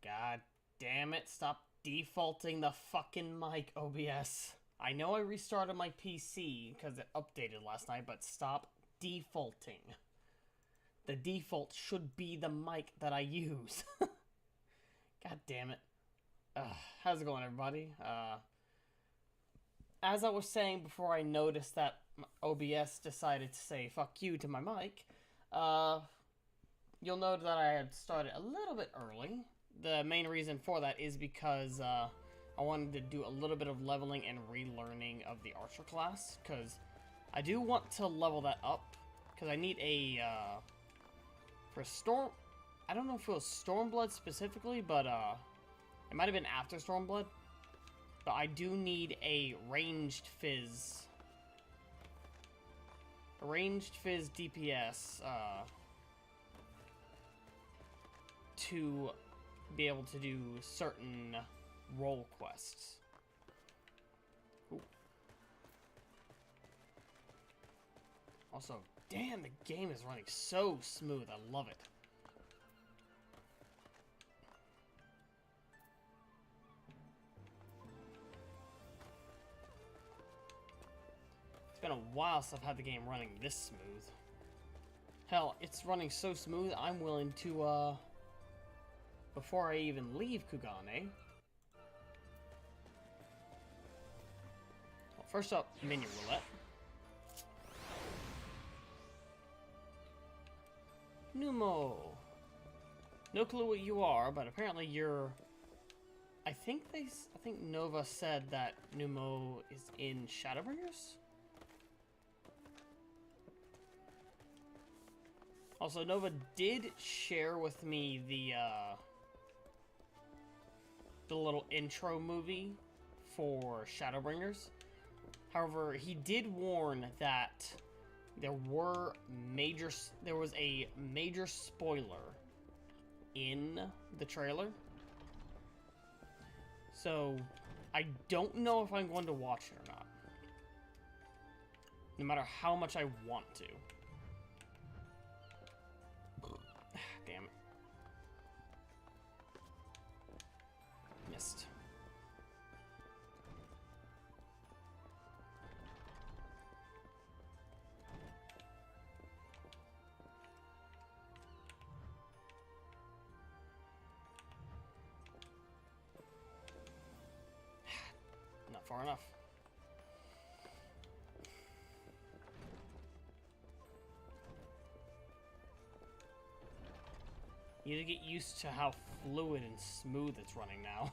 God damn it, stop defaulting the fucking mic, OBS. I know I restarted my PC because it updated last night, but stop defaulting. The default should be the mic that I use. God damn it. How's it going, everybody? As I was saying before I noticed that OBS decided to say fuck you to my mic, you'll note that I had started a little bit early. The main reason for that is because I wanted to do a little bit of leveling and relearning of the archer class, because I do want to level that up, because I need a, for Storm, I don't know if it was Stormblood specifically, but it might have been after Stormblood, but I do need a ranged fizz DPS, to be able to do certain role quests. Ooh. Also, damn, the game is running so smooth. I love it. It's been a while since I've had the game running this smooth. Hell, it's running so smooth, I'm willing to, before I even leave Kugane. Well, first up, minion roulette. Numo. No clue what you are, but apparently you're... I think Nova said that Numo is in Shadowbringers? Also, Nova did share with me the little intro movie for Shadowbringers. However, he did warn that there was a major spoiler in the trailer. So, I don't know if I'm going to watch it or not. No matter how much I want to. Damn it. Missed. Not far enough. You need to get used to how fluid and smooth it's running now.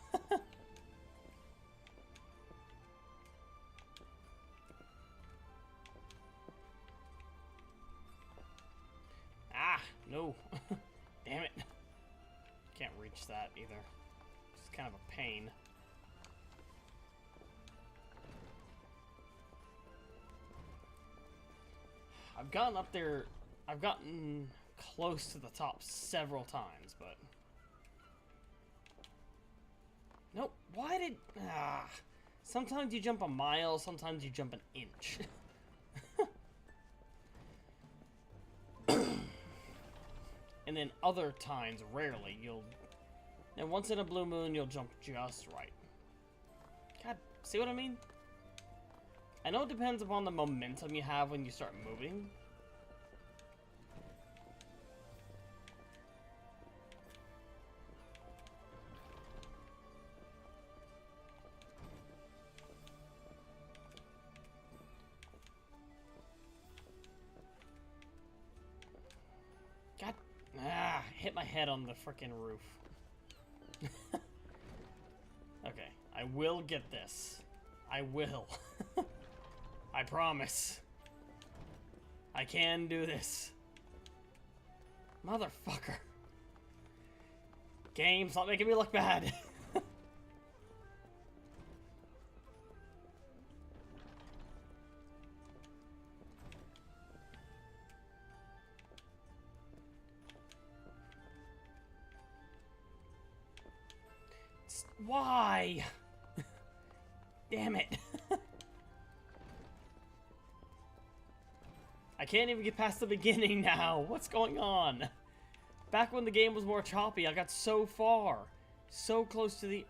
Ah, no. Damn it. Can't reach that either. It's kind of a pain. I've gotten up there, I've gotten close to the top several times, but... Nope, why did... Sometimes you jump a mile, sometimes you jump an inch. And then other times, rarely, you'll... And once in a blue moon, you'll jump just right. God, see what I mean? I know it depends upon the momentum you have when you start moving. God, hit my head on the frickin' roof. Okay, I will get this. I will. I promise. I can do this. Motherfucker. Game, stop making me look bad. Why? Damn it. I can't even get past the beginning now. What's going on? Back when the game was more choppy, I got so far. So close to the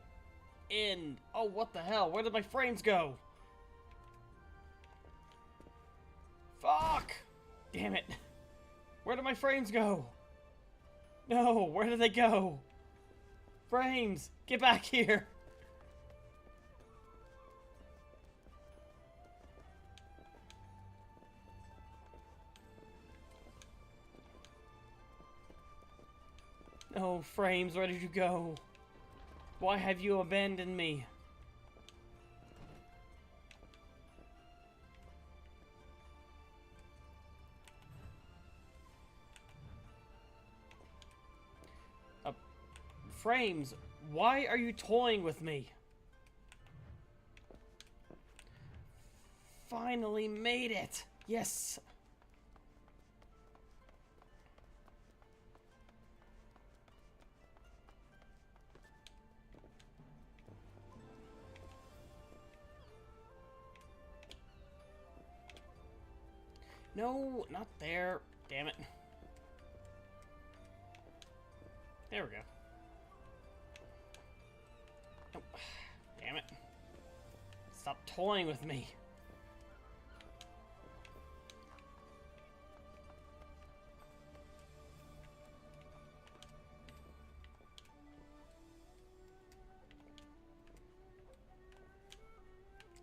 end. Oh, what the hell? Where did my frames go? Fuck! Damn it. Where did my frames go? No, where did they go? Frames, get back here. No, frames, where did you go? Why have you abandoned me? Frames, why are you toying with me? Finally made it! Yes! No, not there. Damn it. There we go. Oh, damn it. Stop toying with me.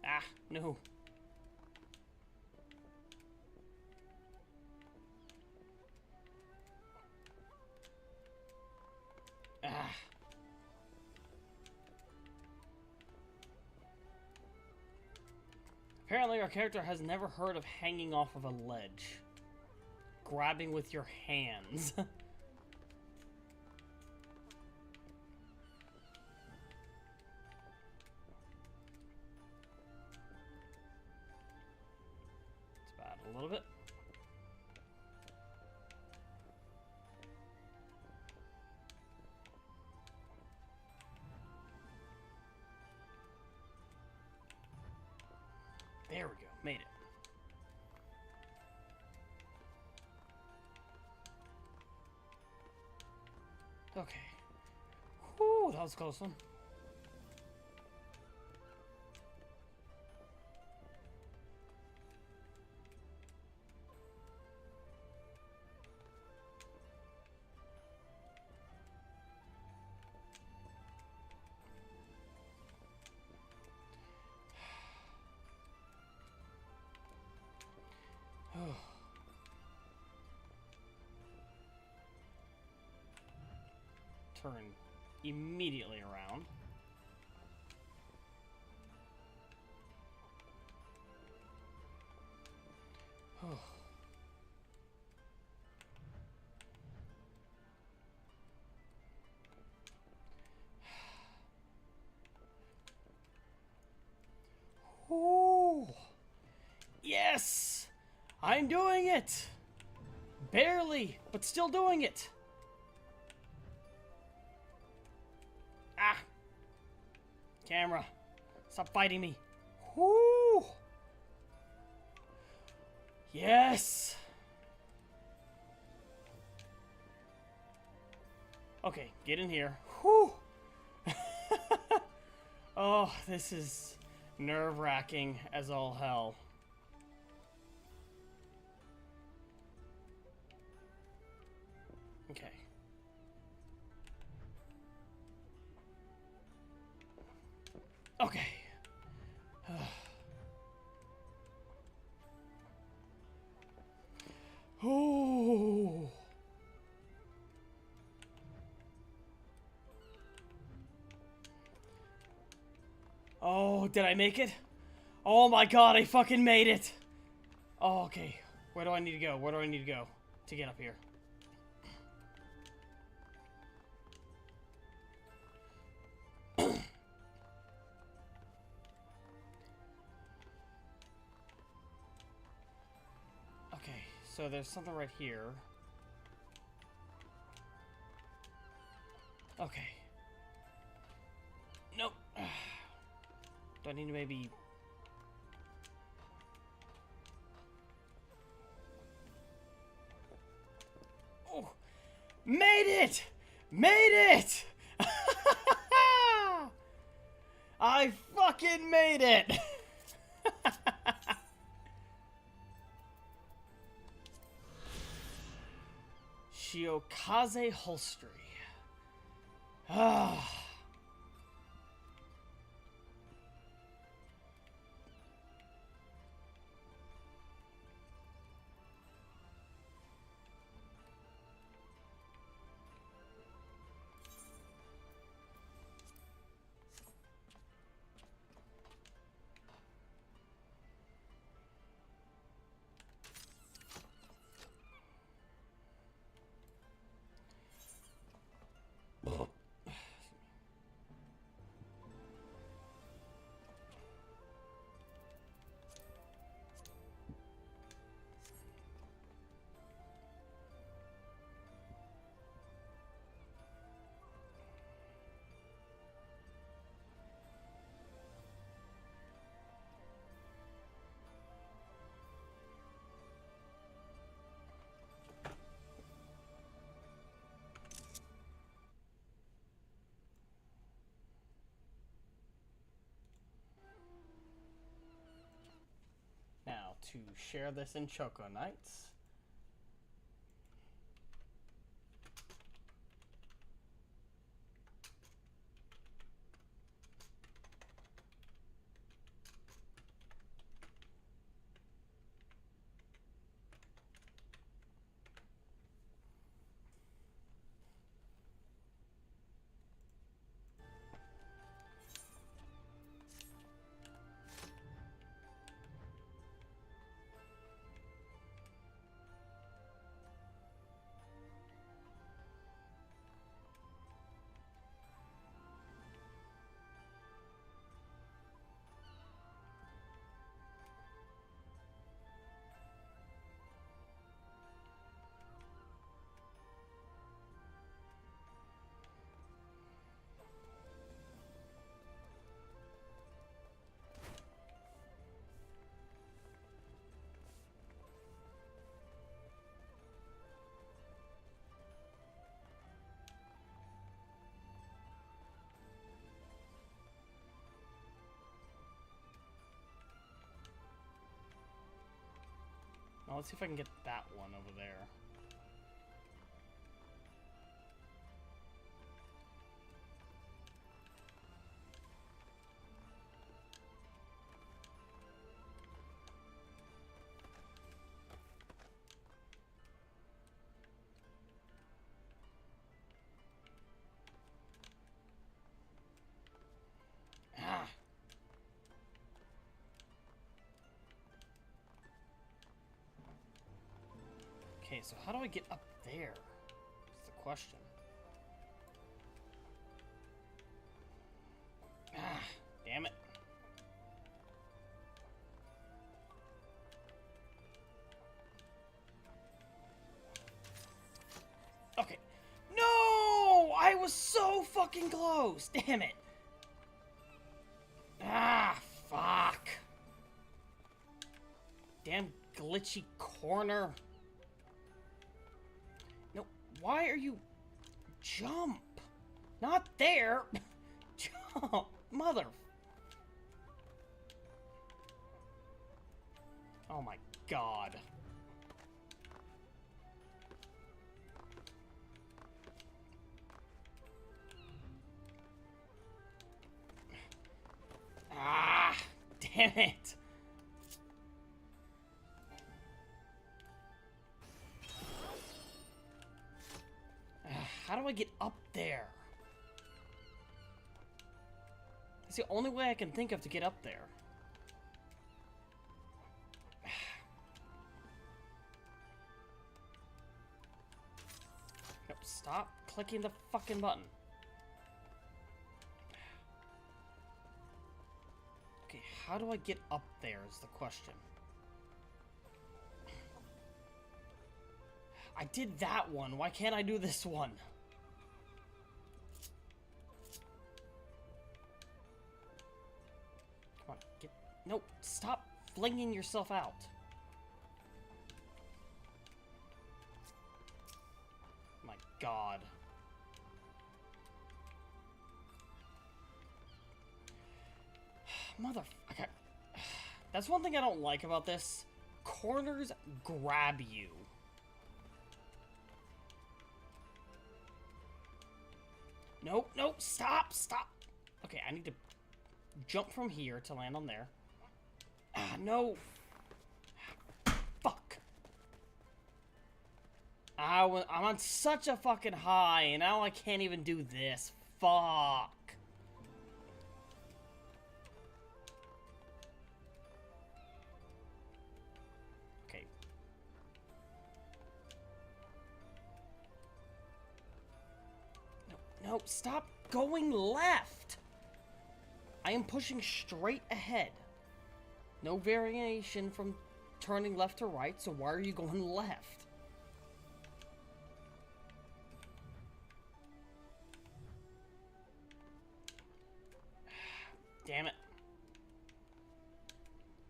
Ah, no. Ah. Apparently our character has never heard of hanging off of a ledge. Grabbing with your hands. It's bad a little bit. There we go, made it. Okay. Whew, that was a close one. Turn immediately around. Oh, yes! I'm doing it! Barely, but still doing it. Ah! Camera, stop fighting me. Whoo! Yes! Okay, get in here. Whew! Oh, this is nerve-wracking as all hell. Okay. Okay. Oh. Oh, did I make it? Oh my god, I fucking made it! Oh, okay. Where do I need to go? Where do I need to go to get up here? Okay, so there's something right here. Okay. Nope. Do I need to maybe... Oh! Made it! Made it! I fucking made it! Shiokaze Holstery. Ah. Now, to share this in Choco Nights. Now let's see if I can get that one over there. Ah. Okay, so how do I get up there? That's the question. Ah, damn it. Okay. No! I was so fucking close! Damn it! Ah, fuck. Damn glitchy corner. No, why are you... Jump! Not there! Jump! Mother... Oh my god. Ah! Damn it! How do I get up there? It's the only way I can think of to get up there. Nope, stop clicking the fucking button. Okay, how do I get up there is the question. I did that one. Why can't I do this one? Come on, get... Nope, stop flinging yourself out. My god. Motherfucker. That's one thing I don't like about this. Corners grab you. Nope, nope, stop, stop. Okay, I need to jump from here to land on there. Ah, no. Fuck. I'm on such a fucking high, and now I can't even do this. Fuck. Okay. No, stop going left. I am pushing straight ahead. No variation from turning left to right, so why are you going left? Damn it.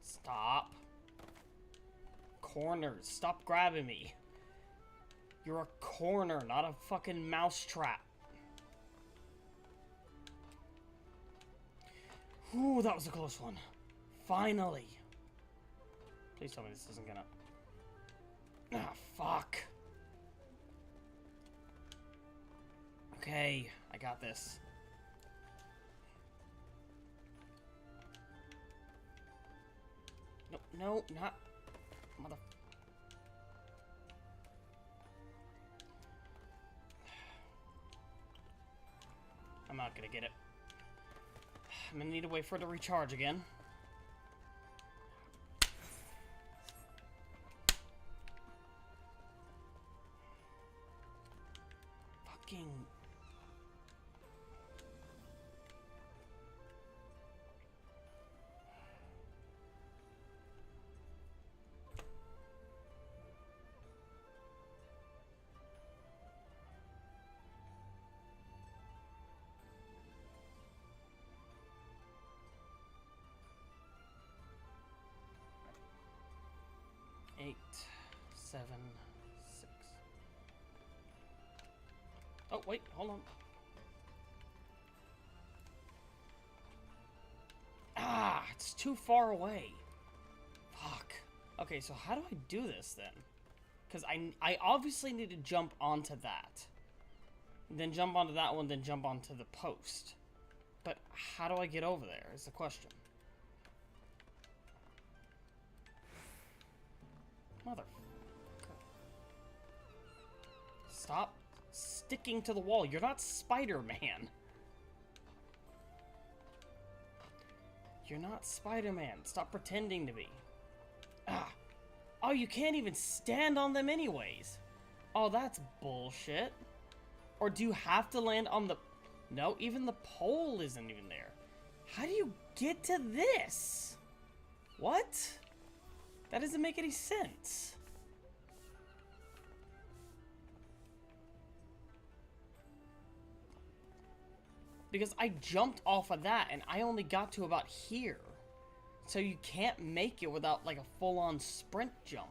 Stop. Corners. Stop grabbing me. You're a corner, not a fucking mousetrap. Ooh, that was a close one. Finally. Please tell me this isn't gonna... Ah, fuck. Okay, I got this. No, no, not... Mother... I'm not gonna get it. I'm gonna need to wait for it to recharge again. Fucking... Eight, 7, 6. Oh, wait, hold on. Ah, it's too far away. Fuck. Okay, so how do I do this then? Because I obviously need to jump onto that. Then jump onto that one, then jump onto the post. But how do I get over there is the question. Motherfucker. Stop sticking to the wall. You're not Spider-Man. You're not Spider-Man. Stop pretending to be. Ah. Oh, you can't even stand on them anyways. Oh, that's bullshit. Or do you have to land on the... No, even the pole isn't even there. How do you get to this? What? That doesn't make any sense. Because I jumped off of that and I only got to about here. So you can't make it without like a full-on sprint jump.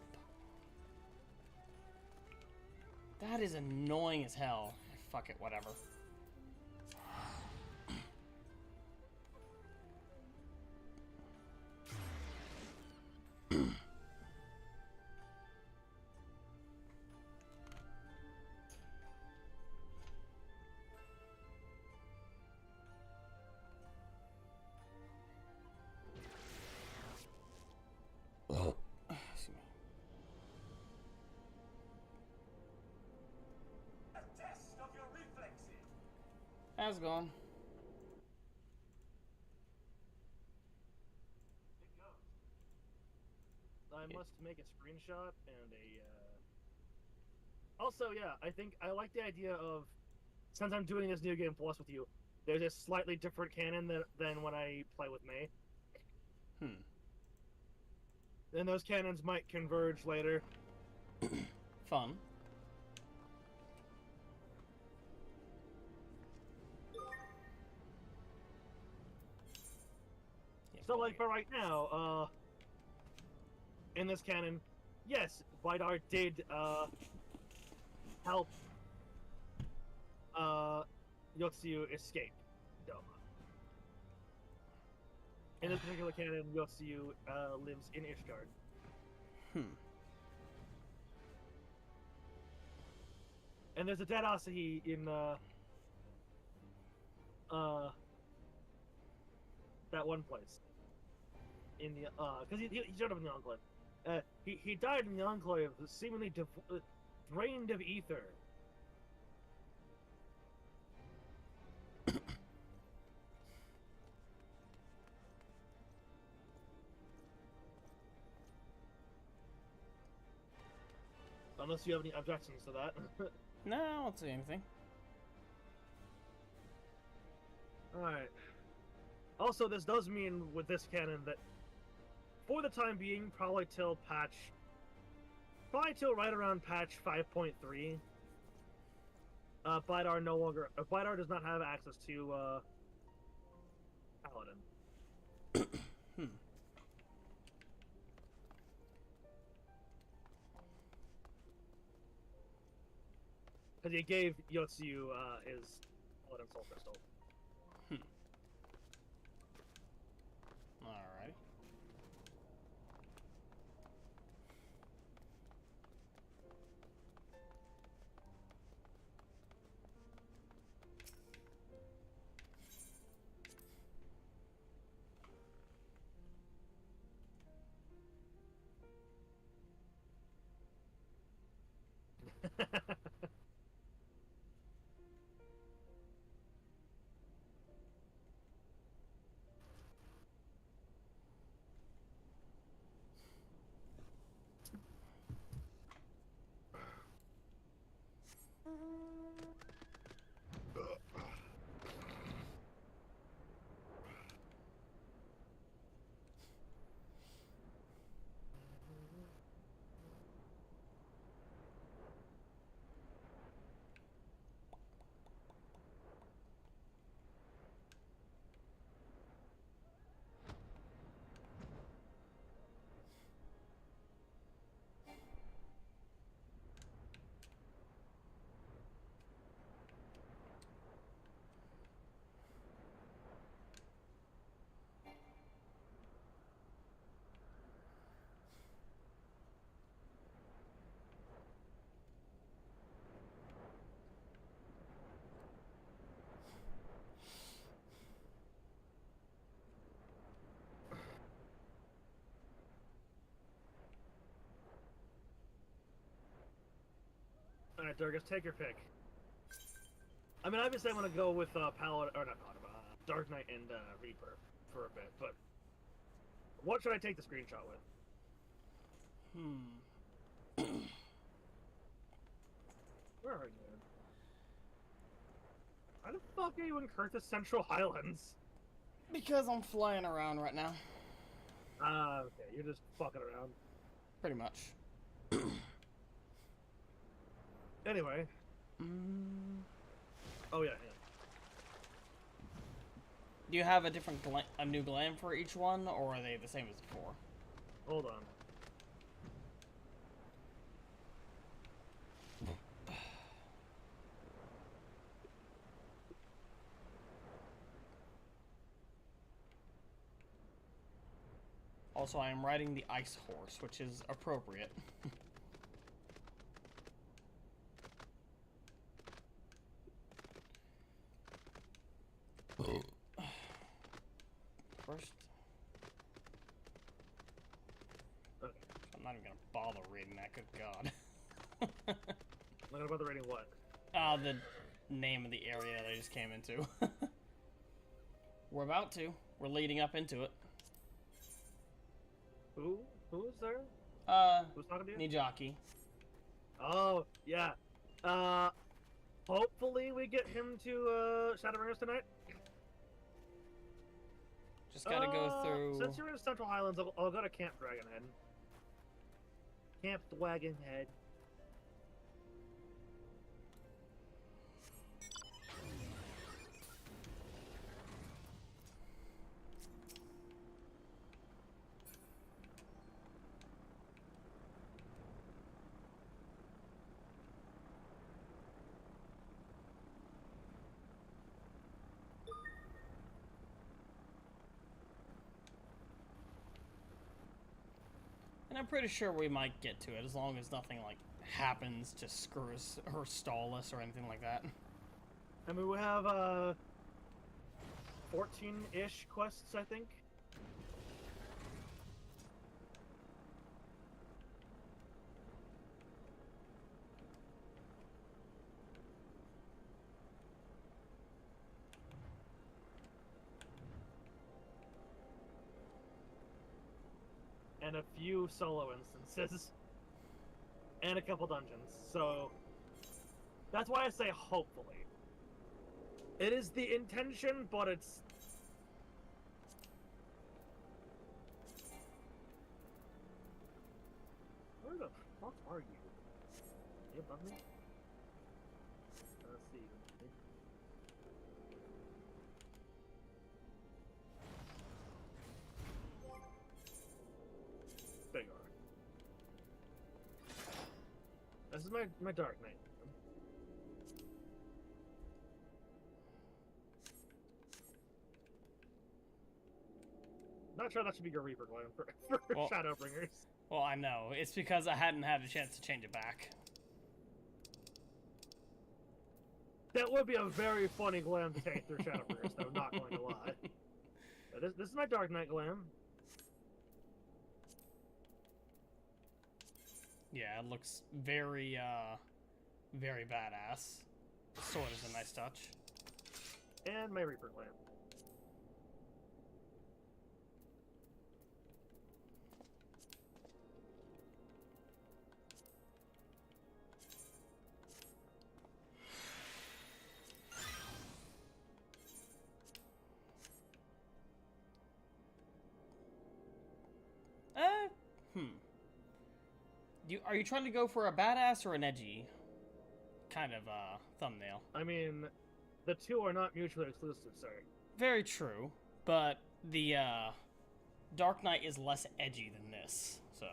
That is annoying as hell. Fuck it, whatever. How's it going? It goes. I must make a screenshot and Also, yeah, I think I like the idea of, since I'm doing this New Game Plus with you, there's a slightly different canon than when I play with May. Then those canons might converge later. Fun. So, like, for right now, in this canon, yes, Vidar did, help, Yotsuyu escape Doma. In this particular canon, Yotsuyu lives in Ishgard. And there's a dead Asahi in that one place. In the because he showed up in the Enclave. He died in the Enclave, seemingly drained of ether. Unless you have any objections to that. No, I won't say anything. Alright. Also, this does mean with this canon that for the time being, probably till right around patch 5.3, Bidar does not have access to Paladin. Because he gave Yotsuyu his Paladin Soul Crystal. Alrighty. Alright, Durgus, take your pick. I mean, obviously I'm gonna go with Dark Knight and Reaper for a bit, but what should I take the screenshot with? Where are you? How the fuck are you in Kurthus Central Highlands? Because I'm flying around right now. Okay, you're just fucking around. Pretty much. Anyway. Oh yeah. Do you have a new glam for each one, or are they the same as before? Hold on. Also, I am riding the ice horse, which is appropriate. First, I'm not even gonna bother reading that. Good God. I'm not gonna bother reading what? The name of the area that I just came into. We're about to. We're leading up into it. Who is there? Who's talking to you? Nijaki. Oh, yeah. Hopefully we get him to, Shadowbringers tonight. Just gotta go through... Since you're in Central Highlands, I'll go to Camp Dragonhead. Camp Dragonhead. And I'm pretty sure we might get to it, as long as nothing, like, happens to screw us or stall us or anything like that. I mean, we have, 14-ish quests, I think. And a few solo instances. And a couple dungeons. So, that's why I say hopefully. It is the intention, but it's... Where the fuck are you? Are you above me? Let's see. There you are. This is my Dark Knight. Not sure that should be your Reaper Glam for Well, Shadowbringers. Well, I know. It's because I hadn't had a chance to change it back. That would be a very funny glam to take through Shadowbringers, though, not going to lie. This is my Dark Knight glam. Yeah, it looks very, very badass. The sword is a nice touch. And my Reaper glam. Are you trying to go for a badass or an edgy kind of thumbnail? I mean, the two are not mutually exclusive, sorry. Very true, but the Dark Knight is less edgy than this, so.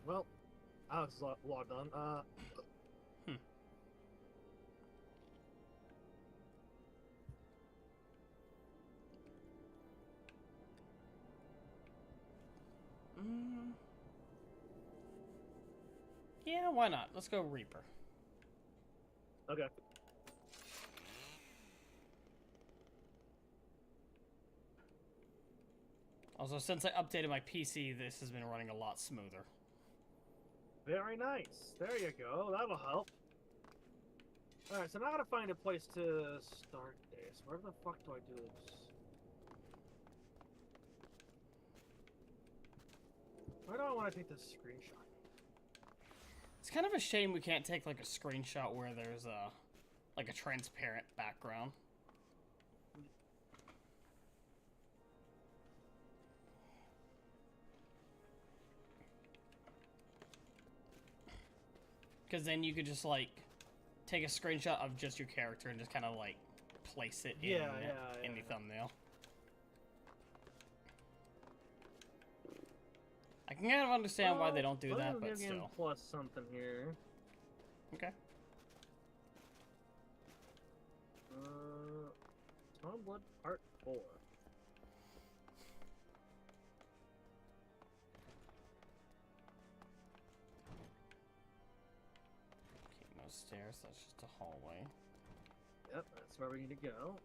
Well, Alex is logged on. Yeah, why not? Let's go Reaper. Okay. Also, since I updated my PC, this has been running a lot smoother. Very nice. There you go. That'll help. Alright, so now I gotta find a place to start this. Where the fuck do I do this? Where do I want to take this screenshot? It's kind of a shame we can't take like a screenshot where there's a like a transparent background. Because then you could just like take a screenshot of just your character and just kind of like place it in the thumbnail. I can kind of understand why they don't do that, but still. Plus something here. Okay. Stormblood Part 4. Okay, no stairs, that's just a hallway. Yep, that's where we need to go.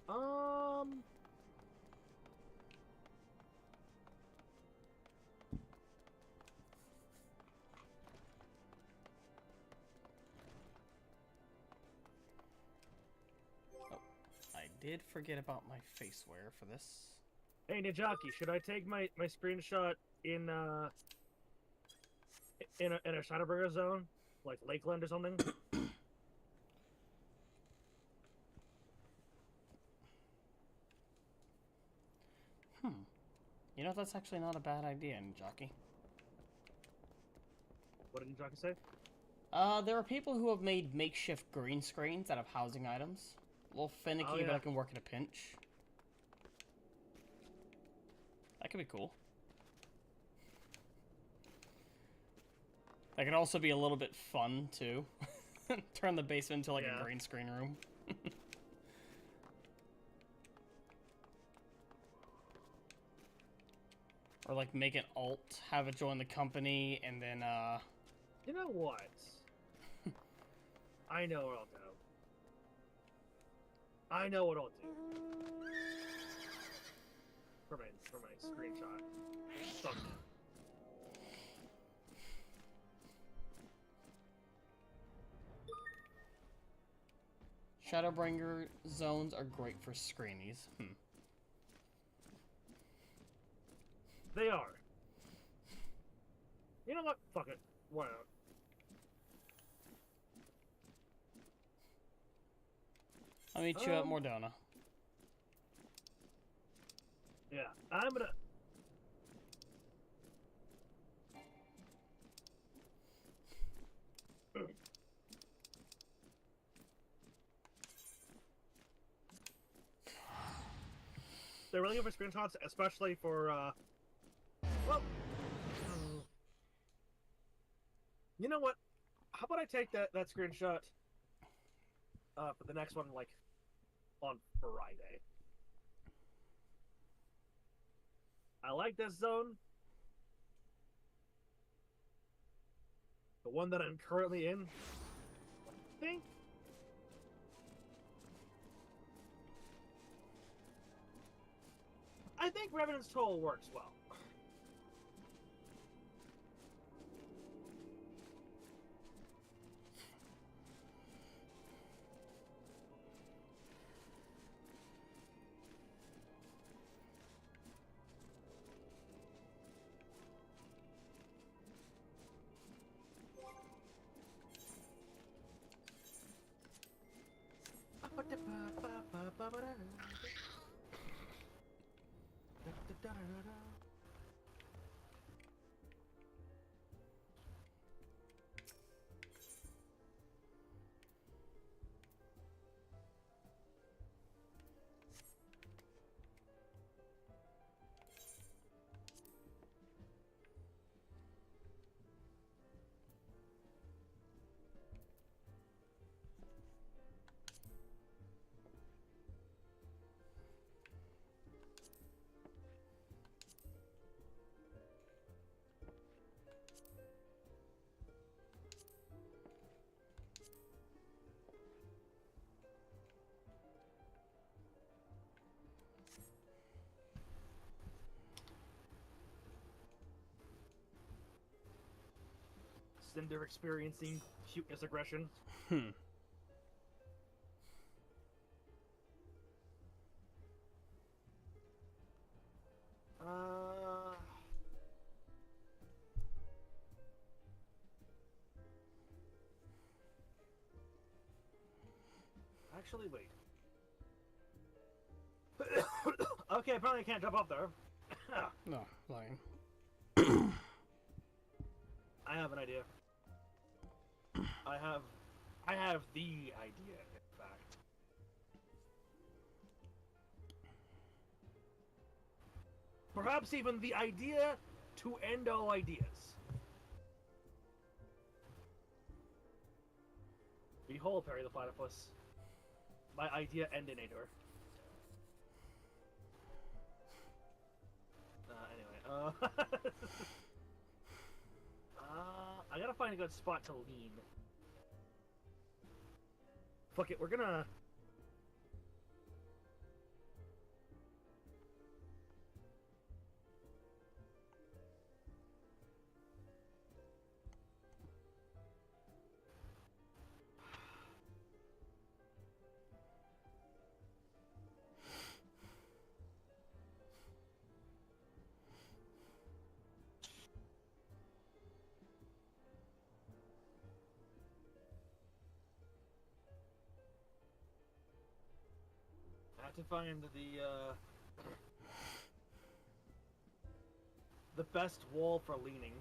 I did forget about my faceware for this. Hey, Nijaki, should I take my screenshot in a Shadowbringer zone? Like Lakeland or something? You know, that's actually not a bad idea, Nijaki. What did Nijaki say? There are people who have made makeshift green screens out of housing items. A little finicky, but I can work in a pinch. That could be cool. That could also be a little bit fun, too. Turn the basement into like Yeah. a green screen room. Or like make an alt, have it join the company, and then You know what? I know what I'll do. I know what I'll do. For my screenshot. Thumbnail. Shadowbringer zones are great for screenies. They are. You know what? Fuck it. Why not? I'll meet you at Mordona. Yeah, I'm gonna. They're really good for screenshots, especially for, well, you know what? How about I take that screenshot, for the next one, like, on Friday. I like this zone. The one that I'm currently in, I think Revenant's Toll works well. Cinder experiencing cuteness aggression. Actually, wait. Okay, apparently I can't jump up there. No, lying. I have an idea. I have the idea, in fact. Perhaps even the idea to end all ideas. Behold, Perry the Platypus. My idea endinator. Anyway, I gotta find a good spot to lean. Fuck it, we're gonna... I have to find the best wall for leaning.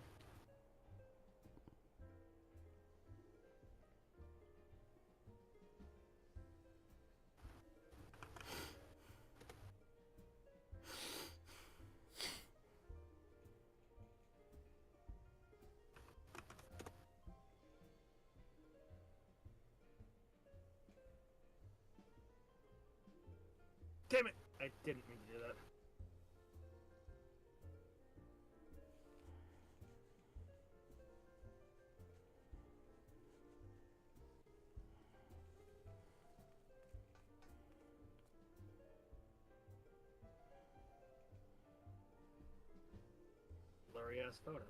Damn it! I didn't mean to do that. Blurry ass photo.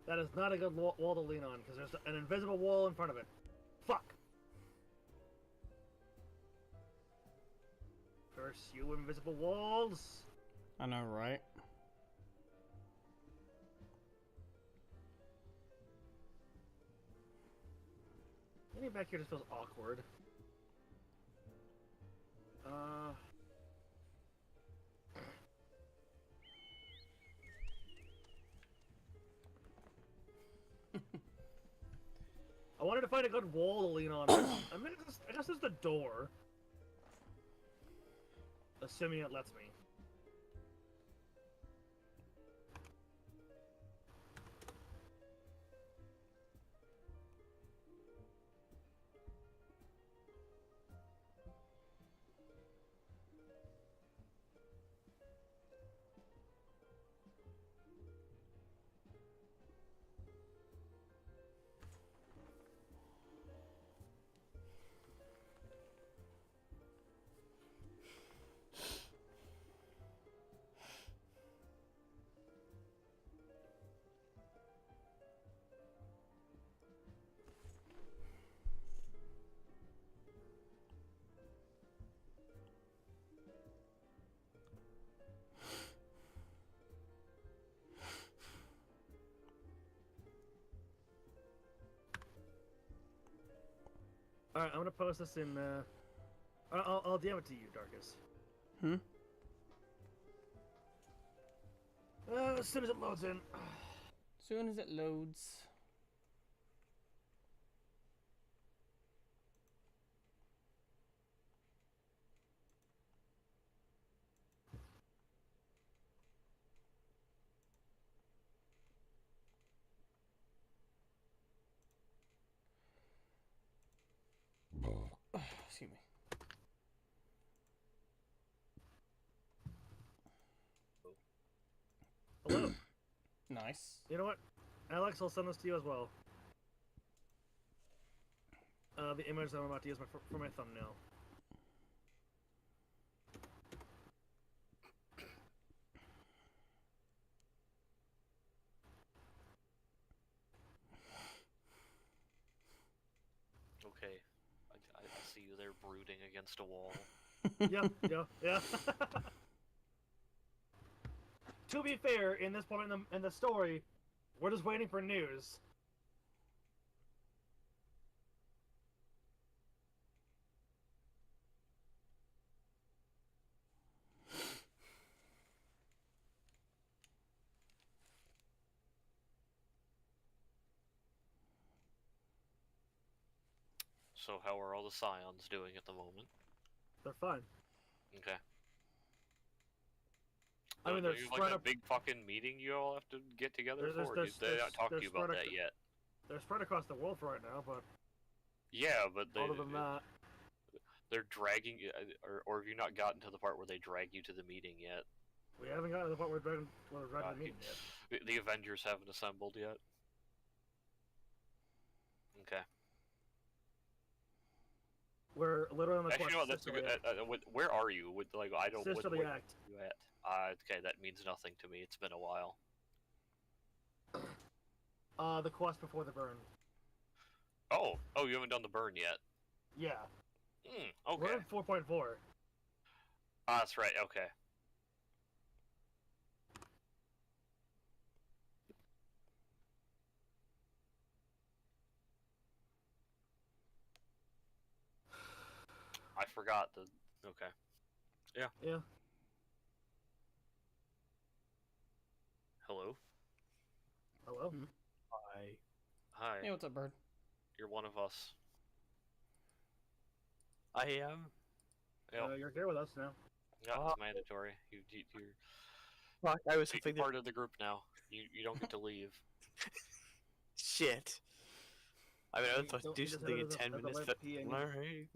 That is not a good wall to lean on, because there's an invisible wall in front of it. Fuck! Curse you, invisible walls! I know, right? Getting back here just feels awkward. I wanted to find a good wall to lean on. I guess there's the door. Assuming it lets me. Alright, I'm gonna post this in, I'll DM it to you, Darkus. As soon as it loads in. Soon as it loads. Excuse me. Hello. Nice. You know what? Alex, I'll send this to you as well. The image that I'm about to use for my thumbnail. Okay. I see you there brooding against a wall. Yeah. To be fair, in this point in the story, we're just waiting for news. So how are all the scions doing at the moment? They're fine. Okay. I mean, do they're you spread like a up. big fucking meeting you all have to get together for? There's- Did they not talk to there's you about spread that yet? They're spread across the world for right now, but Yeah, but other than that, they're dragging you, or have you not gotten to the part where they drag you to the meeting yet? we haven't gotten to the point where we're ready to meet yet. The Avengers haven't assembled yet. Okay. We're literally on the Actually, no, that's a good. Where are you? Like, I don't. Sisterly where Act. are you at? Okay, that means nothing to me. It's been a while. The quest before the burn. Oh, you haven't done the burn yet. Yeah. Okay. We're at 4.4. That's right. Okay. I forgot the. Okay. Yeah. Hello. Hello. Hi. Hey, what's up, bird? You're one of us. I am. Yep. You're here with us now. Yeah, it's mandatory. You're Fuck, I was hoping that part of the group now. You don't get to leave. Shit. I mean, I was supposed to Don't- do you just something hit in it 10 at the minutes, right but key and- alright,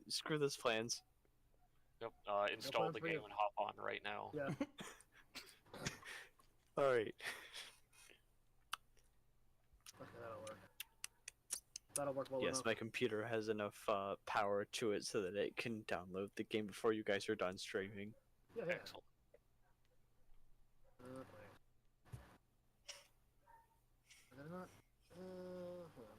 screw those plans. Yep. Install plans the for game you. and hop on right now. Yeah. Alright. Okay, that'll work. That'll work well Yes, enough. my computer has enough power to it so that it can download the game before you guys are done streaming. Yeah. Excellent. Wait. Did I not? Hold on.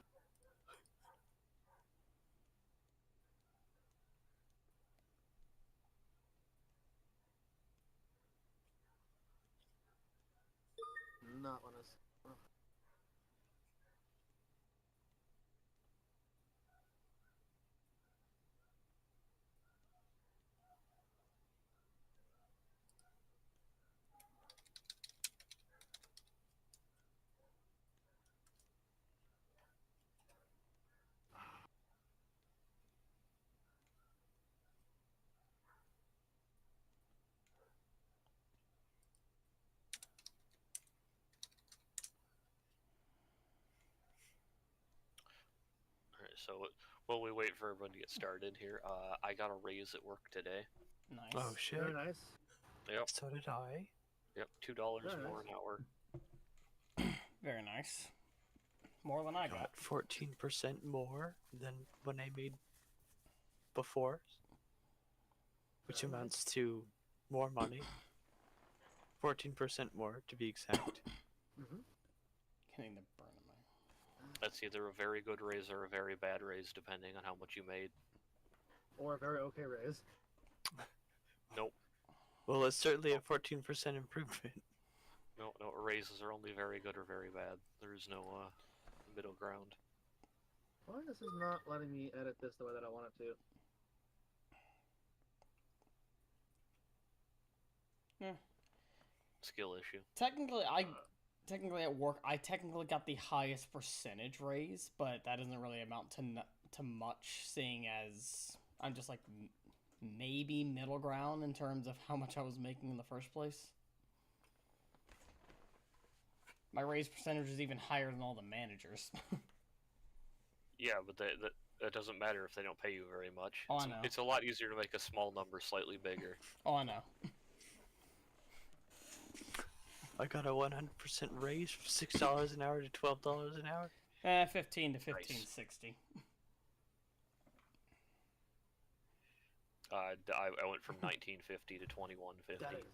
Not when it's. Oh. Alright, so while we wait for everyone to get started here, I got a raise at work today. Nice. Oh shit. Very nice. Yep. So did I. Yep. $2 Very more nice. an hour. Very nice. More than I got. 14% more than when I made before, which Very amounts to more money. 14% more to be exact. Mm-hmm. Getting the burn in my. That's either a very good raise or a very bad raise, depending on how much you made. Or a very okay raise. Nope. Well, it's certainly a 14% improvement. No, raises are only very good or very bad. There's no middle ground. Why this is not letting me edit this the way that I want it to? Yeah. Skill issue. Technically at work, I technically got the highest percentage raise, but that doesn't really amount to much, seeing as I'm just like maybe middle ground in terms of how much I was making in the first place. My raise percentage is even higher than all the managers. Yeah, but that doesn't matter if they don't pay you very much. Oh, I know. It's a lot easier to make a small number slightly bigger. Oh, I know. I got a 100% raise from $6 an hour to $12 an hour. 15 to 15.60. I went from 1950 to 2150. That is.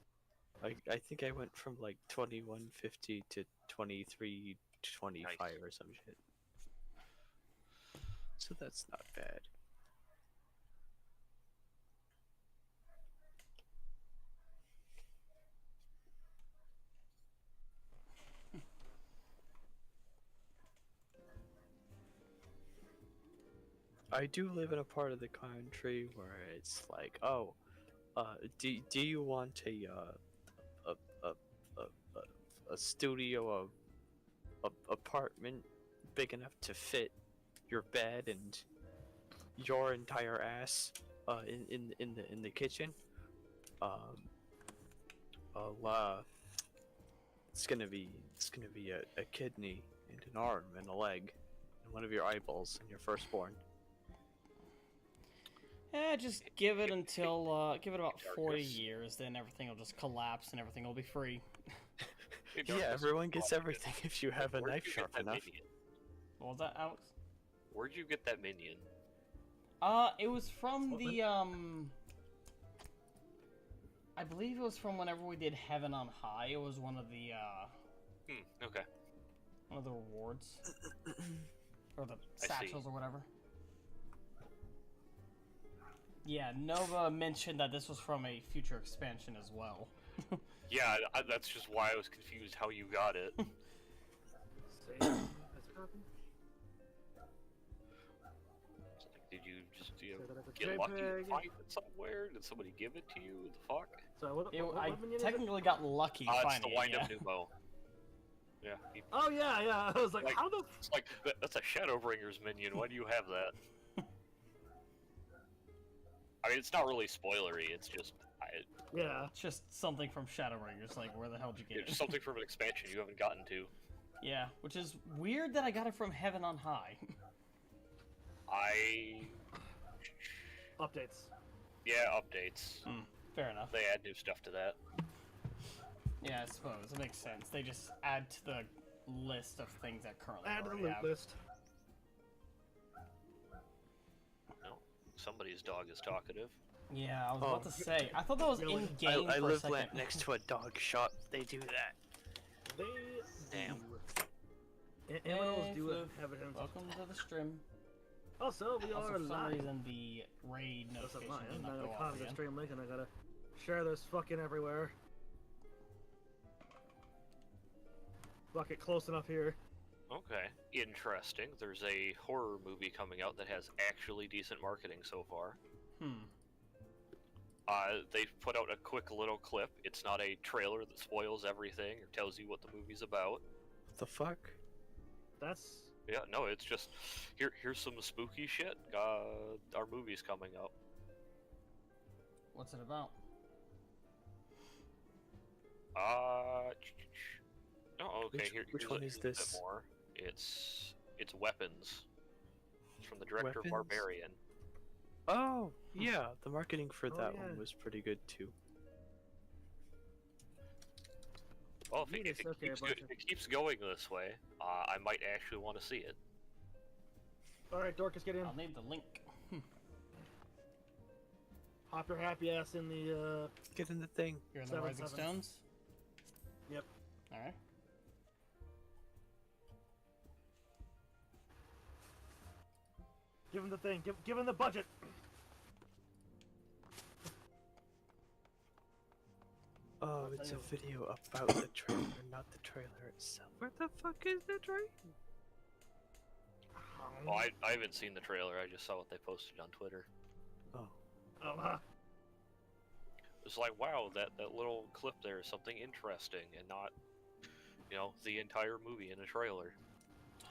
I think I went from like 2150 to 2325 Nice. or some shit. So that's not bad. I do live in a part of the country where it's like, oh, do you want a studio, a apartment big enough to fit your bed and your entire ass in the kitchen? It's gonna be a kidney and an arm and a leg and one of your eyeballs and your firstborn. Just give it until give it about 40 Darkus. years, then everything will just collapse and everything will be free. Hey, Yeah, Darkus, everyone gets oh, everything if you have a where'd knife you get sharp that enough. minion? What was that, Alex? Where'd you get that minion? It was from What the I believe it was from whenever we did Heaven on High. It was one of the Okay. one of the rewards or the I see. satchels or whatever. Yeah, Nova mentioned that this was from a future expansion as well. Yeah, that's just why I was confused how you got it. Save as copy. It's like, did you just Save that as a get lucky JPEG. and find it somewhere? Did somebody give it to you? The fuck? So what I minion is it? technically got lucky It's finding the it, wind-up yeah. Numo. Yeah, Oh yeah. I was like, Like- how the? it's like that's a Shadowbringers minion. Why do you have that? I mean, it's not really spoilery. It's just Yeah. It's just something from Shadowbringers. Like, where the hell did you get It's it? something from an expansion you haven't gotten to. Yeah, which is weird that I got it from Heaven on High. Updates. Yeah, updates. Fair enough. They add new stuff to that. Yeah, I suppose. It makes sense. They just add to the list of things that currently Add to the already loot have. list. No, somebody's dog is talkative. Yeah, I was about to say. I thought that was Really? in-game I for a live second. next to a dog shop. They do that. They Damn. Animals do Floof. have it. Welcome to the stream. Also, we Also, are for some live. reason, the raid That's not notification mine. did I'm not not go gonna off copy the again. stream link, and I gotta share this fucking everywhere. Fuck it, close enough here. Okay, interesting. There's a horror movie coming out that has actually decent marketing so far. They've put out a quick little clip. It's not a trailer that spoils everything or tells you what the movie's about. What the fuck? That's Yeah, no, it's just here's some spooky shit. Our movie's coming up. What's it about? Oh, okay. Which here's one a is bit this? more. It's Weapons. It's from the director of Weapons? Barbarian. Oh, yeah. The marketing for Oh, that yeah. one was pretty good too. Well, if Yes, it okay, keeps a bunch if it keeps going this way, I might actually want to see it. alright. Dorcas, get in. I'll need the link. Hop your happy ass in the. Get in the thing. You're in the 7-7. Rising Stones? Yep. Alright. Give him the thing. Give him the budget. Oh, it's a video about the trailer, not the trailer itself. Where the fuck is the trailer? Well, I haven't seen the trailer. I just saw what they posted on Twitter. Oh. It's like, wow, that little clip there is something interesting, and not, the entire movie in a trailer.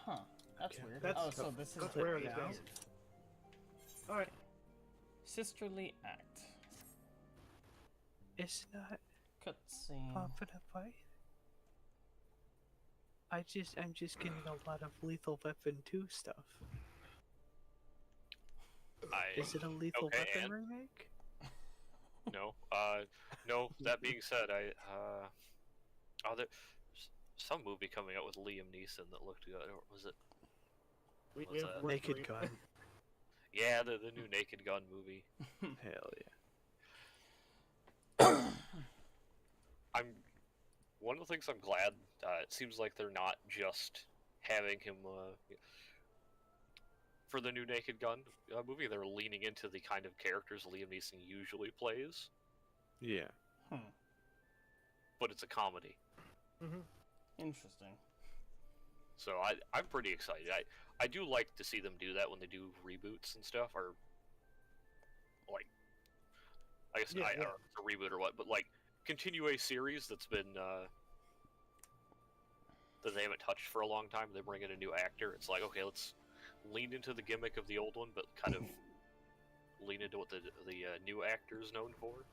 Huh. That's Okay. weird. That's- So this is that's rare these now? days. Alright. Sisterly Act. It's not Cutscene. popping up right. I'm just getting a lot of Lethal Weapon 2 stuff. Is it a Lethal Okay, Weapon and? remake? No. No. That being said, there's some movie coming out with Liam Neeson that looked good. Or was it? We What's have that? work Naked for you. Gun. Yeah, the new Naked Gun movie. Hell yeah. One of the things I'm glad. It seems like they're not just having him. For the new Naked Gun movie, they're leaning into the kind of characters Liam Neeson usually plays, Yeah. but it's a comedy. Interesting. So I'm pretty excited. I do like to see them do that when they do reboots and stuff, or like, I guess Yeah, I don't know if it's a reboot or what, but like continue a series that's been that they haven't touched for a long time. They bring in a new actor. It's like, okay, let's lean into the gimmick of the old one, but kind of lean into what the new actor is known for.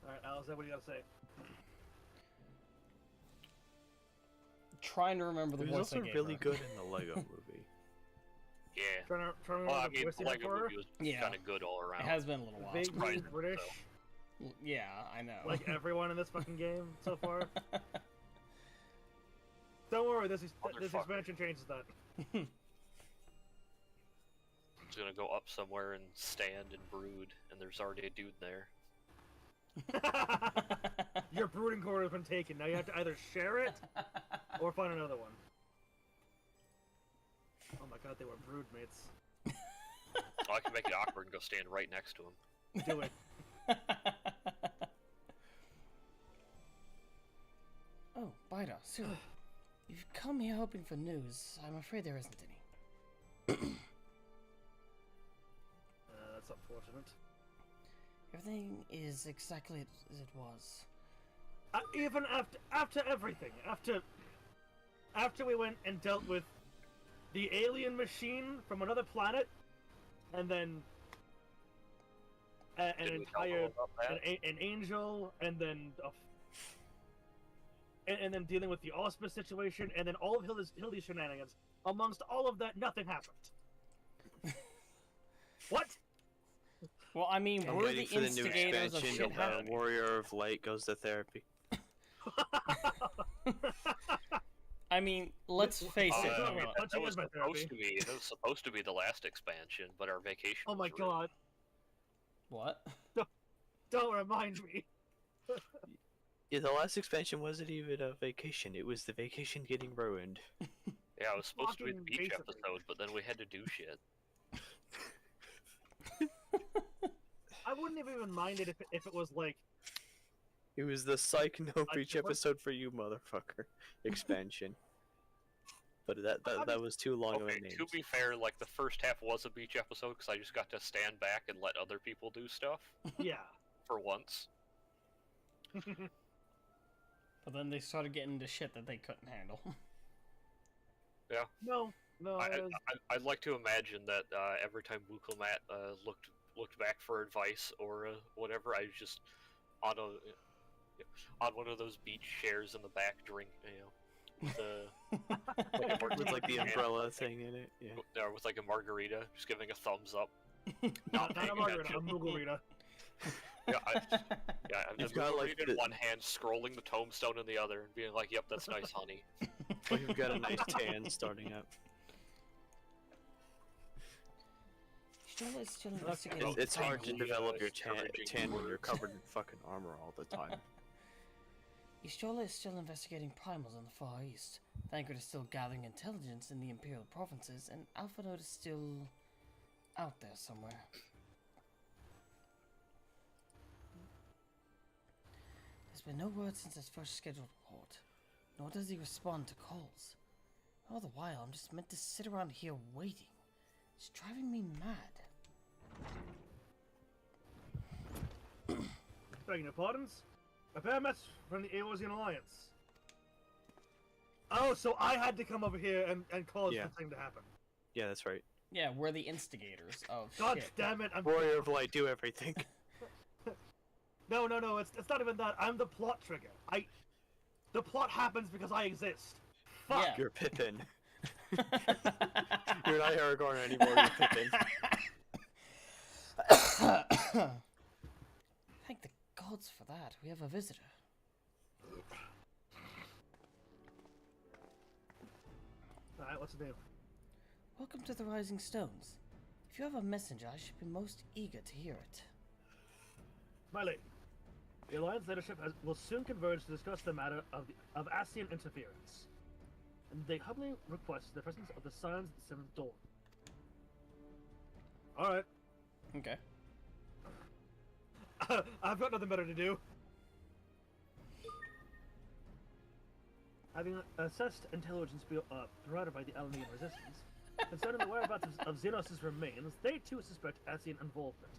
Alright, Alice, what do you gotta say? Trying to remember the He was voice I also gave really her. good in the Lego movie. Yeah. Trying to Well, I remember mean, voice the you had Lego for her? movie was Yeah. kind of good all around. It has been a little while. Vaguely surprising, British, Yeah, I know. like everyone in this fucking game so far. Don't worry, this Motherfucker. expansion changes that. It's gonna go up somewhere and stand and brood, and there's already a dude there. Your brooding quarter has been taken. Now you have to either share it or find another one. Oh my god, they were brood mates. Oh, I can make it awkward and go stand right next to him. Do it. Oh, Bida, Cyril. You've come here hoping for news. I'm afraid there isn't any. That's unfortunate. Everything is exactly as it was. Even after everything, after we went and dealt with the alien machine from another planet, and then an Did we tell them entire about that? an angel, and then and then dealing with the auspice situation, and then all of Hildy's shenanigans. Amongst all of that, nothing happened. What? Well, I mean, I'm we're waiting the for the new instigators of expansion shit happening. Warrior of Light goes to therapy. I mean, let's face it. I I mean, that Punching was is my supposed to be the last expansion, but our vacation. Oh my was ruined. god! What? Don't remind me. Yeah, the last expansion wasn't even a vacation. It was the vacation getting ruined. Yeah, it was supposed to be the Fucking beach basically. episode, but then we had to do shit. I wouldn't have even minded if it was like. It was the Psych No Beach what? episode for you, motherfucker. Expansion. But that was too long of a Okay, name. to be fair, like the first half was a beach episode because I just got to stand back and let other people do stuff Yeah. for once. But then they started getting into shit that they couldn't handle. Yeah. No. I'd like to imagine that every time Wukelmat looked back for advice or whatever, I was just on one of those beach chairs in the back, drink, With like the umbrella thing in it. Yeah. with like a margarita, just giving a thumbs up. Not paying a margarita, a attention. margarita. Yeah, I'm You've the got, like, margarita in one hand, scrolling the tombstone in the other, and being like, "Yep, that's nice, honey." Well, you've got a nice tan starting up. Still investigating. It's hard to Totally, develop your discouraging tan when you're words. covered in fucking armor all the time. Istrola is still investigating primals in the Far East. Thancred is still gathering intelligence in the Imperial provinces, and Alpha Node is still out there somewhere. There's been no word since his first scheduled report, nor does he respond to calls. All the while, I'm just meant to sit around here waiting. It's driving me mad. Begging your pardons? A bear message from the Eorzean Alliance. Oh, so I had to come over here and cause Yeah. the thing to happen. Yeah, that's right. Yeah, we're the instigators of God shit. damn it! Warrior of Light, do everything. No, it's not even that. I'm the plot trigger. The plot happens because I exist. Fuck. Yeah. You're Pippin. You're not Aragorn anymore, you're Pippin. Thank the gods for that. We have a visitor. Alright, what's the deal? Welcome to the Rising Stones. If you have a messenger, I should be most eager to hear it. My lady, the Alliance leadership will soon converge to discuss the matter of Ascian interference. And they humbly request the presence of the Scions of the Seventh Dawn. Alright. Okay. I've got nothing better to do. Having assessed intelligence provided by the Alanian resistance, concerning the whereabouts of Xenos' remains, they too suspect Ascian involvement,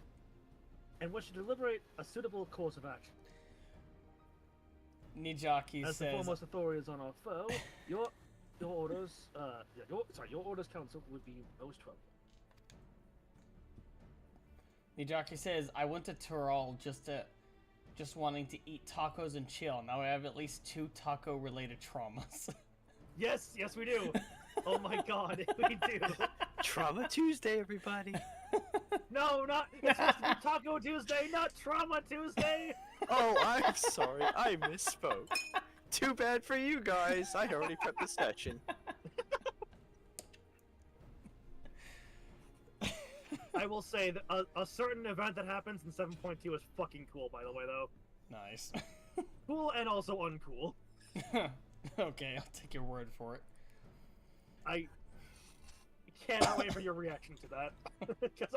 and wish to deliberate a suitable course of action. Nijaki As the says, foremost authorities on our foe, your orders, your orders council would be most welcome. Nijaki says, I went to Tural just wanting to eat tacos and chill. Now I have at least 2 taco-related traumas. Yes, we do. Oh my god, we do. Trauma Tuesday, everybody. No, it's supposed to be Taco Tuesday, not Trauma Tuesday. Oh, I'm sorry. I misspoke. Too bad for you guys. I already prepped the session. I will say that a certain event that happens in 7.2 is fucking cool, by the way, though. Nice. Cool and also uncool. Okay, I'll take your word for it. I cannot wait for your reaction to that. Because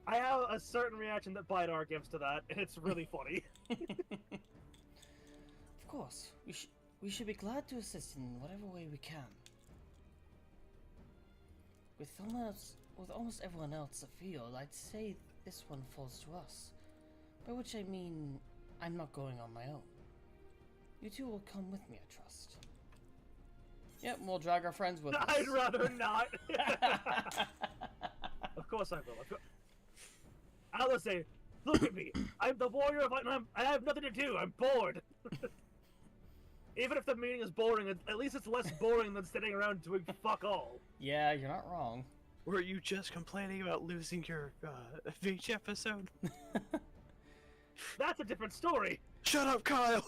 I have a certain reaction that Bidar gives to that, and it's really funny. Of course, we should be glad to assist in whatever way we can. With almost everyone else afield, I'd say this one falls to us. By which I mean, I'm not going on my own. You two will come with me, I trust. Yep, we'll drag our friends with us. I'd rather not. Of course I will. I'll say, Look at me. I'm the warrior of light, and I have nothing to do. I'm bored. Even if the meeting is boring, at least it's less boring than sitting around doing fuck all. Yeah, you're not wrong. Were you just complaining about losing your Beach episode? That's a different story. Shut up, Kyle!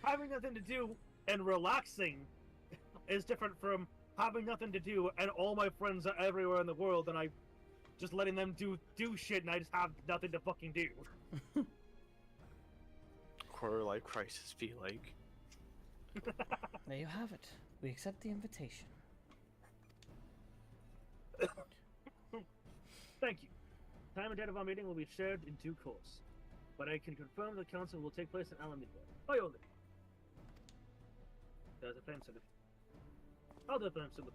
Having nothing to do and relaxing is different from having nothing to do and all my friends are everywhere in the world and I just letting them do shit and I just have nothing to fucking do. Quarter life crisis be like. There you have it. We accept the invitation. Thank you. Time and date of our meeting will be shared in due course, but I can confirm the council will take place in Alameda. There's a flame symbol. I'll do a flame symbol.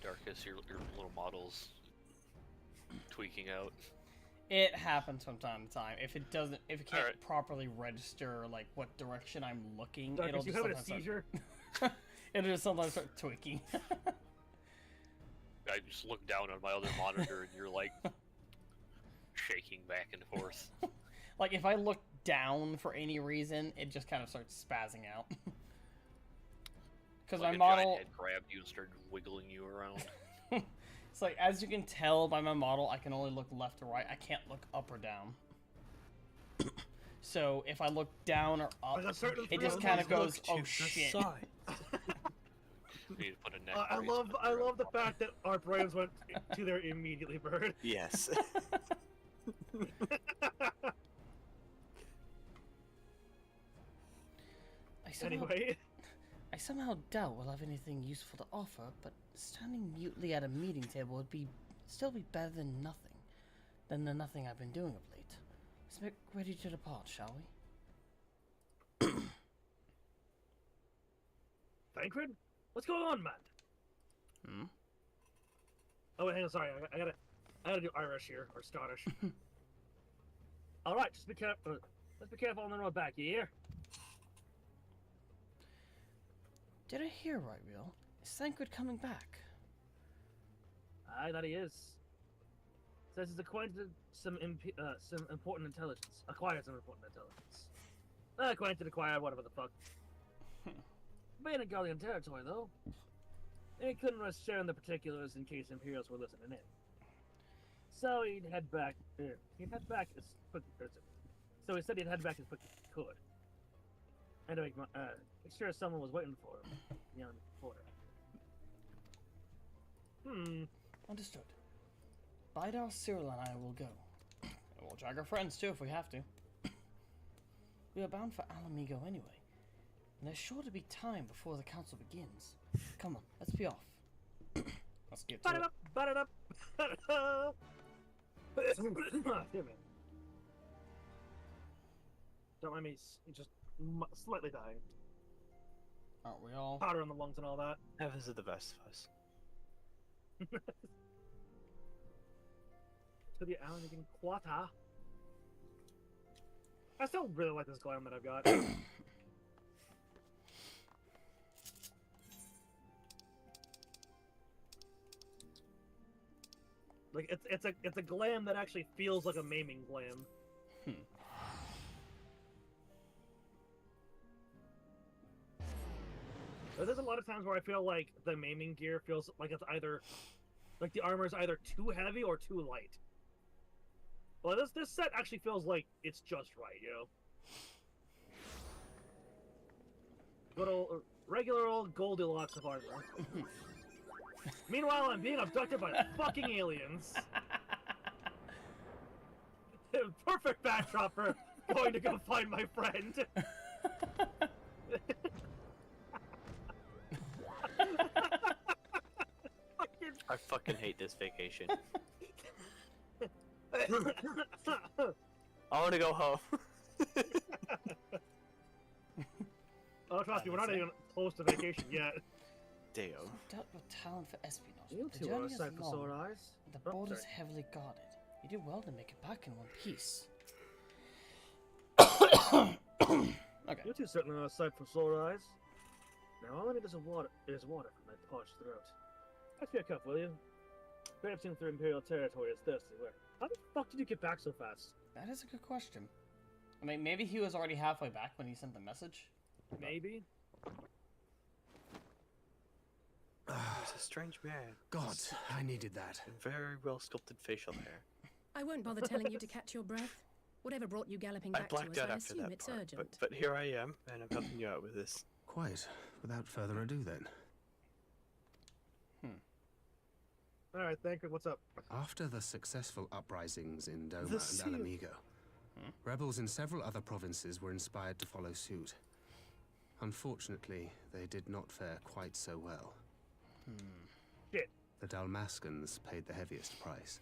Darkus, your little model's tweaking out. It happens from time to time. If it can't Alright. properly register like what direction I'm looking, Darkus, it'll you just having a sometimes seizure? it'll just sometimes start tweaking. I just look down on my other monitor and you're like shaking back and forth. Like if I look down for any reason, it just kind of starts spazzing out. Because Like my a giant model, head grabbed you and started wiggling you around. it's like as you can tell by my model, I can only look left or right. I can't look up or down. So if I look down or up, There's a certain it just thrill kind of in goes, Look oh to the shit. side. We need to put a neck I brace love around the fact that our brains went to there immediately, Bird. Yes. I somehow doubt we'll have anything useful to offer, but standing mutely at a meeting table would still be better than nothing. Than the nothing I've been doing of late. Let's make ready to depart, shall we? Thancred? What's going on, man? Hmm? Oh, wait, hang on, sorry. I gotta do Irish here, or Scottish. Alright, just be careful. Let's be careful on the road back, you hear? Did I hear right, Will? Is Thancred coming back? Aye, that he is. Says he's acquired some important intelligence. Acquired, whatever the fuck. Being in Guardian territory, though. He couldn't risk sharing the particulars in case Imperials were listening in. So he'd head back. He'd head back as quick So he said he'd head back as quick as he could. And to make sure someone was waiting for him beyond the border. Understood. Darkus-cyril and I will go. And we'll drag our friends too if we have to. We are bound for Alamego anyway. And there's sure to be time before the council begins. Come on, let's be off. Let's get to it. Don't mind me just slightly dying. Aren't we all? Powder in the lungs and all that. Heavens are the best of us. To the Alamego Quata. I still really like this glam that I've got. Like it's a glam that actually feels like a maiming glam. But there's a lot of times where I feel like the maiming gear feels like it's either like the armor is either too heavy or too light. Well, this set actually feels like it's just right, you know. Good old regular old Goldilocks of armor. Meanwhile, I'm being abducted by fucking aliens. Perfect backdrop for going to go find my friend. I fucking hate this vacation. I want to go home. Oh, trust me, we're not even close to vacation yet. Deo. Doubt your talent for espionage. You The two journey are a is sight for long, sore eyes. and the Oh, border is sorry. heavily guarded. You did well to make it back in one piece. Okay. You two certainly are a sight for sore eyes. Now all I need is water from my parched throat. Pass me a cup, will you? Traipsing through Imperial territory is thirsty work. How the fuck did you get back so fast? That is a good question. I mean, maybe he was already halfway back when he sent the message. Maybe. He's a strange man. God, I needed that. Very well sculpted facial hair. I won't bother telling you to catch your breath. Whatever brought you galloping I back to us, blacked out I after assume that it's part, urgent. but here I am, and I'm helping you out with this. Quite. Without further ado, then. Alright, Thancred, what's up? After the successful uprisings in Doma The and seal. Alamigo, rebels in several other provinces were inspired to follow suit. Unfortunately, they did not fare quite so well. Shit. The Dalmascans paid the heaviest price.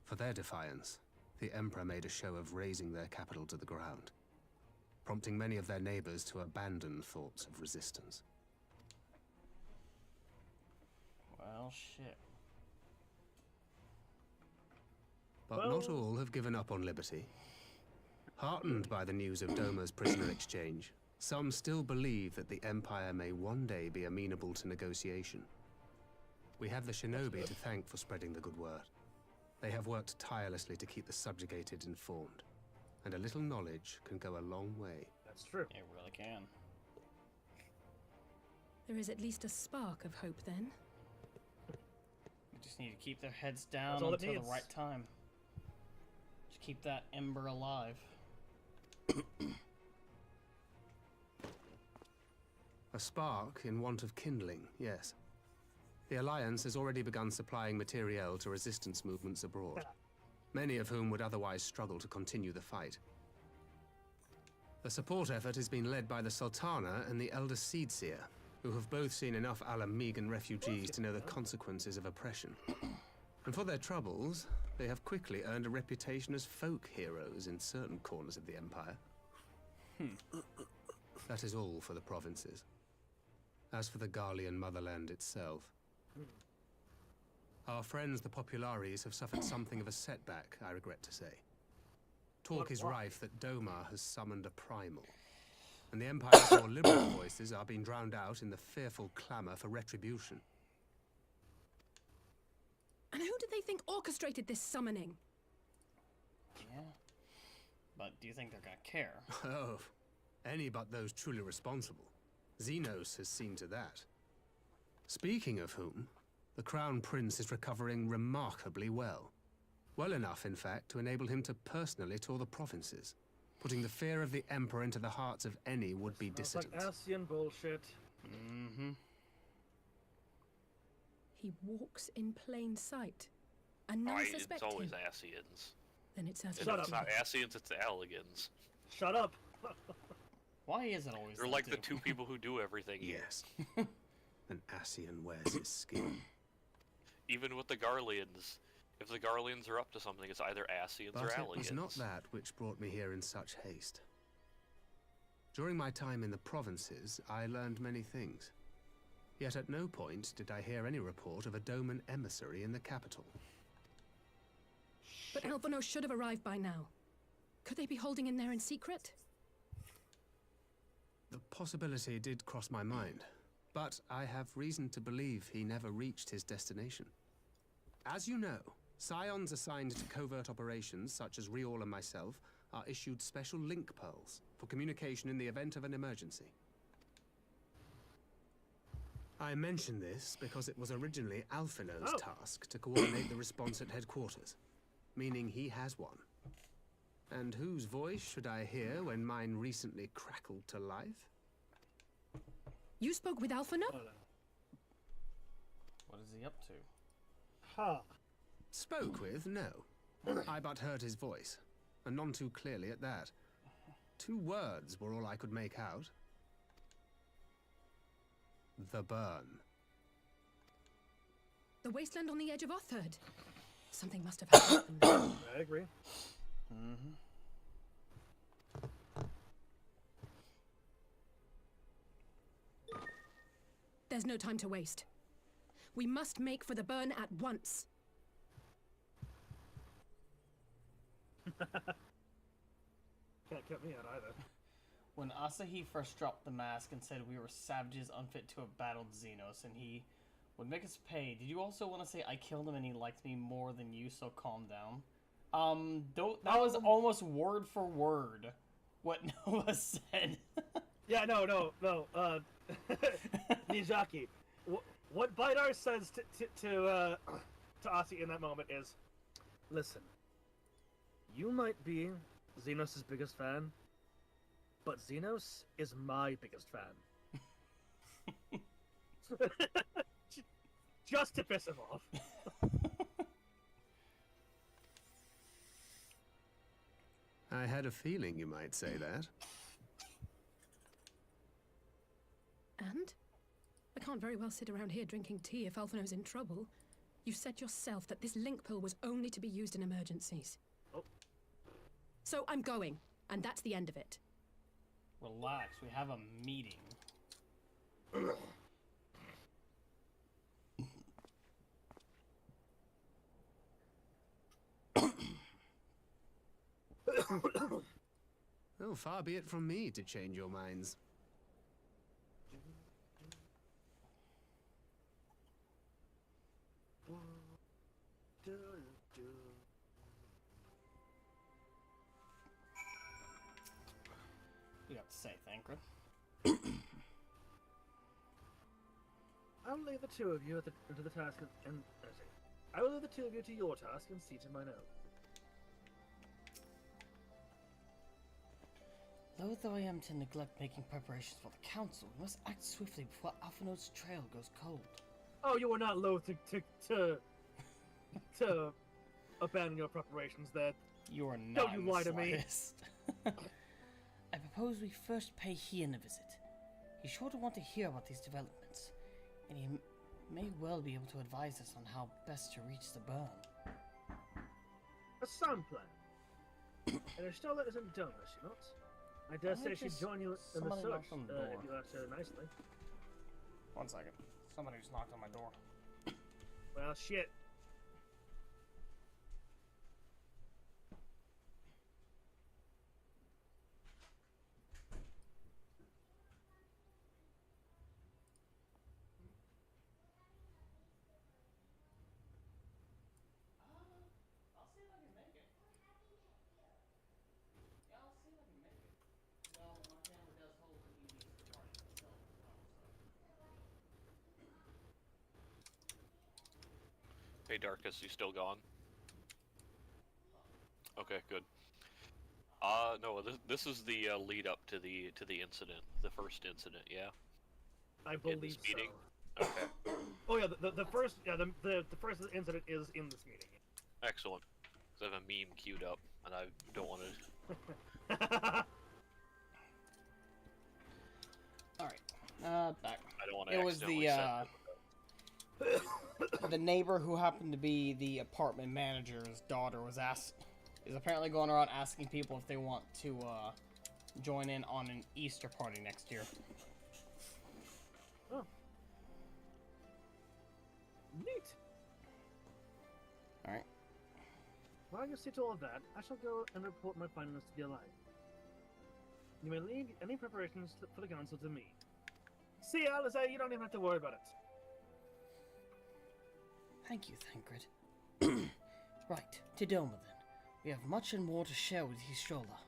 For their defiance, the Emperor made a show of razing their capital to the ground, prompting many of their neighbors to abandon thoughts of resistance. Well, shit. But not all have given up on liberty. Heartened by the news of Doma's prisoner exchange, some still believe that the Empire may one day be amenable to negotiation. We have the shinobi to thank for spreading the good word. They have worked tirelessly to keep the subjugated informed, and a little knowledge can go a long way. That's true. It really can. There is at least a spark of hope, then. We just need to keep their heads down That's all it until the needs. right time. Just keep that ember alive. A spark in want of kindling, yes. The Alliance has already begun supplying materiel to resistance movements abroad, many of whom would otherwise struggle to continue the fight. The support effort has been led by the Sultana and the Elder Seedseer, who have both seen enough Alamigan refugees to know the consequences of oppression. And for their troubles, they have quickly earned a reputation as folk heroes in certain corners of the Empire. That is all for the provinces. As for the Garlean motherland itself, our friends the Populares have suffered something of a setback, I regret to say. Talk is rife that Doma has summoned a primal, and the Empire's more liberal voices are being drowned out in the fearful clamor for retribution. And who do they think orchestrated this summoning? Yeah. But do you think they're gonna care? Oh, any but those truly responsible. Xenos has seen to that. Speaking of whom, the Crown Prince is recovering remarkably well. Well enough, in fact, to enable him to personally tour the provinces, putting the fear of the Emperor into the hearts of any would-be It's like dissidents. Asian bullshit. Mm-hmm. He walks in plain sight, and none It's suspect always him. Asians. Then it's as If Shut it's up. not Asians, it's the Alligans. Shut up. Why is it always They're that like the too? two people who do everything. Yes. An Asian wears his skin. Even with the Garleans. If the Garleans are up to something, it's either Asians or But it Alligans. was not that which brought me here in such haste. During my time in the provinces, I learned many things. Yet at no point did I hear any report of a Doman emissary in the capital. But Alphonse should have arrived by now. Could they be holding in there in secret? The possibility did cross my mind, but I have reason to believe he never reached his destination. As you know, Scions assigned to covert operations, such as Riol and myself, are issued special link pearls for communication in the event of an emergency. I mention this because it was originally Alphino's task to coordinate the response at headquarters, meaning he has one. And whose voice should I hear when mine recently crackled to life? You spoke with Alphonse? What is he up to? Huh. Spoke with? No. I but heard his voice, and none too clearly at that. 2 words were all I could make out. The burn. The wasteland on the edge of Otherd. Something must have happened. I agree. Mm-hmm. There's no time to waste. We must make for the burn at once. Can't cut me out either. When Asahi first dropped the mask and said we were savages unfit to have battled Xenos and he would make us pay, did you also want to say I killed him and he liked me more than you, so calm down? That was almost word for word what Noah said. Yeah, no. Nijaki. What Bidar says to Asi in that moment is, listen, you might be Xenos' biggest fan, but Xenos is my biggest fan. Just to piss him off. I had a feeling you might say that. And? I can't very well sit around here drinking tea if Alphino's in trouble. You said yourself that this link pill was only to be used in emergencies. Oh. So I'm going, and that's the end of it. Relax, we have a meeting. Oh, far be it from me to change your minds. You have to say, Thancred. I'll leave the two of you to the task and I will leave the two of you to your task and see to mine own. Loath though I am to neglect making preparations for the council, we must act swiftly before Alphino's trail goes cold. Oh, you are not loath to abandon your preparations there. You are not. Don't you in the lie to me. slightest. I propose we first pay Hien a visit. He's sure to want to hear about these developments, and he may well be able to advise us on how best to reach the burn. A sound plan. And Estola isn't dumb, is she not? I dare say she'd join you in the somebody search knocked on the door. if you asked her nicely. 1 second. Somebody just knocked on my door. Well, shit. I'll see if I can make it. Yeah, I'll see if I can make it. Well, my family does hold an evening party itself, Hey, Darkus, you still gone? Okay, good. No, this is the lead up to the incident, the first incident, yeah. I In believe this meeting. so. Okay, Oh yeah, the first first incident is in this meeting. excellent. 'Cause I have a meme queued up, and I don't want to. Alright. Back. I don't want to. It was the neighbor who happened to be the apartment manager's daughter is apparently going around asking people if they want to join in on an Easter party next year. Oh. Neat. Alright. While you see to all of that, I shall go and report my findings to the Alliance. You may leave any preparations for the council to me. See, Alistair, you don't even have to worry about it. Thank you, Thancred. Right, to Doma then. We have much and more to share with Histrola.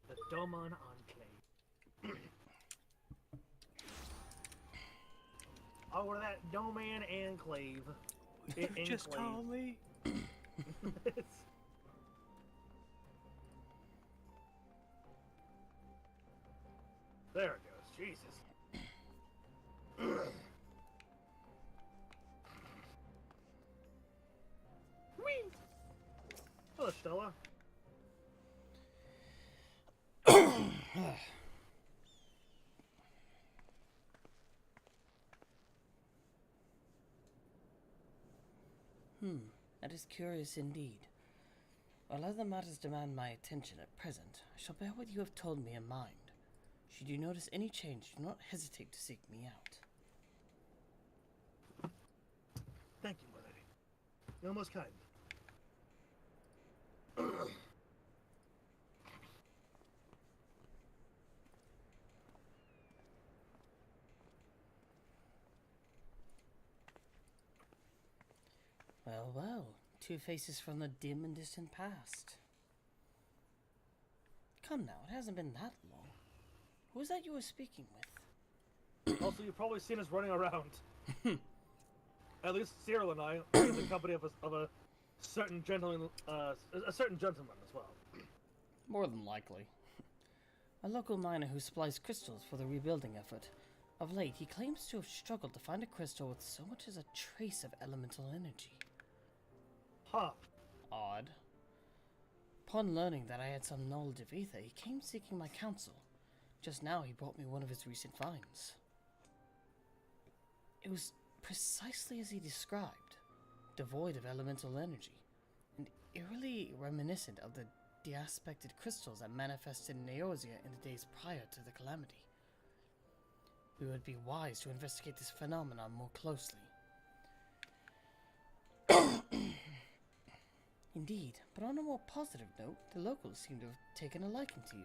The Doman Enclave. Over that Doman Enclave. Just call me. There it goes. Jesus. Whee! Hello, Stella. That is curious indeed. While other matters demand my attention at present, I shall bear what you have told me in mind. Should you notice any change, do not hesitate to seek me out. Thank you, my lady. You're most kind. Well, well. Two faces from the dim and distant past. Come now, it hasn't been that long. Who was that you were speaking with? Also, you've probably seen us running around. At least Cyril and I are in the company of a certain gentleman, a certain gentleman as well. More than likely. A local miner who supplies crystals for the rebuilding effort. Of late, he claims to have struggled to find a crystal with so much as a trace of elemental energy. Huh. Odd. Upon learning that I had some knowledge of ether, he came seeking my counsel. Just now, he brought me one of his recent finds. It was precisely as he described, devoid of elemental energy, and eerily reminiscent of the de-aspected crystals that manifested in Eorzea in the days prior to the calamity. We would be wise to investigate this phenomenon more closely. Indeed, but on a more positive note, the locals seem to have taken a liking to you.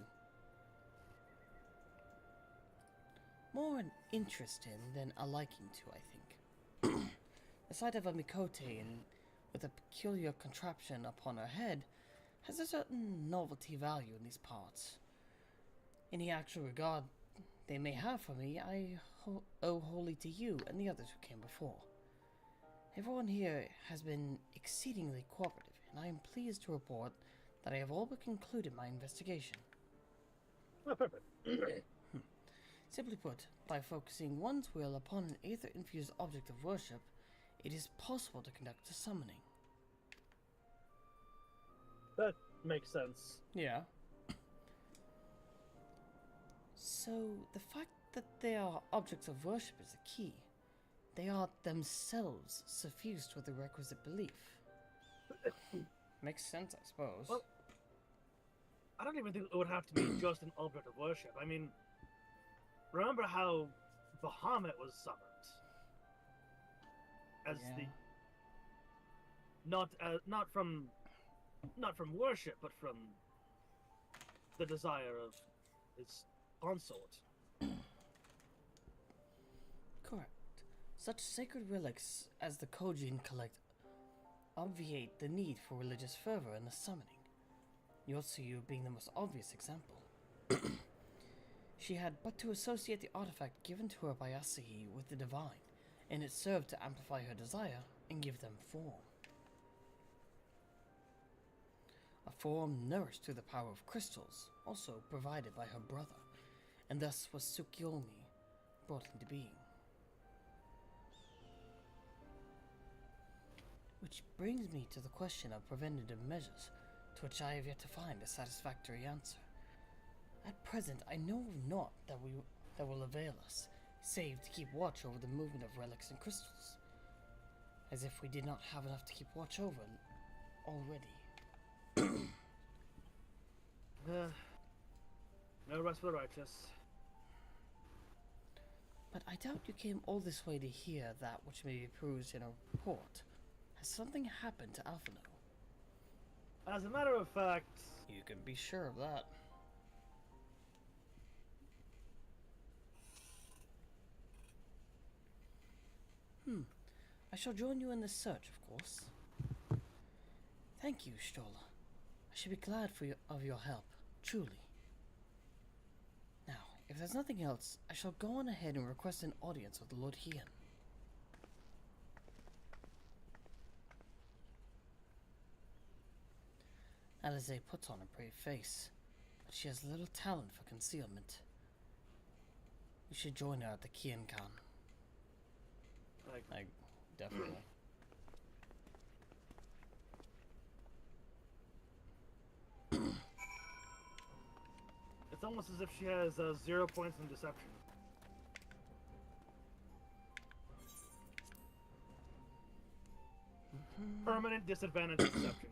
More an interest in than a liking to, I think. The sight of a Mikote with a peculiar contraption upon her head has a certain novelty value in these parts. Any actual regard they may have for me, I owe wholly to you and the others who came before. Everyone here has been exceedingly cooperative, and I am pleased to report that I have all but concluded my investigation. Oh, perfect. Simply put, by focusing one's will upon an aether-infused object of worship, it is possible to conduct a summoning. That makes sense. Yeah. So, the fact that they are objects of worship is the key. They are themselves suffused with the requisite belief. Makes sense, I suppose. Well, I don't even think it would have to be just an object of worship. I mean, remember how Bahamut was summoned? As Yeah. not from worship, but from the desire of his consort. Correct. Such sacred relics as the Kojin collect obviate the need for religious fervor in the summoning. Yotsuyu being the most obvious example. She had but to associate the artifact given to her by Asahi with the divine, and it served to amplify her desire and give them form. A form nourished through the power of crystals, also provided by her brother, and thus was Tsukiyomi brought into being. Which brings me to the question of preventative measures, to which I have yet to find a satisfactory answer. At present, I know of naught that will avail us, save to keep watch over the movement of relics and crystals. As if we did not have enough to keep watch over already. No rest for the righteous. But I doubt you came all this way to hear that which may be perused in a report. Has something happened to Alphino? As a matter of fact, You can be sure of that. I shall join you in this search, of course. Thank you, Stola. I should be glad of your help, truly. Now, if there's nothing else, I shall go on ahead and request an audience with Lord Hien. Alize puts on a brave face, but she has little talent for concealment. We should join her at the Kienkan. like, Definitely. it's almost as if she has 0 points in deception. Permanent disadvantage exception.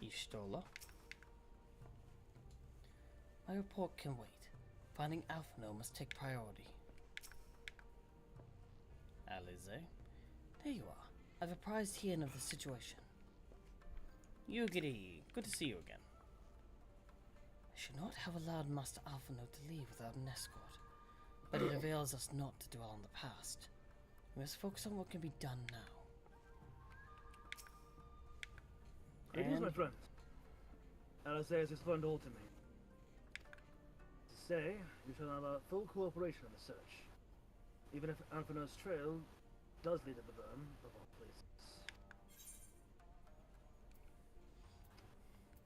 Ishtola. My report can wait. Finding Alphino must take priority. Alize. There you are. I've apprised Hien of the situation. Yugiri, good to see you again. I should not have allowed Master Alphino to leave without an escort, but it avails us not to dwell on the past. We must focus on what can be done now. Greetings, my friend. Alice has explained all to me. To say, you shall have our full cooperation in the search, even if Alphino's trail does lead to the burn of all places.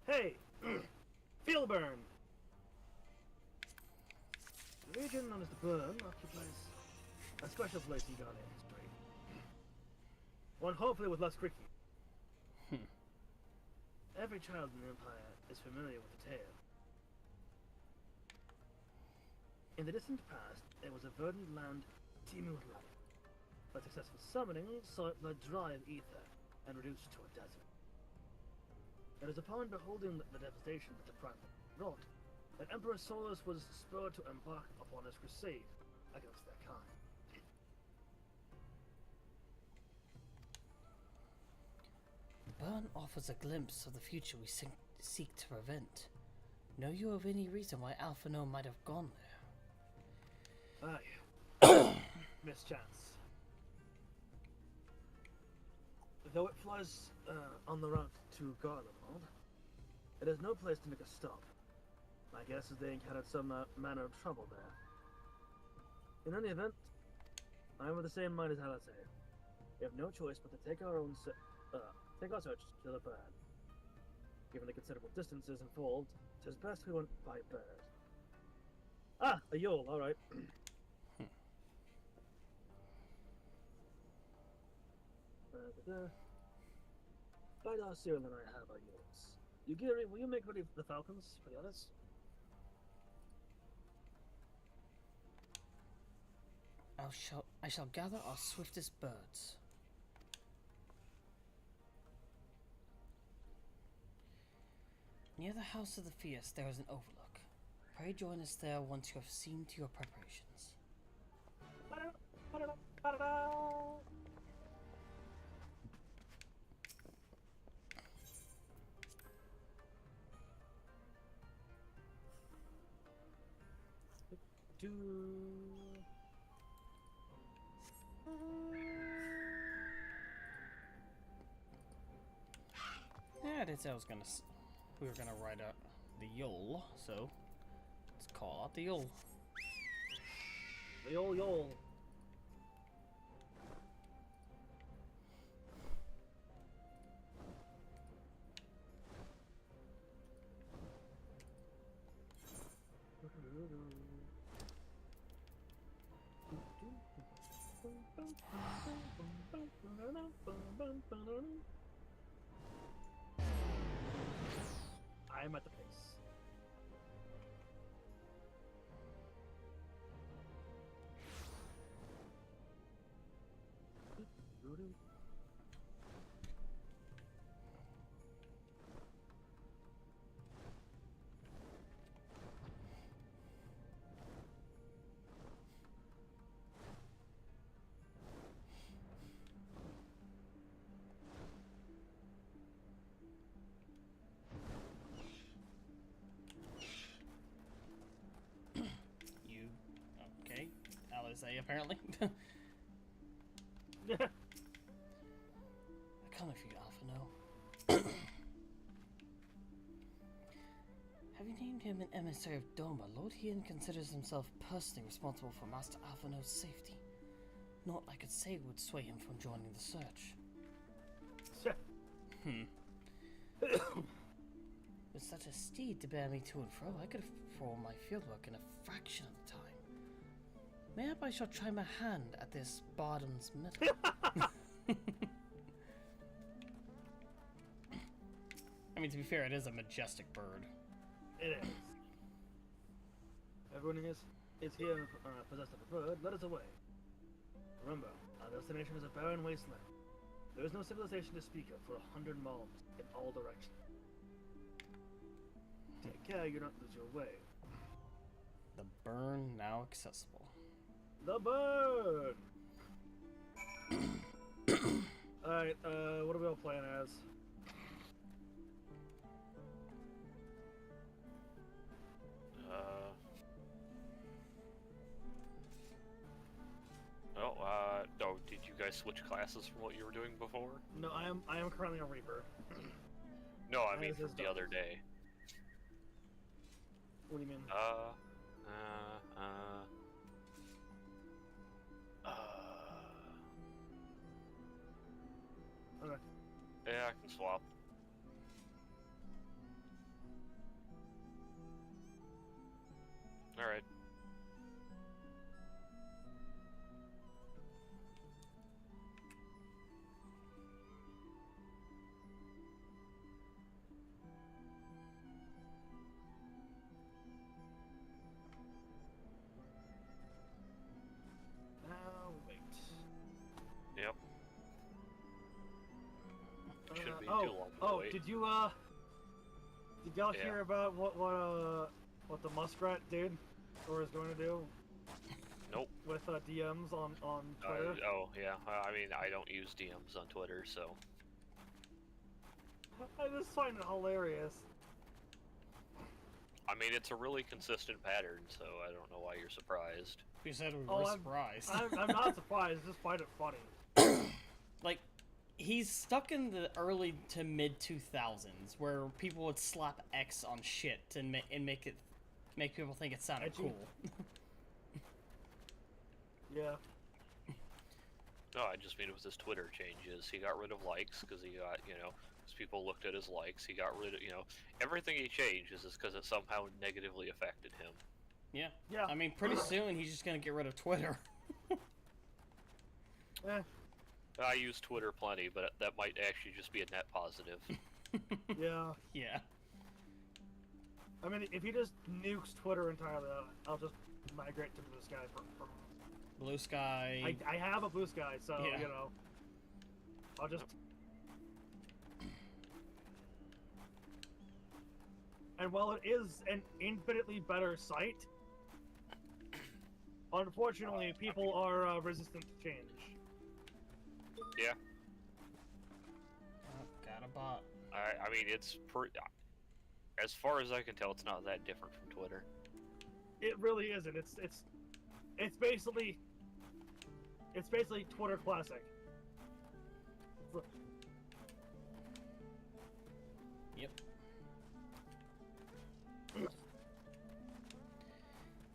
Hey! Field burn! The region known as the burn occupies a special place in Guardian history. One hopefully with less creaky. Every child in the Empire is familiar with the tale. In the distant past, there was a verdant land teeming with life, but successful summoning saw it blood dry of ether and reduced to a desert. It is upon beholding the devastation that the Prime wrought that Emperor Solus was spurred to embark upon his crusade against their kind. The burn offers a glimpse of the future we seek to prevent. Know you of any reason why Alphino might have gone there? Aye. Mischance. Though it flies on the route to Garlemald, it has no place to make a stop. My guess is they encountered some manner of trouble there. In any event, I am of the same mind as Alice. We have no choice but to take our search to the bird. Given the considerable distances involved, it is best we went by bird. Ah, a yole, alright. By darkus-cyril and I have our yoles. Yugiri, will you make ready the falcons for the others? I shall gather our swiftest birds. Near the House of the Fierce there is an overlook. Pray join us there once you have seen to your preparations. Yeah, I did say we were gonna ride out the yole, so let's call out the yole. The yole. I am at the pace. Alize, apparently. Yeah. I come with you, Alphino. Having named him an emissary of Doma, Lord Hien considers himself personally responsible for Master Alphino's safety. Not I could say would sway him from joining the search. With such a steed to bear me to and fro, I could perform my fieldwork in a fraction of the time. Mayhap I shall try my hand at this Barden's metal. I mean, to be fair, it is a majestic bird. It is. Everyone is here possessed of a bird. Let us away. Remember, our destination is a barren wasteland. There is no civilization to speak of for 100 miles in all directions. Take care you don't lose your way. The burn now accessible. The bird! Alright, what are we all playing as? Oh, did you guys switch classes from what you were doing before? No, I am currently a Reaper. No, I mean As from is the other Darkus. day. What do you mean? Okay. Yeah, I can swap. Alright. Now, wait. Yep. Shouldn't be too long to wait. Did y'all Yeah. hear about what the muskrat did or is going to do? Nope. With DMs on Twitter. Oh, yeah. I mean, I don't use DMs on Twitter, so... I just find it hilarious. I mean, it's a really consistent pattern, so I don't know why you're surprised. You said we Oh, were I'm- surprised. I'm not surprised. I just find it funny. Like, he's stuck in the early to mid 2000s where people would slap X on shit and make people think it sounded Edgy. cool. Yeah. No, I just mean with his Twitter changes. He got rid of likes because he got, because people looked at his likes. He got rid of, everything he changes is because it somehow negatively affected him. Yeah. Yeah. I mean, pretty soon he's just gonna get rid of Twitter. Eh. I use Twitter plenty, but that might actually just be a net positive. Yeah. Yeah. I mean, if he just nukes Twitter entirely, I'll just migrate to Bluesky from Blue Sky. I have a Bluesky, so Yeah. I'll just. And while it is an infinitely better site, unfortunately, people are resistant to change. Yeah. Oh, got a bot. I mean, it's as far as I can tell, it's not that different from Twitter. It really isn't. It's basically Twitter Classic. Yep.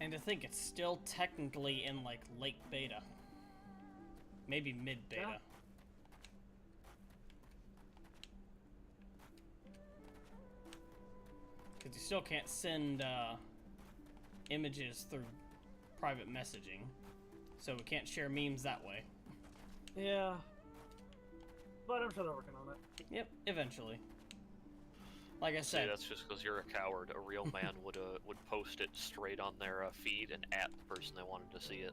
And to think it's still technically in like late beta. Maybe mid beta. Yeah. Because you still can't send images through private messaging. So we can't share memes that way. Yeah. But I'm sure they're working on it. Yep, eventually. Like I See, said. that's just because you're a coward. A real man would post it straight on their feed and at the person they wanted to see it.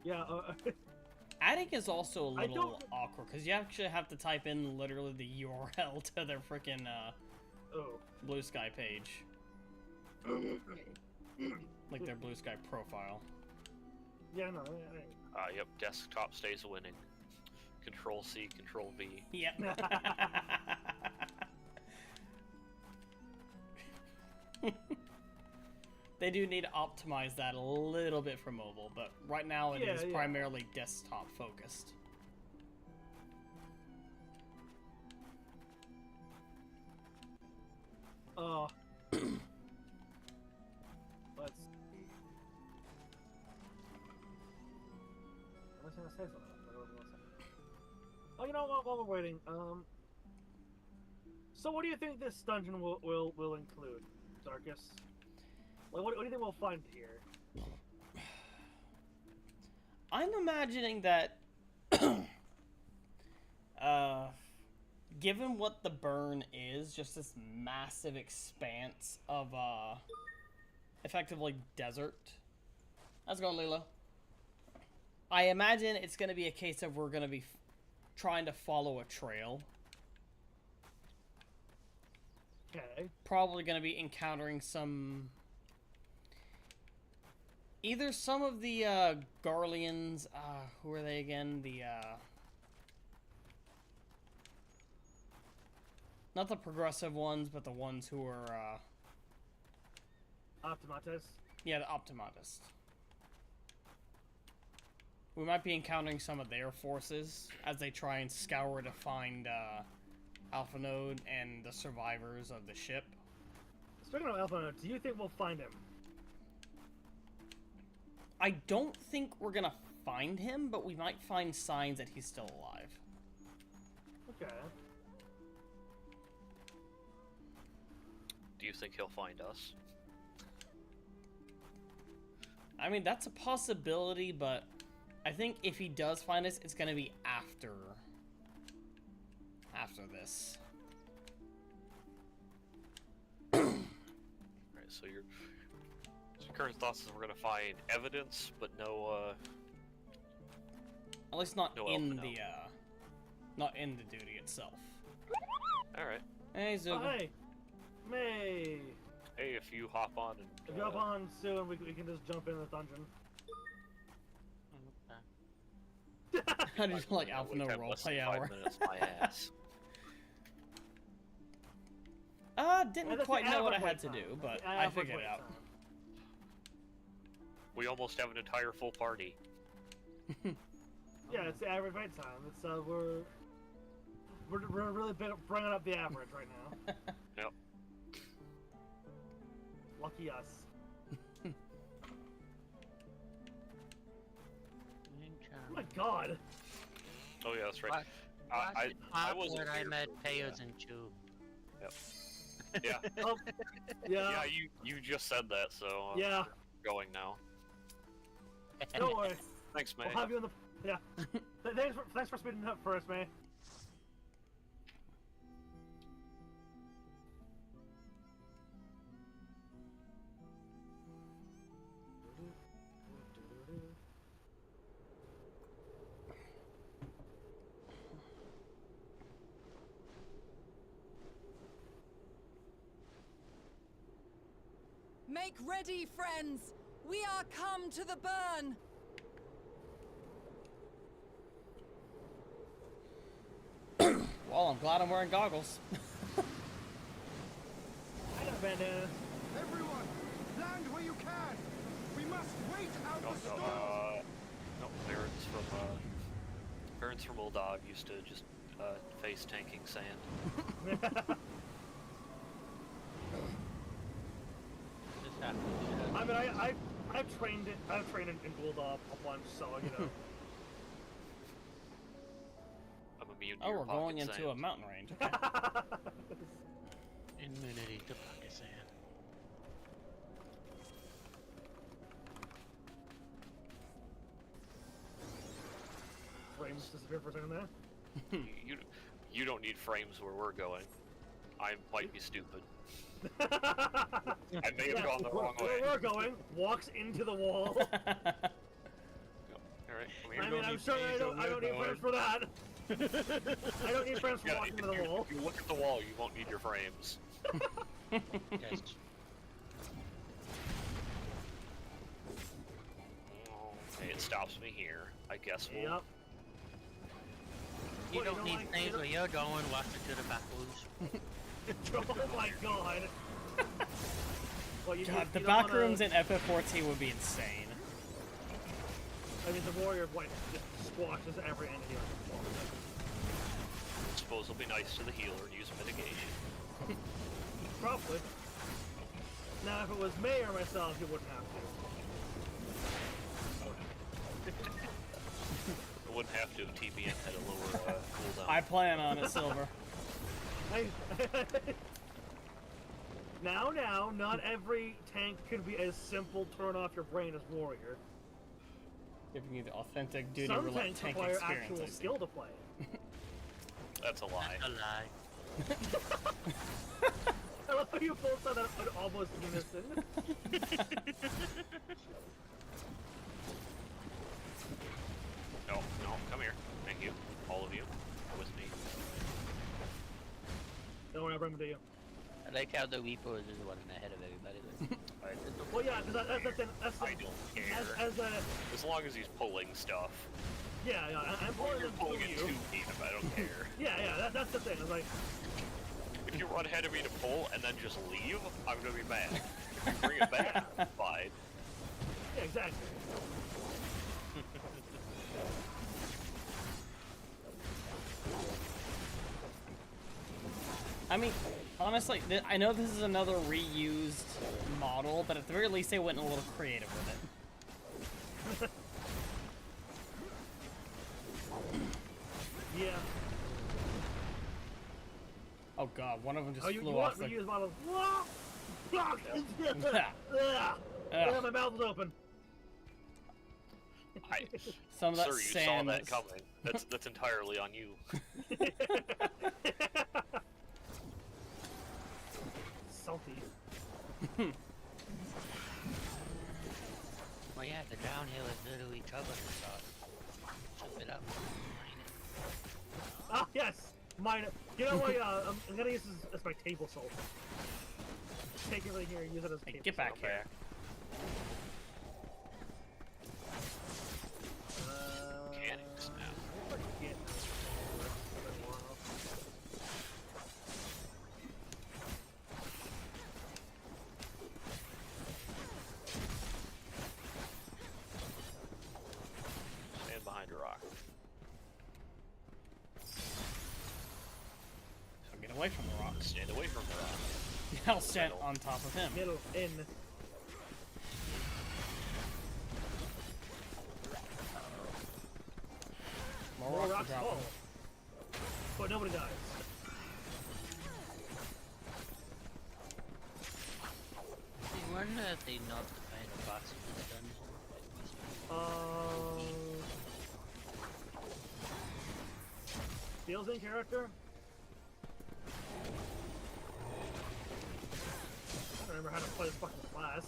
Yeah. Adding is also a I little don't- awkward because you actually have to type in literally the URL to their freaking Oh. Blue Sky page, like their Blue Sky profile. Yeah. No. Yep, desktop stays winning. Control C, Control V. Yep. They do need to optimize that a little bit for mobile, but right now it is Yeah. primarily desktop focused. Let's. I was gonna say something. But I wasn't gonna say. Oh, you know what? While we're waiting, so what do you think this dungeon will include, Darkus? Like, what do you think we'll find here? I'm imagining that Given what the burn is, just this massive expanse of, effectively desert. How's it going, Lilo? I imagine it's going to be a case of we're going to be trying to follow a trail. Okay. Probably going to be encountering some... Either some of the, Garleans, who are they again? The, not the progressive ones, but the ones who are, Optimatus. yeah, the Optimatus. We might be encountering some of their forces as they try and scour to find, Alpha Node and the survivors of the ship. Speaking of Alpha Node, do you think we'll find him? I don't think we're gonna find him, but we might find signs that he's still alive. Okay. Do you think he'll find us? I mean, that's a possibility, but I think if he does find us, it's gonna be after this. Alright, so your current thoughts is we're gonna find evidence, but no, At least not No in Alpha the, not in the duty itself. Alright. Hey, Oh, Zuga. hey! May! Hey, if you hop on and... If you hop on soon, we can just jump in the dungeon. How do you like Alpha wait No time less than roleplay 5 hour? minutes, my ass. Didn't that's quite the know what I average had to wait do, time. but That's the I average figured wait it out. time. We almost have an entire full party. Yeah, it's the average wait time. It's we're really bringing up the average right now. Yep. Lucky us. Oh my god! Oh yeah, that's right. What? I wasn't when I here met for- Payos and Chu. Yep. Yeah. Yeah. Yeah, you just said that, so Yeah. we're going now. Don't worry. Thanks, May. We'll have you in the. Yeah. Thanks for speeding up first, May. Make ready, friends! We are come to the burn! Well, I'm glad I'm wearing goggles. I got a bandana. Everyone, land where you can. We must wait out No, the storm. no, parents from Old Dog used to just face tanking sand. Just have to do that. I mean, I've trained in Bulldog a bunch, so you know. I'm immune to Oh, your we're pocket going into sand. a mountain range. Okay. Immunity to pocket sand. Frames disappear for a second there. You don't need frames where we're going. I might be stupid. I may have gone the wrong way. Where we're going, walks into the wall. Alright, come here. I mean, I'm sure I don't need frames for that. I don't need frames for Yeah, walking if into the wall. you look at the wall, you won't need your frames. Yes. Okay, it stops me here. I guess we'll... Yep. You What, you don't don't need like- things you where you're going, watch it to the backwoods. Oh my god. Well, God, the don't back wanna- rooms in FF14 would be insane. I mean, the warrior just squashes every enemy on the floor. I suppose it'll be nice to the healer and use mitigation. Probably. Now, if it was May or myself, you wouldn't have to. I wouldn't have to if TBN had a lower cooldown. I plan on it, Silver. Now, not every tank could be as simple turn off your brain as warrior. Giving you the authentic duty Some roulette tanks tank require experience. actual I see. skill to play. That's a lie. A lie. I love how you both said that in almost unison. No, no, come here. Thank you. All of you. With me. Don't worry, I'll bring them to you. I like how the Weeper is just running ahead of everybody. Well, yeah, because that's the thing. That's the I thing. don't care. As As long as he's pulling stuff. yeah, I'm pulling You're them pulling to it you. to me, I don't care. Yeah, that's the thing. It's like, If you run ahead of me to pull and then just leave, I'm gonna be mad. If you bring it back, fine. yeah, exactly. I mean, honestly, I know this is another reused model, but at the very least they went a little creative with it. Yeah. Oh god, one of them just Oh, you flew want off the... reuse models? Whoa! Fuck! Ugh. My mouth is open. Some of that Sir, you saw sand that that's- coming. That's entirely on you. Salty. Well, yeah, the downhill is literally trouble. Jump it up. Ah, yes! Mine. You know what? I'm gonna use this as my table salt. Take everything here and use it as Hey, table get back salt. here. Mechanics now. Forget. Stand behind a rock. So get away from the rocks. Stand away from the rock. I'll stand on top of him. Middle in. More More rocks rocks are fall. dropping. But nobody dies. I wonder if they not the final boss of this dungeon. Steel's in character? I don't remember how to play this fucking class.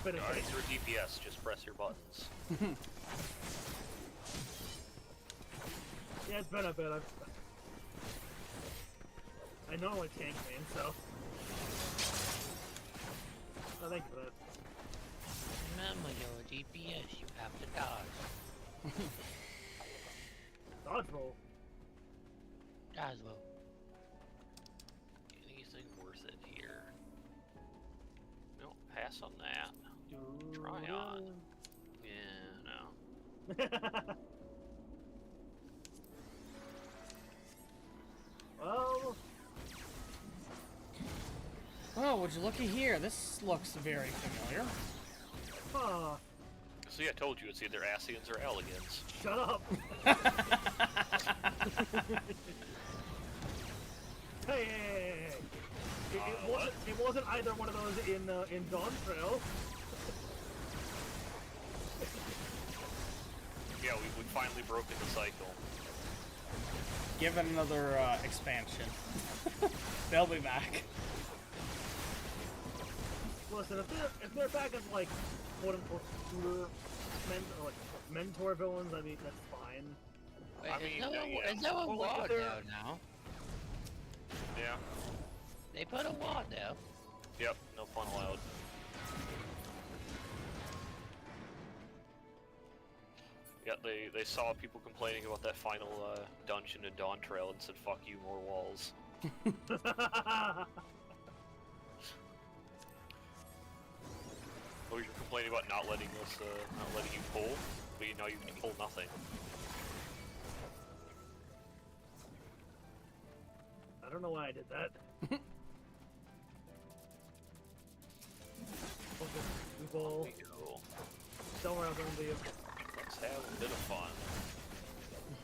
But it's Alright, through DPS, just press your buttons. yeah, it's been a bit. I normally tank main, so. Oh, thank you for that. Remember, you're a DPS, you have to dodge. Dodge roll. Dodge roll. Anything worth it here? No, pass on that. Try on. Yeah, no. Well, Oh, would you looky here? This looks very familiar. huh. See, I told you it's either Asians or Elegans. Shut up. Hey. It wasn't either one of those in Dawn Trail. Yeah, we finally broken the cycle. Give it another expansion. They'll be back. Listen, if they're back as like quote unquote mentor villains, I mean that's fine. Wait, I mean, is there a Well, like, wall if they're- down now? Yeah. They put a wall down. Yep, no fun allowed. Yeah, they saw people complaining about that final dungeon in Dawn Trail and said, "Fuck you, more walls." Oh, you're complaining about not letting us, not letting you pull, but you know you can pull nothing. I don't know why I did that. Okay, we bowl. There we go. Don't worry, I'll go into you. Let's have a bit of fun.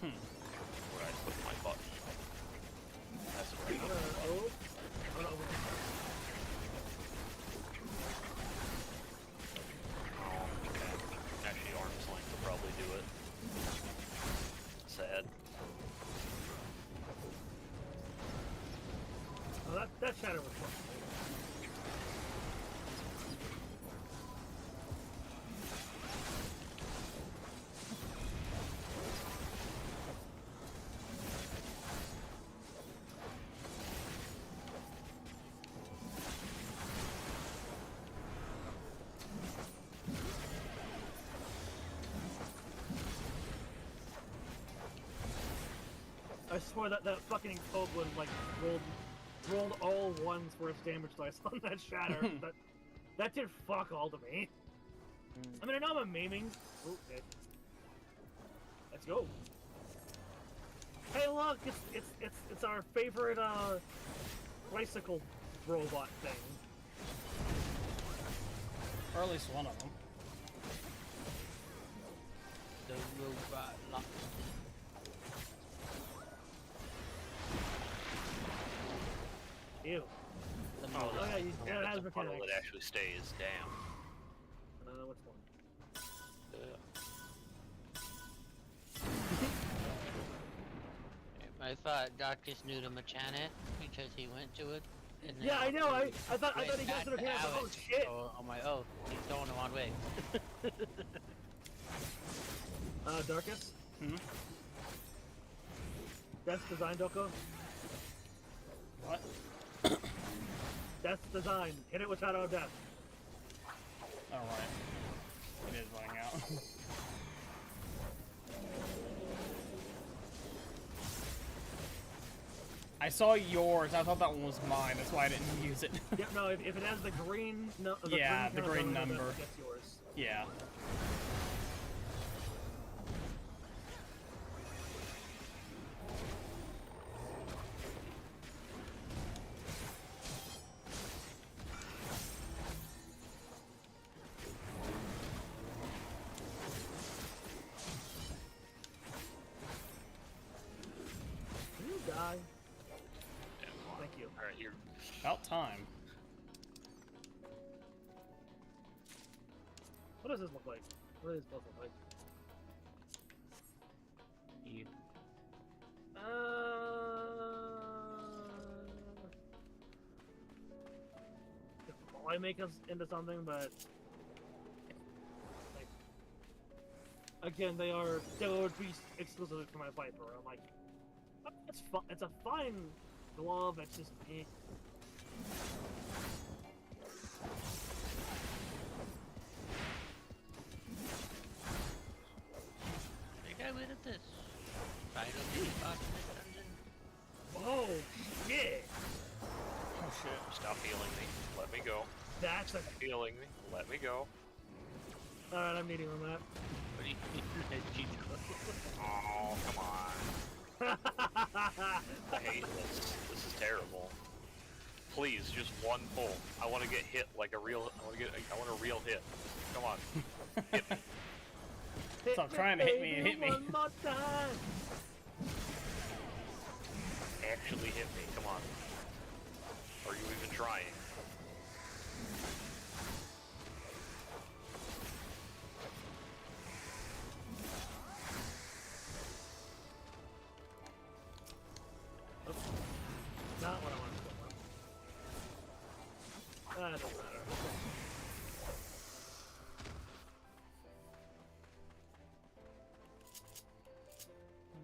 Where I put my butt. That's I'm right. gonna open. Oh, you can actually arm that shadow was fun. I swear that fucking Koblin like rolled all ones for its damage dice on that shatter. that did fuck all to me. I mean, I know I'm maiming. Ooh, okay. Let's go. Hey, look! It's our favorite bicycle robot thing. Or at least one of them. The robot lock. Ew. Oh, yeah, it has the funnel mechanics. that actually stays. Damn. Which one? I thought Darkus knew the mechanic because he went to it. And then Yeah, I know. I thought he went got to the back mechanics. Oh Alex. shit! So I'm like, oh, he's going the wrong way. Darkus? Hmm? That's design, Doko. What? That's design. Hit it with Shadow of Death. Alright. It is running out. I saw yours. I thought that one was mine. That's why I didn't use it. Yep, no, if it has the green... No, Yeah, the green countdown, number. that's yours. Yeah. You die. Thank you. Alright, you're... About time. What does this look like? What does this both look like? You. Could probably make us into something, but like, again, they would be exclusively for my Viper. I'm like, oh, it's fun. It's a fine glove. It's just eh. They got rid of this. Final mini boss in this dungeon. Oh shit! Oh shit. Stop healing me. Let me go. That's a. Healing me. Let me go. All right, I'm needing on that. What do you mean that you do? Oh, come on. I hate this. This is terrible. Please, just one pull. I want to get hit like a real. I want a real hit. Come on. Hit me. Stop trying to hit me and hit me. One more time. Actually hit me. Come on. Are you even trying? Oops. Not what I wanted to do. That doesn't matter.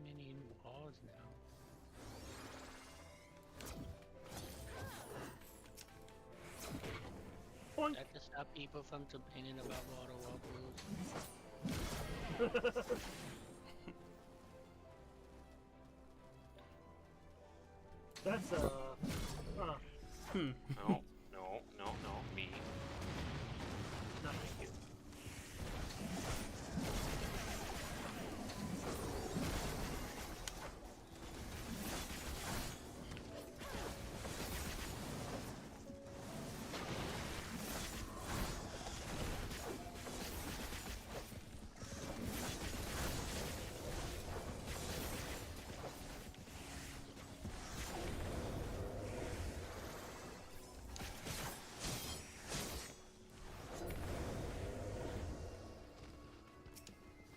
Many walls now. Boink. That to stop people from complaining about water walk rules. That's huh. Hmm. No, me. No, thank you.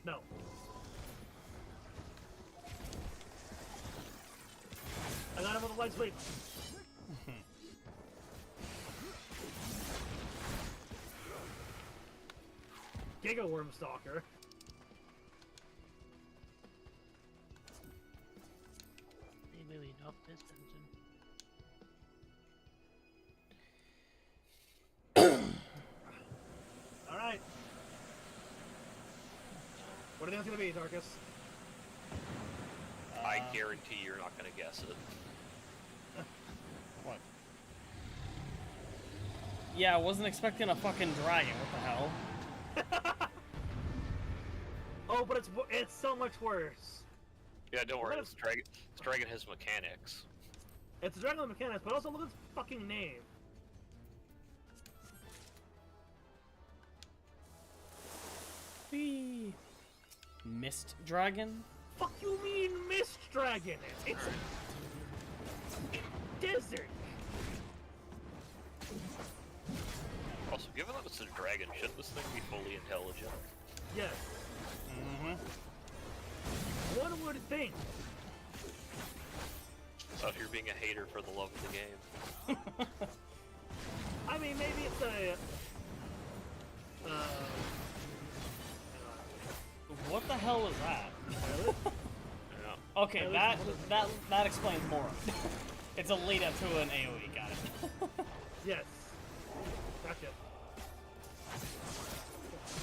No. I got him with a light sweep. Giga Worm Stalker. Maybe we knock this dungeon. Alright. What do you think it's gonna be, Darkus? I guarantee you're not gonna guess it. What? Yeah, I wasn't expecting a fucking dragon. What the hell? Oh, but it's so much worse. Yeah, don't worry. This dragon has mechanics. It's a dragon with mechanics, but also look at its fucking name. Whee. Mist dragon? Fuck you mean Mist Dragon? It's a desert. Also, given that it's a dragon, shouldn't this thing be fully intelligent? Yes. One would think. It's out here being a hater for the love of the game. I mean, maybe it's a. What the hell was that? Yeah. Okay, that explains more. It's a lead up to an AoE, got it. Yes. Gotcha.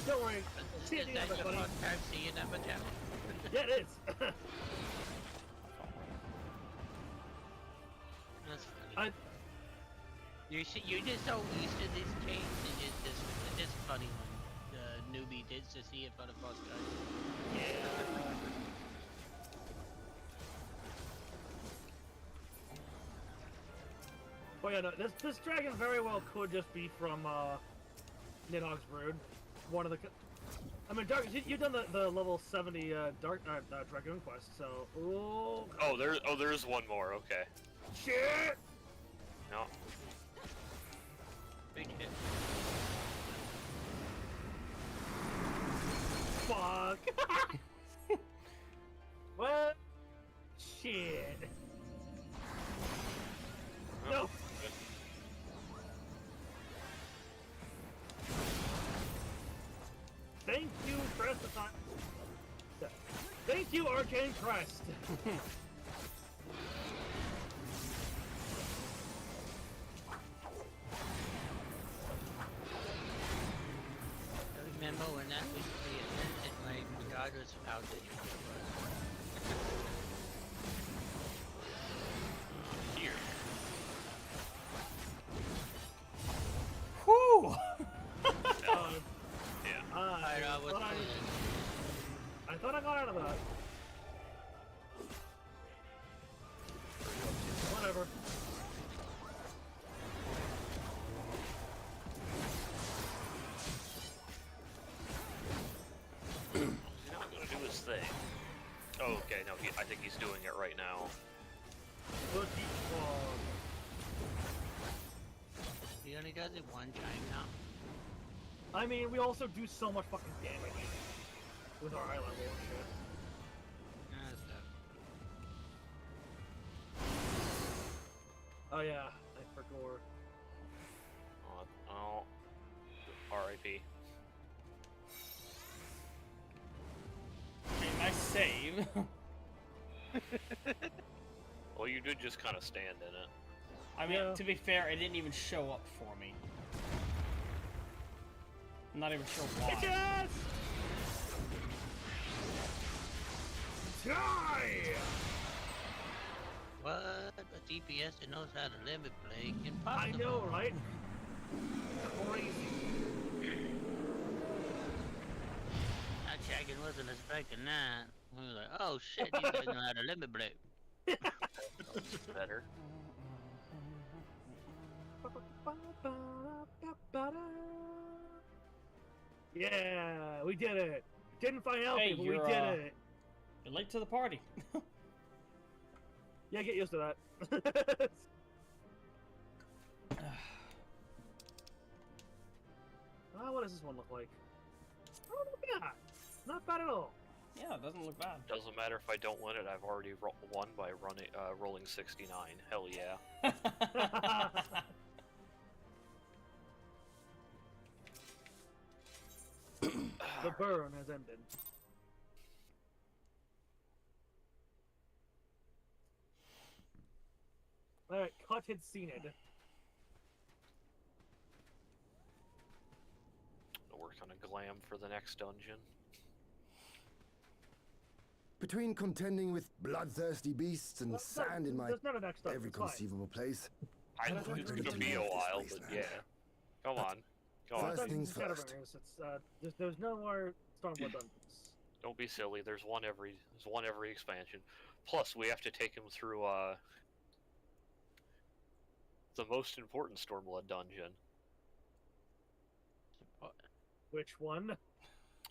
Don't worry. See you Is at the that end of it, your buddy. first time seeing that mechanic? Yeah, it is. That's funny. You're just so used to this change, and this funny one. The newbie did to see it for the first time. Yeah. Oh yeah, no, this dragon very well could just be from Nidhogg's Brood. One of the. I mean, Dark, you've done the level 70 Dragoon quest, so. Ooh, Oh, there's one more. Okay. shit! No. Big hit. Fuck! What? Shit. No! Thank you, Crest. Thank you, Arcane Crest. Remember when that was pre-invented, like, regardless of how difficult it was. Here. Whew! Yeah. I thought I got out of that. Whatever. He's not gonna do his thing. Oh, okay. No, I think he's doing it right now. Good deep claw. He only does it one time now. I mean, we also do so much fucking damage with our eye level and shit. That's Oh yeah, I forgot. Oh. R.I.P. Okay, nice save. Well, you did just kind of stand in it. I mean, Yeah. to be fair, it didn't even show up for me. I'm not even sure why. Bitches! Die! What? A DPS that knows how to limit play can I possibly. know, right? Crazy. That Dragon wasn't expecting that. We were like, oh shit, these guys know how to limit play. Better. Yeah, we did it. Didn't find out, Hey, but we you're, did it. You're late to the party. Yeah, get used to that. What does this one look like? Oh, not bad. Not bad at all. Yeah, it doesn't look bad. Doesn't matter if I don't win it. I've already won by rolling 69. Hell yeah. The burn has ended. Alright, cut it, seen it. I'll work on a glam for the next dungeon. Between contending with bloodthirsty beasts and sand in my There's not an next every it's fine. conceivable place, I I'm know quite it's ready gonna to be a leave this while, but wasteland. yeah. Come on. Go on. First things Dungeons first. Shadowbringers, it's, there's no more Stormblood dungeons. Don't be silly. There's one every expansion. Plus, we have to take him through the most important Stormblood dungeon. Which one?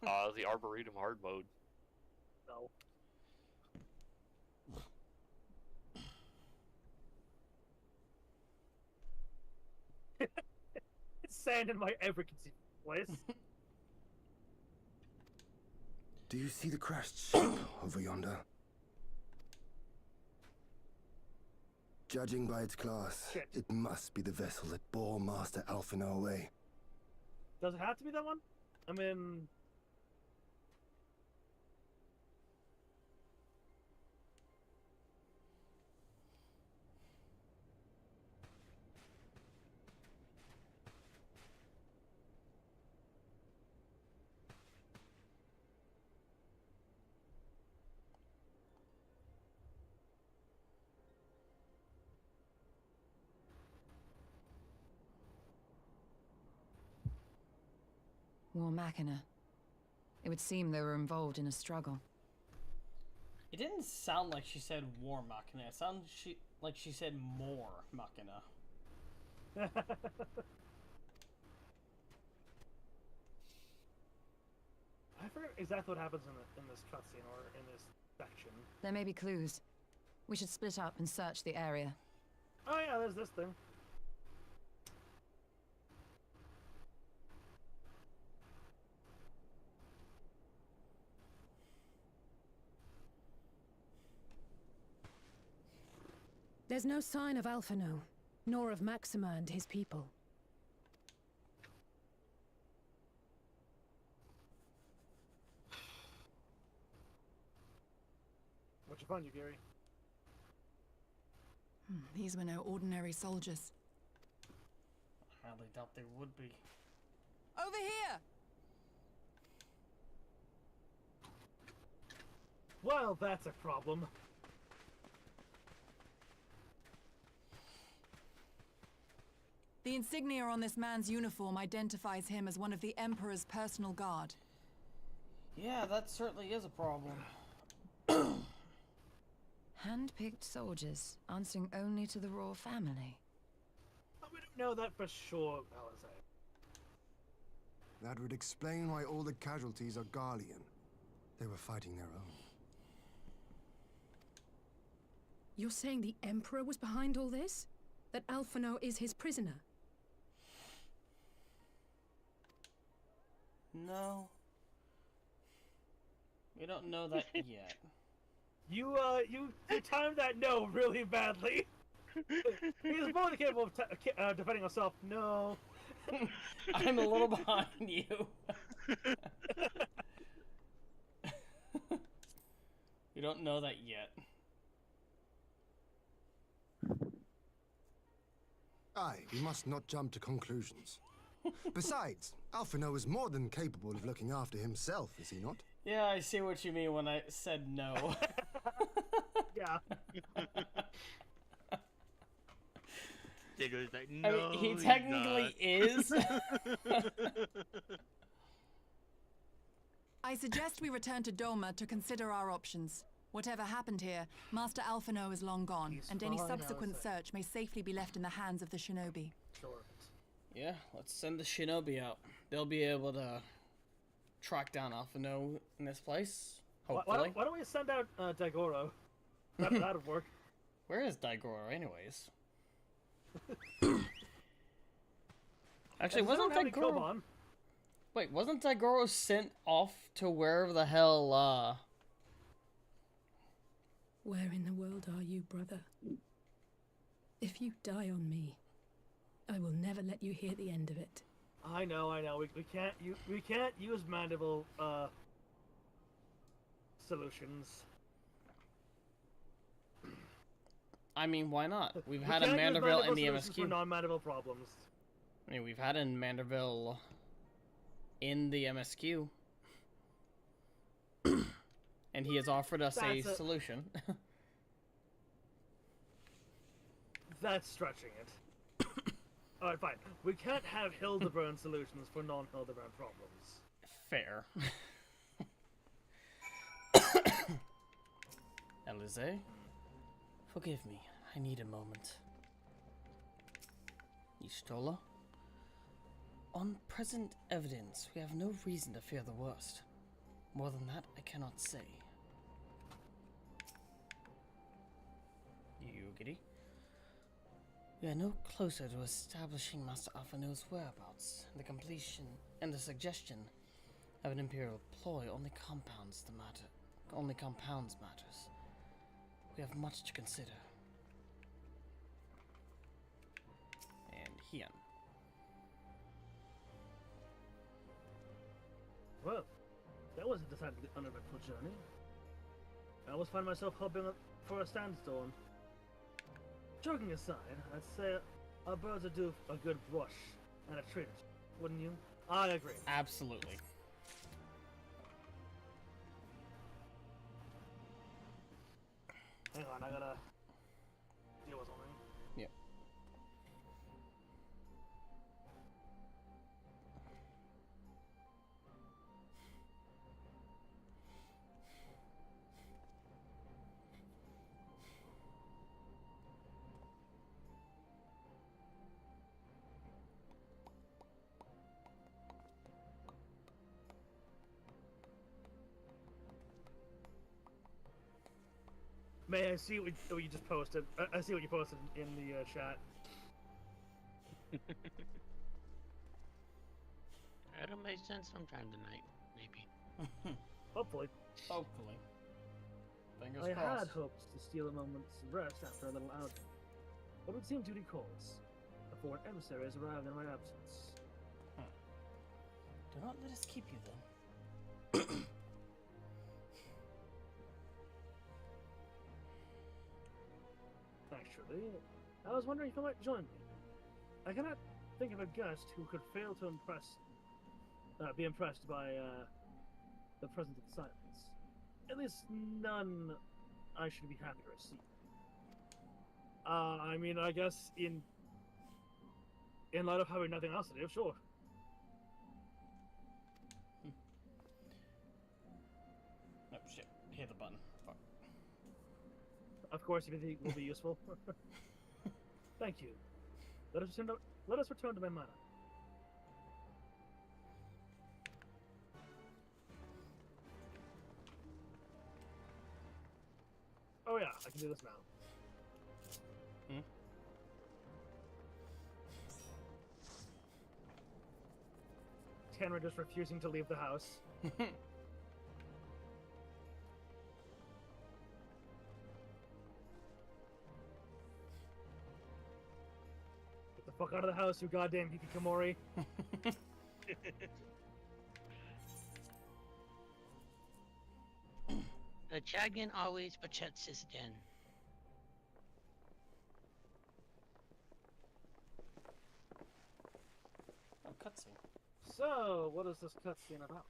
The Arboretum hard mode. No. It's sand in my every conceivable place. Do you see the crashed ship over yonder? Judging by its class, Shit. it must be the vessel that bore Master Alphino away. Does it have to be that one? I mean... War Machina. It would seem they were involved in a struggle. It didn't sound like she said War Machina. It sounded like she said more Machina. I forget exactly what happens in this cutscene or in this section. There may be clues. We should split up and search the area. Oh yeah, there's this thing. There's no sign of Alphino, nor of Maxima and his people. What'd you find, you Gary? These were no ordinary soldiers. I highly doubt they would be. Over here! Well, that's a problem. The insignia on this man's uniform identifies him as one of the Emperor's personal guard. Yeah, that certainly is a problem. Hand-picked soldiers, answering only to the royal family. But we don't know that for sure, Alizé. That would explain why all the casualties are Garlean. They were fighting their own. You're saying the Emperor was behind all this? That Alphino is his prisoner? No. We don't know that yet. You timed that no really badly. He's more than capable of defending himself. No. I'm a little behind you. We don't know that yet. Aye, we must not jump to conclusions. Besides, Alphino is more than capable of looking after himself, is he not? Yeah, I see what you mean when I said no. Yeah. Digger's like, I no, mean, he he's technically is. I suggest we return to Doma to consider our options. Whatever happened here, Master Alphino is long gone, He's and any fine, subsequent Alizé. search may safely be left in the hands of the shinobi. Sure. Yeah, let's send the shinobi out. They'll be able to track down Alphino in this place, hopefully. Why don't we send out Daigoro? That'd work. Where is Daigoro, anyways? Actually, wasn't Daigoro... Wait, wasn't Daigoro sent off to wherever the hell, Where in the world are you, brother? If you die on me, I will never let you hear the end of it. I know. We can't use mandible solutions. I mean, why not? We've We had a can't use Manderville in the solutions for MSQ. non-mandible problems. I mean, we've had a Manderville in the MSQ. And he has offered us a solution. That's stretching it. Alright, fine. We can't have Hildebrand solutions for non-Hildebrand problems. Fair. Elize, forgive me. I need a moment. Y'shtola? On present evidence, we have no reason to fear the worst. More than that, I cannot say. Yugiri? We are no closer to establishing Master Alphino's whereabouts, and the completion and the suggestion of an Imperial ploy only compounds matters. We have much to consider. And Hian. Well, that was a decidedly uneventful journey. I almost find myself hoping for a sandstorm. Joking aside, I'd say our birds would do a good brush and a treat, wouldn't you? I agree. Absolutely. Hang on, I gotta deal with something. Yep. May I see what you just posted? I see what you posted in the chat. That'll make sense sometime tonight, maybe. Hopefully. Hopefully. Fingers I crossed. had hoped to steal a moment's rest after a little outing, but it seemed duty calls before an emissary has arrived in my absence. Do not let us keep you then. Actually, I was wondering if you might join me. I cannot think of a guest who could fail to be impressed by the presence of the silence. At least none I should be happy to receive. I mean, I guess in light of having nothing else to do, sure. Oh shit! Hit the button. Fuck. Of course, if you think it will be useful. Thank you. Let us return to my mana. Oh yeah, I can do this now. Tanner just refusing to leave the house. Get the fuck out of the house, you goddamn hikikomori. The dragon always protects his den. Oh, cutscene. So, what is this cutscene about?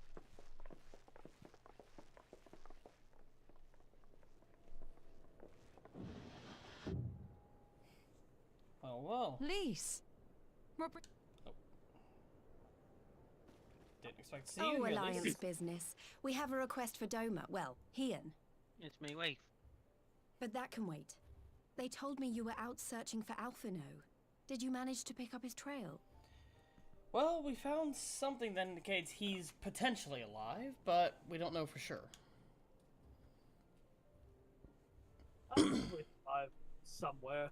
Oh, well. Lise! Didn't expect to see you Oh, here, Alliance Lise. business. We have a request for Doma. Well, Hian. It's my wife. But that can wait. They told me you were out searching for Alphino. Did you manage to pick up his trail? Well, we found something that indicates he's potentially alive, but we don't know for sure. I'm probably alive somewhere.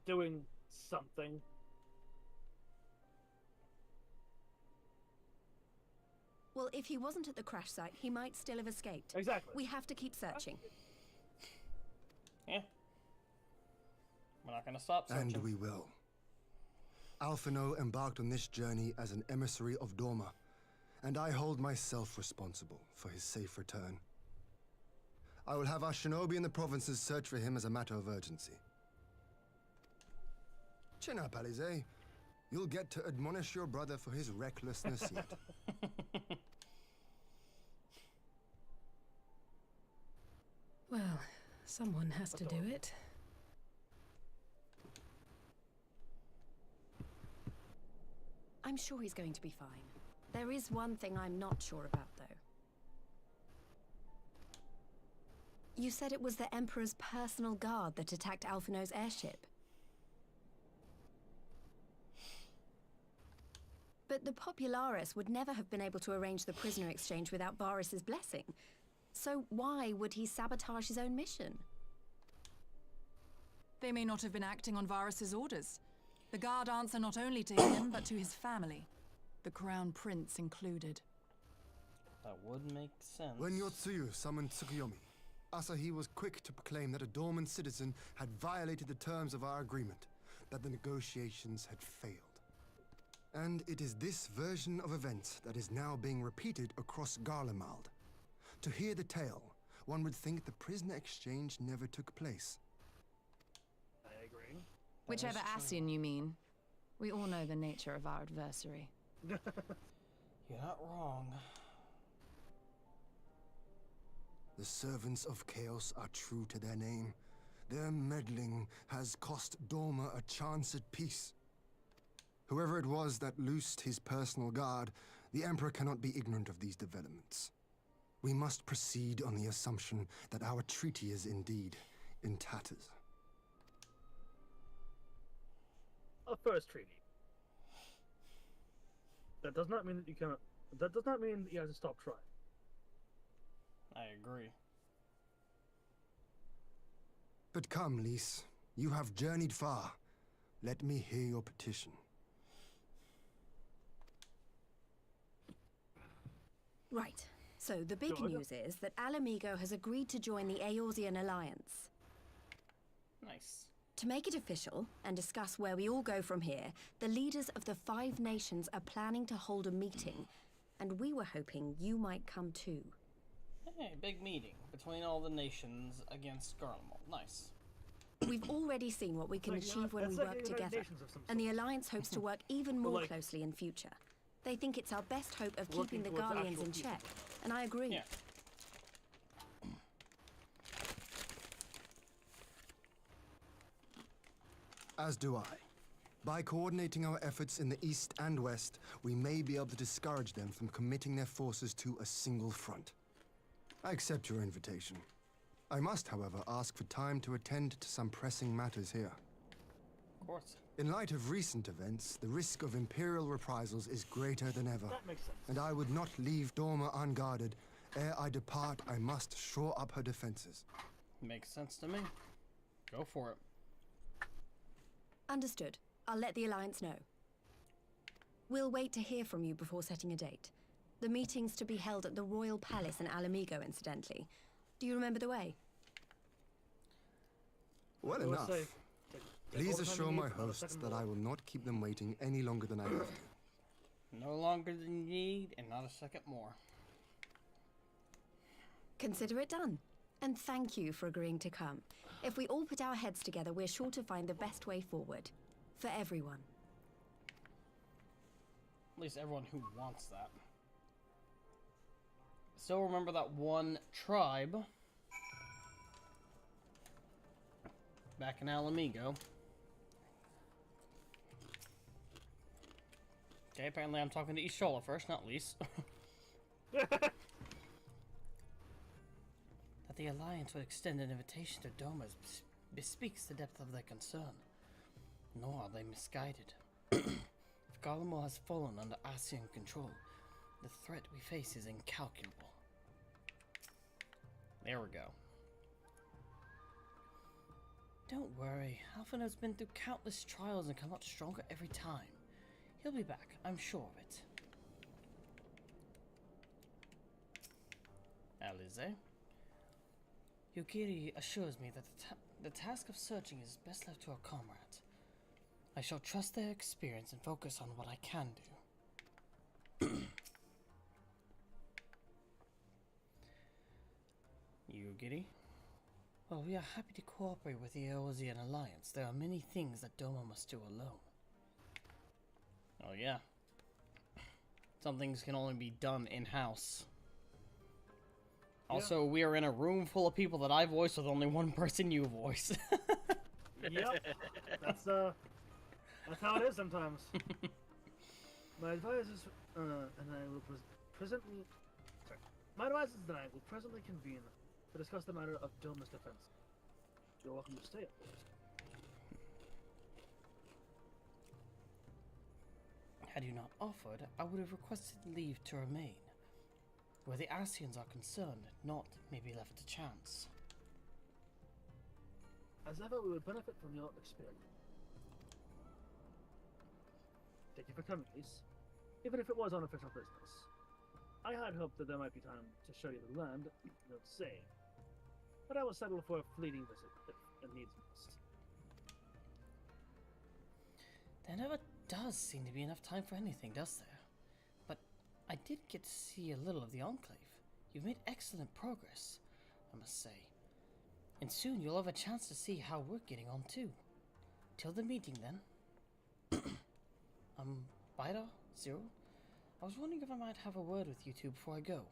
Doing something. Well, if he wasn't at the crash site, he might still have escaped. Exactly. We have to keep searching. Yeah. We're not gonna stop searching. And we will. Alphino embarked on this journey as an emissary of Dorma, and I hold myself responsible for his safe return. I will have our shinobi in the provinces search for him as a matter of urgency. Chin up, Alize. You'll get to admonish your brother for his recklessness yet. Well, someone has to do it. I'm sure he's going to be fine. There is one thing I'm not sure about, though. You said it was the Emperor's personal guard that attacked Alphino's airship. But the Popularis would never have been able to arrange the prisoner exchange without Varus's blessing. So why would he sabotage his own mission? They may not have been acting on Varus's orders. The guard answer not only to him, but to his family. The Crown Prince included. That would make sense. When Yotsuyu summoned Tsukuyomi, Asahi was quick to proclaim that a Dorman citizen had violated the terms of our agreement, that the negotiations had failed. And it is this version of events that is now being repeated across Garlemald. To hear the tale, one would think the prisoner exchange never took place. I agree. Whichever Ascian you mean. We all know the nature of our adversary. You're not wrong. The servants of chaos are true to their name. Their meddling has cost Dorma a chance at peace. Whoever it was that loosed his personal guard, the Emperor cannot be ignorant of these developments. We must proceed on the assumption that our treaty is indeed in tatters. A first treaty. That does not mean that you cannot. That does not mean that you have to stop trying. I agree. But come, Lys. You have journeyed far. Let me hear your petition. Right. So the big news is that Alamigo has agreed to join the Eorzean Alliance. Nice. To make it official and discuss where we all go from here, the leaders of the 5 nations are planning to hold a meeting, and we were hoping you might come too. Hey, big meeting between all the nations against Garlemald. Nice. We've already seen what we can achieve when we work together, and the Alliance hopes to work even more closely in future. They think it's our best hope of keeping the Garleans in check, and I agree. Yeah. As do I. By coordinating our efforts in the east and west, we may be able to discourage them from committing their forces to a single front. I accept your invitation. I must, however, ask for time to attend to some pressing matters here. Of course. In light of recent events, the risk of Imperial reprisals is greater than ever. That makes sense. And I would not leave Dorma unguarded. Ere I depart, I must shore up her defenses. Makes sense to me. Go for it. Understood. I'll let the Alliance know. We'll wait to hear from you before setting a date. The meeting's to be held at the Royal Palace in Alamigo, incidentally. Do you remember the way? Well enough. Please assure my hosts that I will not keep them waiting any longer than I have to. No longer than you need, and not a second more. Consider it done. And thank you for agreeing to come. If we all put our heads together, we're sure to find the best way forward. For everyone. At least everyone who wants that. Still remember that one tribe back in Alamigo. Okay, apparently I'm talking to Ishola first, not least. That the Alliance would extend an invitation to Domas bespeaks the depth of their concern. Nor are they misguided. If Garlemald has fallen under Ascian control, the threat we face is incalculable. There we go. Don't worry, Alphino's been through countless trials and come out stronger every time. He'll be back, I'm sure of it. Alize? Yukiri assures me that the task of searching is best left to our comrades. I shall trust their experience and focus on what I can do. You, Giddy? Well, we are happy to cooperate with the Eorzean Alliance. There are many things that Doma must do alone. Oh yeah. Some things can only be done in-house. Also, we are in a room full of people that I voice with only one person you voice. Yep. That's how it is sometimes. My advisors and I will presently... Sorry. My advisors and I will presently convene to discuss the matter of Doma's defense. You're welcome to stay, of course. Had you not offered, I would have requested leave to remain. Where the Ascians are concerned, not maybe left to chance. As ever, we would benefit from your experience. Thank you for coming, Ace. Even if it was unofficial business. I had hoped that there might be time to show you the land, no say. But I will settle for a fleeting visit if it needs must. There never does seem to be enough time for anything, does there? But I did get to see a little of the Enclave. You've made excellent progress, I must say. And soon you'll have a chance to see how we're getting on too. Till the meeting then. Bida, Cyril? I was wondering if I might have a word with you two before I go.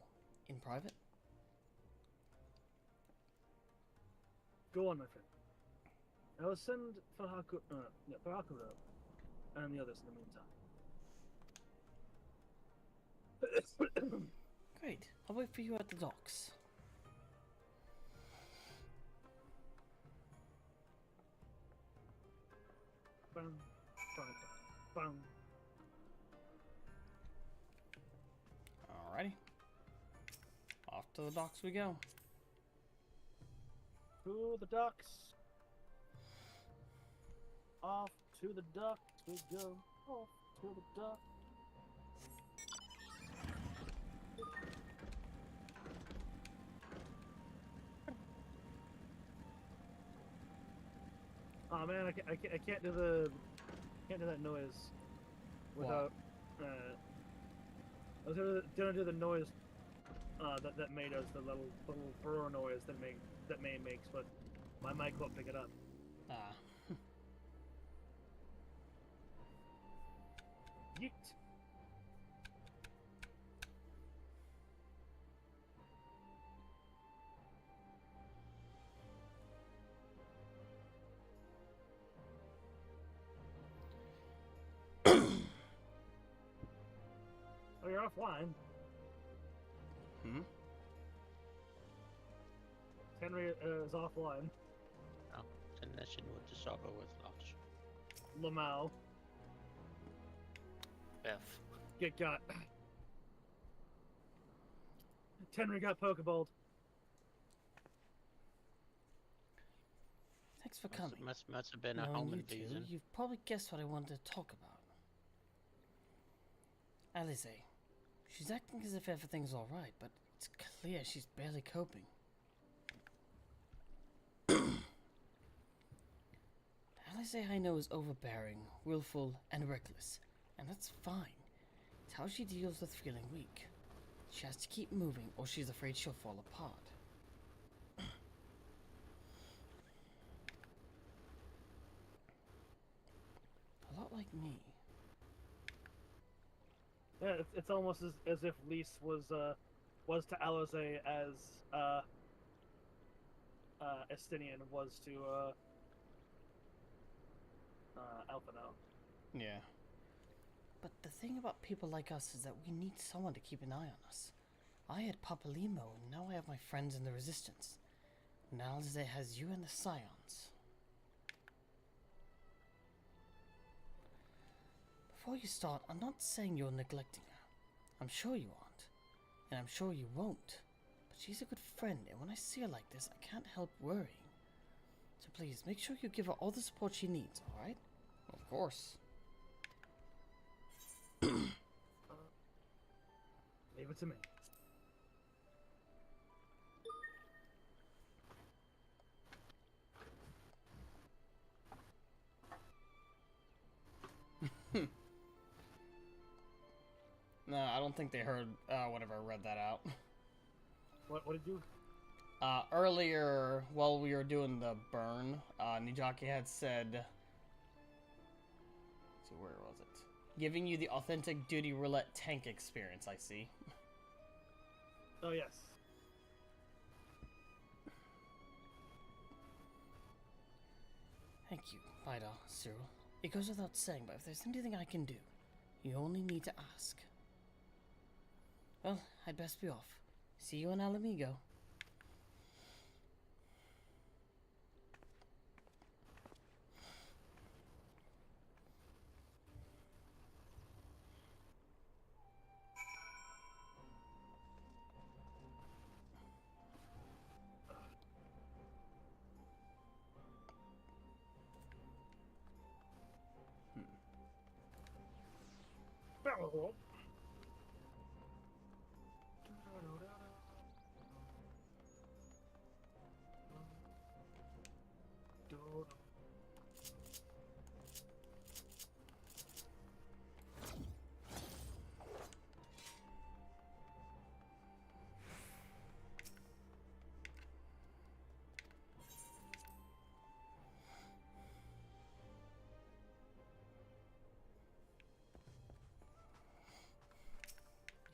In private? Go on, my friend. I will send Farhakuro and the others in the meantime. Great. I'll wait for you at the docks. Bang, bang, bang. Alrighty. Off to the docks we go. To the docks. Off to the docks we go. Off to the docks. Oh man, I can't do that noise without. I was gonna do the noise that May does, the little burr noise that May makes, but my mic won't pick it up. Ah. Yeet. Oh, you're offline. Hmm? Henry is offline. Oh, connection with the server was lost. Lamau. F. Get got. Henry got pokeballed. Thanks for coming. Must have been a Knowing home you two, invasion. you've probably guessed what I wanted to talk about. Alize. She's acting as if everything's alright, but it's clear she's barely coping. Alize I know is overbearing, willful, and reckless, and that's fine. It's how she deals with feeling weak. She has to keep moving, or she's afraid she'll fall apart. A lot like me. Yeah, it's almost as if Lise was to Alize as Estinian was to Alphino. Yeah. But the thing about people like us is that we need someone to keep an eye on us. I had Papalimo, and now I have my friends in the Resistance. And Alize has you and the Scions. Before you start, I'm not saying you're neglecting her. I'm sure you aren't. And I'm sure you won't. But she's a good friend, and when I see her like this, I can't help worrying. So please, make sure you give her all the support she needs, alright? Of course. Leave it to me. don't think they heard whenever I read that out. What did you? Earlier, while we were doing the burn, Nijaki had said... Let's see, where was it? Giving you the authentic duty roulette tank experience, I see. Oh, yes. Thank you, Cyril. It goes without saying, but if there's anything I can do, you only need to ask. Well, I'd best be off. See you in Alamigo.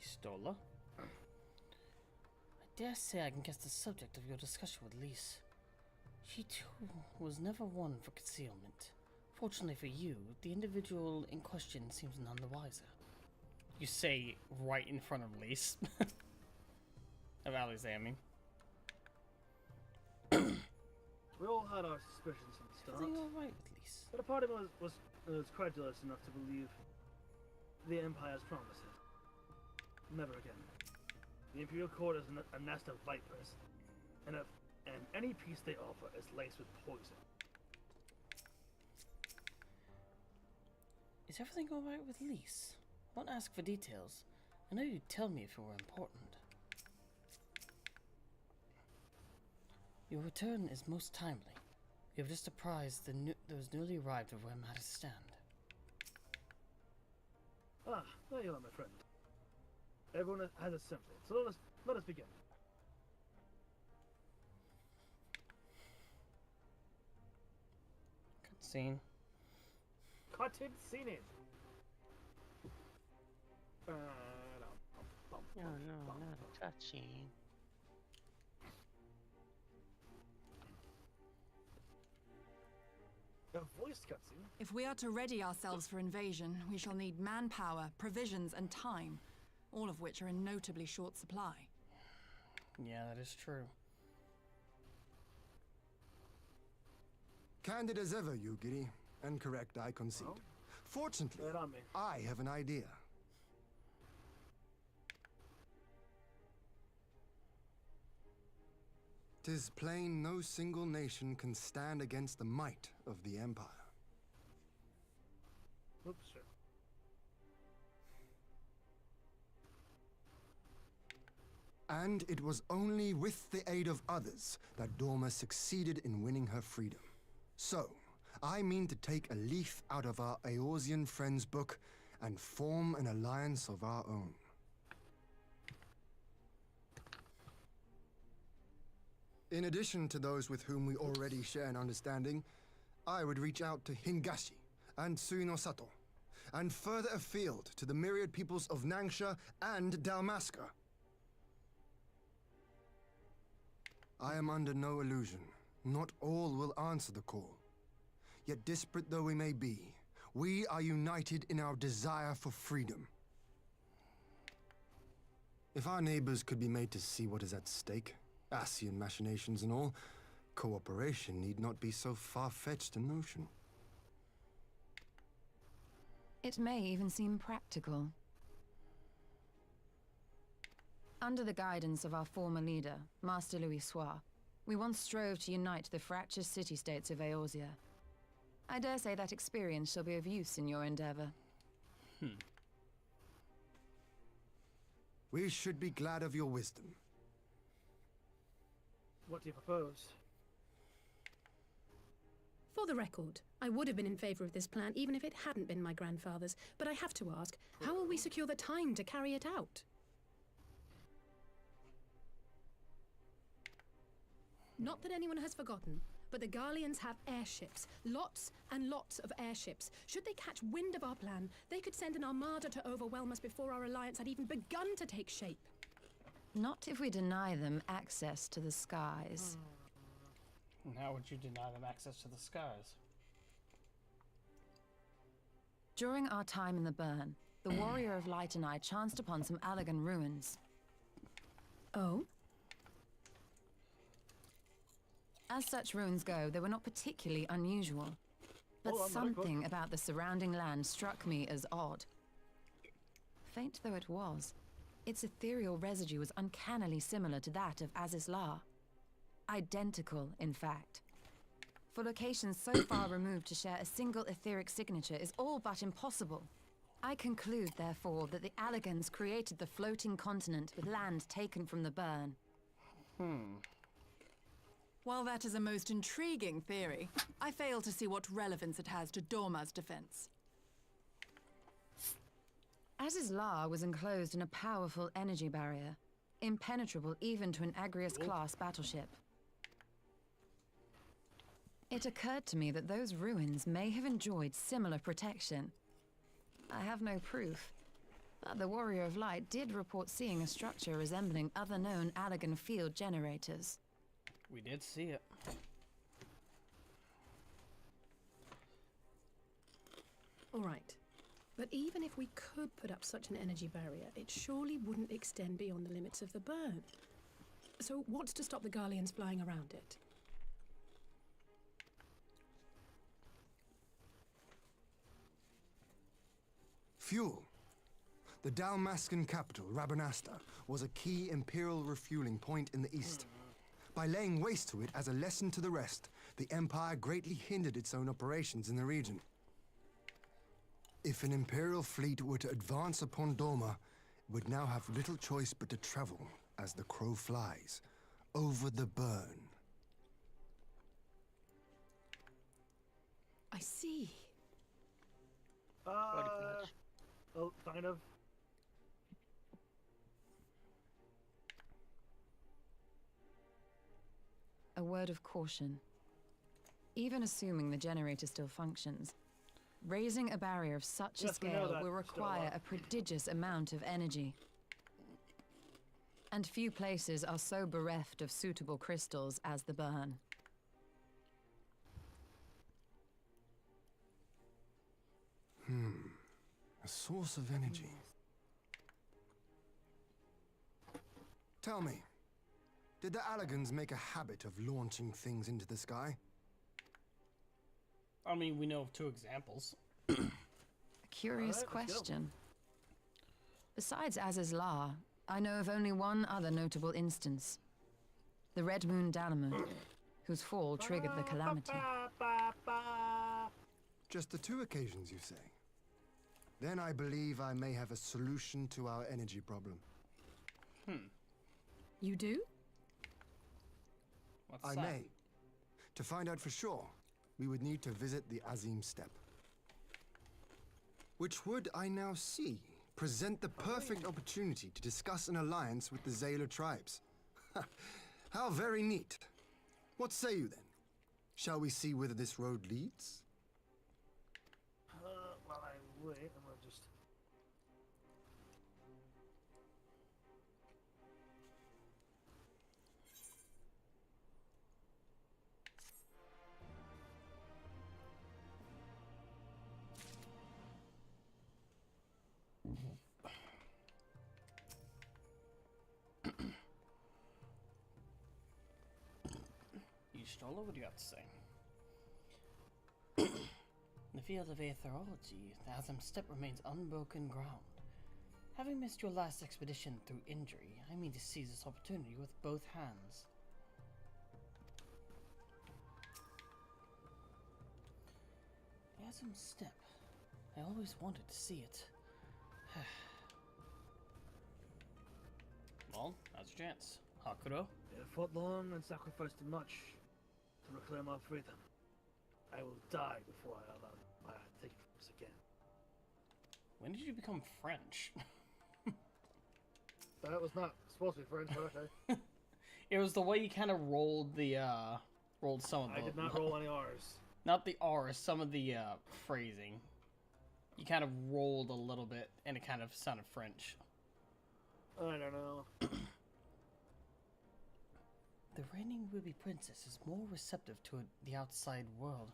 Stola? I dare say I can guess the subject of your discussion with Lise. She too was never one for concealment. Fortunately for you, the individual in question seems none the wiser. You say right in front of Lise. Of Alice, I mean. We all had our suspicions from the start. Is he alright with Lise? But a part of us was credulous enough to believe the Empire's promises. Never again. The Imperial Court is a nest of vipers, and any peace they offer is laced with poison. Is everything alright with Lise? I won't ask for details. I know you'd tell me if it were important. Your return is most timely. You have just apprised those newly arrived of where matters stand. Ah, there you are, my friend. Everyone has a symbol, so let us begin. Cutscene. Cotton scene. No, not a cutscene. A voice cutscene. If we are to ready ourselves for invasion, we shall need manpower, provisions, and time, all of which are in notably short supply. Yeah, that is true. Candid as ever, you giddy. And correct, I concede. Oh? Fortunately, Lay it on me. I have an idea. "'Tis plain no single nation can stand against the might of the Empire. Oops, sir. And it was only with the aid of others that Dorma succeeded in winning her freedom. So, I mean to take a leaf out of our Eorzean friends' book and form an alliance of our own. In addition to those with whom we already share an understanding, I would reach out to Hingashi and Tsuinosato, and further afield to the myriad peoples of Nangsha and Dalmasca. I am under no illusion. Not all will answer the call. Yet disparate though we may be, we are united in our desire for freedom. If our neighbors could be made to see what is at stake, Ascian machinations and all, cooperation need not be so far-fetched a notion. It may even seem practical. Under the guidance of our former leader, Master Louis Soir, we once strove to unite the fractious city-states of Eorzea. I dare say that experience shall be of use in your endeavor. We should be glad of your wisdom. What do you propose? For the record, I would have been in favor of this plan even if it hadn't been my grandfather's, but I have to ask, how will we secure the time to carry it out? Not that anyone has forgotten, but the Garleans have airships. Lots and lots of airships. Should they catch wind of our plan, they could send an armada to overwhelm us before our alliance had even begun to take shape. Not if we deny them access to the skies. And how would you deny them access to the skies? During our time in the burn, the Warrior of Light and I chanced upon some Allagan ruins. Oh? As such ruins go, they were not particularly unusual. But something about the surrounding land struck me as odd. Faint though it was, its ethereal residue was uncannily similar to that of Azizlar. Identical, in fact. For locations so far removed to share a single etheric signature is all but impossible. I conclude, therefore, that the Allagans created the floating continent with land taken from the burn. While that is a most intriguing theory, I fail to see what relevance it has to Dorma's defense. Azizlar was enclosed in a powerful energy barrier, impenetrable even to an Agrius-class battleship. It occurred to me that those ruins may have enjoyed similar protection. I have no proof, but the Warrior of Light did report seeing a structure resembling other known Allagan field generators. We did see it. All right. But even if we could put up such an energy barrier, it surely wouldn't extend beyond the limits of the burn. So what's to stop the Garleans flying around it? Fuel. The Dalmascan capital, Rabanasta, was a key Imperial refueling point in the east. By laying waste to it as a lesson to the rest, the Empire greatly hindered its own operations in the region. If an Imperial fleet were to advance upon Dorma, it would now have little choice but to travel, as the crow flies, over the burn. I see. Oh, kind of. A word of caution. Even assuming the generator still functions, raising a barrier of such a scale will require a prodigious amount of energy. And few places are so bereft of suitable crystals as the burn. A source of energy. Tell me, did the Allagans make a habit of launching things into the sky? I mean, we know of 2 examples. A curious question. Besides Azizlar, I know of only one other notable instance. The Red Moon Dalamud, whose fall triggered the calamity. Just the 2 occasions, you say? Then I believe I may have a solution to our energy problem. You do? What's I that? may. To find out for sure, we would need to visit the Azim Steppe. Which would, I now see, present the perfect opportunity to discuss an alliance with the Zayla tribes. How very neat. What say you then? Shall we see whither this road leads? While I wait, I'm gonna just... You stroller, what do you have to say? In the field of aetherology, the Azim Steppe remains unbroken ground. Having missed your last expedition through injury, I mean to seize this opportunity with both hands. The Azim Steppe. I always wanted to see it. Well, now's your chance. Hakuro? I fought long and sacrificed much to reclaim our freedom. I will die before I allow my take this again. When did you become French? That was not supposed to be French, but okay. It was the way you kind of rolled the, rolled some of the... I did not roll any R's. Not the R's, some of the, phrasing. You kind of rolled a little bit, and it kind of sounded French. I don't know. The reigning Ruby Princess is more receptive to the outside world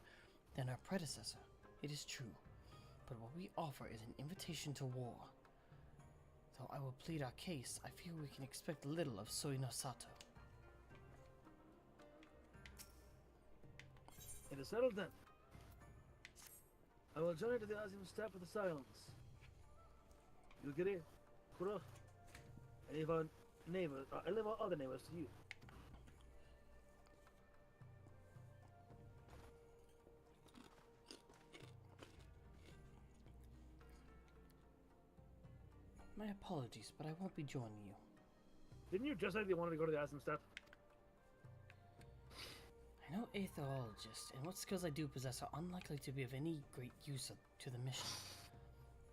than her predecessor. It is true. But what we offer is an invitation to war. Though I will plead our case, I fear we can expect little of Soi no Sato. It is settled then. I will join to the Azim step with the silence. Yugiri, Kuro, I leave our neighbors, I leave our other neighbors to you. My apologies, but I won't be joining you. Didn't you just say you wanted to go to the Azim step? I know Aetherologist, and what skills I do possess are unlikely to be of any great use to the mission.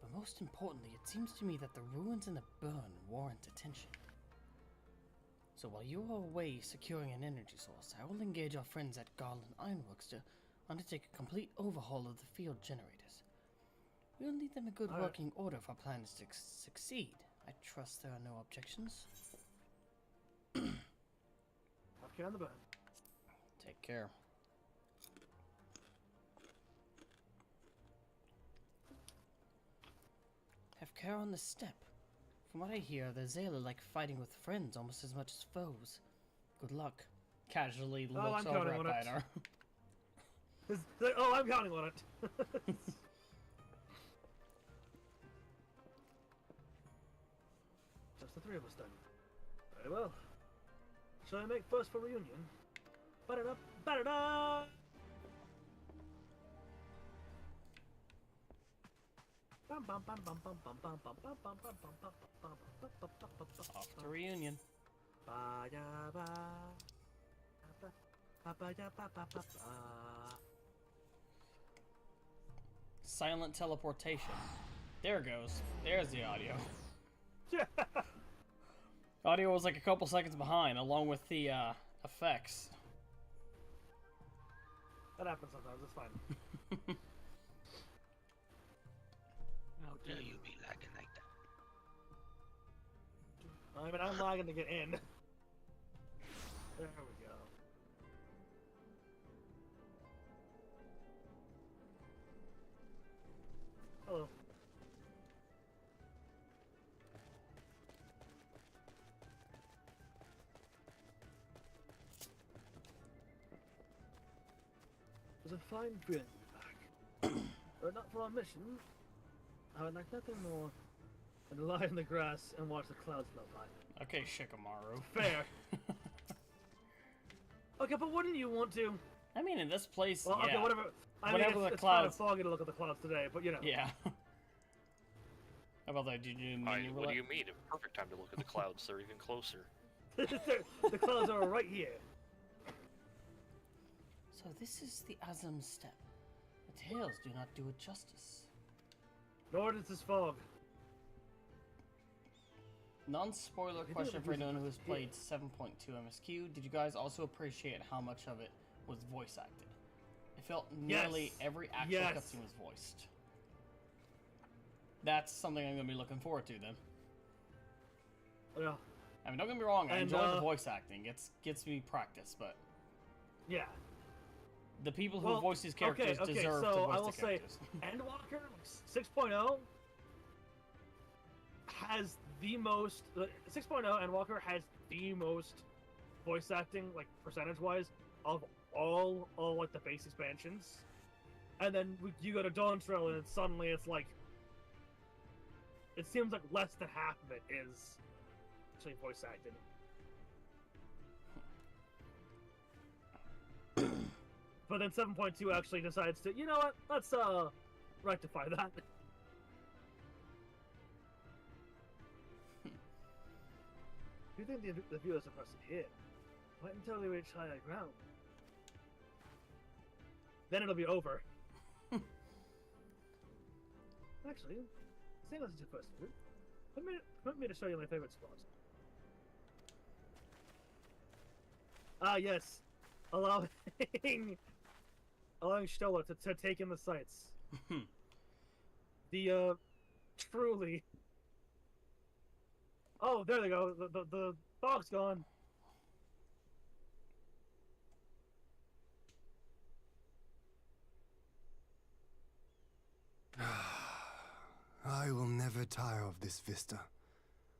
But most importantly, it seems to me that the ruins and the burn warrant attention. So while you are away securing an energy source, I will engage our friends at Garland Ironworks to undertake a complete overhaul of the field generators. We will need them in good working order if our plan is to succeed. I trust there are no objections. Okay, on the burn. Take care. Have care on the step. From what I hear, the Zayla like fighting with friends almost as much as foes. Good luck. Casually looks over at Bidar. Oh, I'm counting on it. Just the three of us then. Very well. Shall I make first for reunion? Ba-da-da, ba-da-da! Off to reunion. Silent teleportation. There it goes. There's the audio. Audio was like a couple seconds behind, along with the effects. That happens sometimes, it's fine. How dare you be lagging like that? I mean, I'm lagging to get in. There we go. Hello. It was a fine feeling to be back. But not for our mission. I would like nothing more than to lie in the grass and watch the clouds float by. Okay, Shikamaru. Fair. Okay, but wouldn't you want to? I mean, in this place, well, yeah. okay, whatever. I Whatever mean, the it's clouds. kind of foggy to look at the clouds today, but you know. Yeah. How about that? Did you mean what do you mean? A perfect time to look at the clouds. They're even closer. The clouds are right here. So this is the Azam step. The tales do not do it justice. Nor does this fog. Non-spoiler question for anyone who has played 7.2 MSQ. Did you guys also appreciate how much of it was voice acted? It felt nearly every actual cutscene was voiced. That's something I'm going to be looking forward to then. Yeah. I mean, don't get me wrong, I enjoy the voice acting. It gets me practice, but... Yeah. The people who voice these characters deserve to voice I will the characters. say, Endwalker 6.0 has the most... 6.0 Endwalker has the most voice acting, like, percentage-wise, of all like, the base expansions. And then you go to Dawntrail, and suddenly it's like... It seems like less than half of it is actually voice acted. But then 7.2 actually decides to, you know what, let's rectify that. Do you think the viewers are pressing here? Wait until they reach higher ground. Then it'll be over. Actually, seeing as it's your first visit, permit me to show you my favorite spot. Ah, yes. Allowing Stola to take in the sights. The, truly... Oh, there they go. The fog's gone. I will never tire of this vista.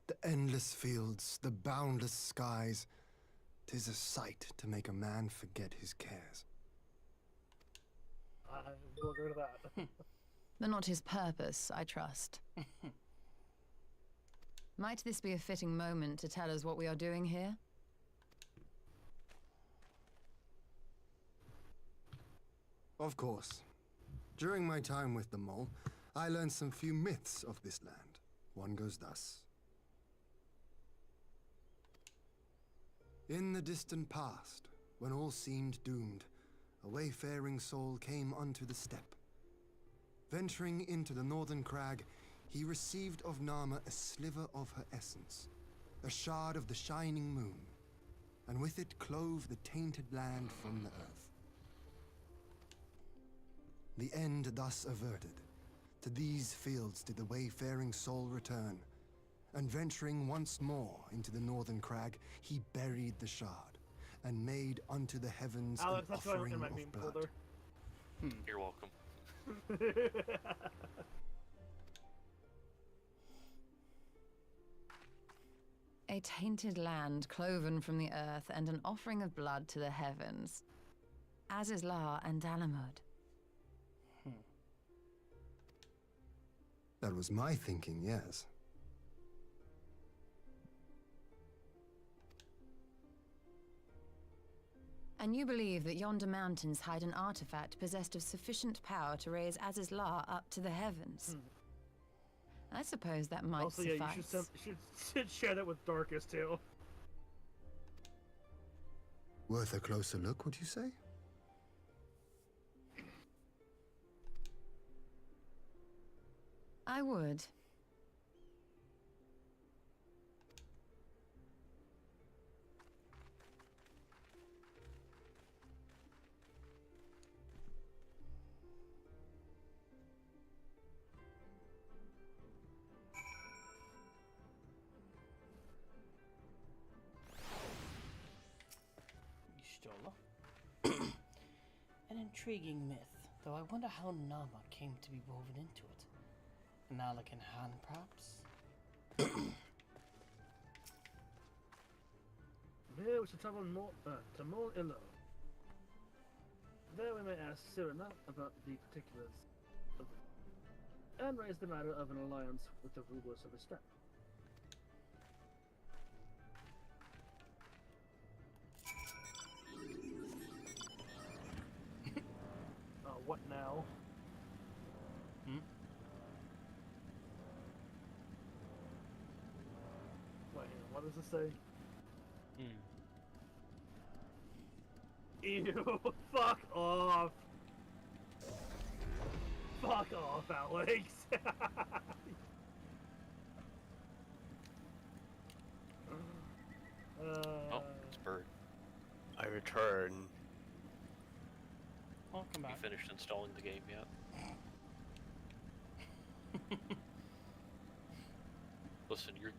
The endless fields, the boundless skies. 'Tis a sight to make a man forget his cares. I will agree to that. But not his purpose, I trust. Might this be a fitting moment to tell us what we are doing here? Of course. During my time with the mole, I learned some few myths of this land. One goes thus. In the distant past, when all seemed doomed, a wayfaring soul came unto the steppe. Venturing into the northern crag, he received of Nama a sliver of her essence, a shard of the shining moon, and with it clove the tainted land from the earth. The end thus averted, to these fields did the wayfaring soul return, and venturing once more into the northern crag, he buried the shard, and made unto the heavens Alex, an that's why I look offering in my of meme blood. folder. You're welcome. A tainted land cloven from the earth and an offering of blood to the heavens. Azizlar and Dalamud. That was my thinking, yes. And you believe that yonder mountains hide an artifact possessed of sufficient power to raise Azizlar up to the heavens? I suppose that might also, suffice. yeah, you should share that with Darkus too. Worth a closer look, would you say? I would. An intriguing myth, though I wonder how Nama came to be woven into it. An Alekan Han, perhaps? Here we should travel more to Mol Illo. There we may ask Cyril about the particulars of it, and raise the matter of an alliance with the rulers of the steppe. What now? Wait, what does it say? Ew, fuck off! Fuck off, Alex! Oh, it's bird. I return. Welcome back. You finished installing the game yet? Listen, your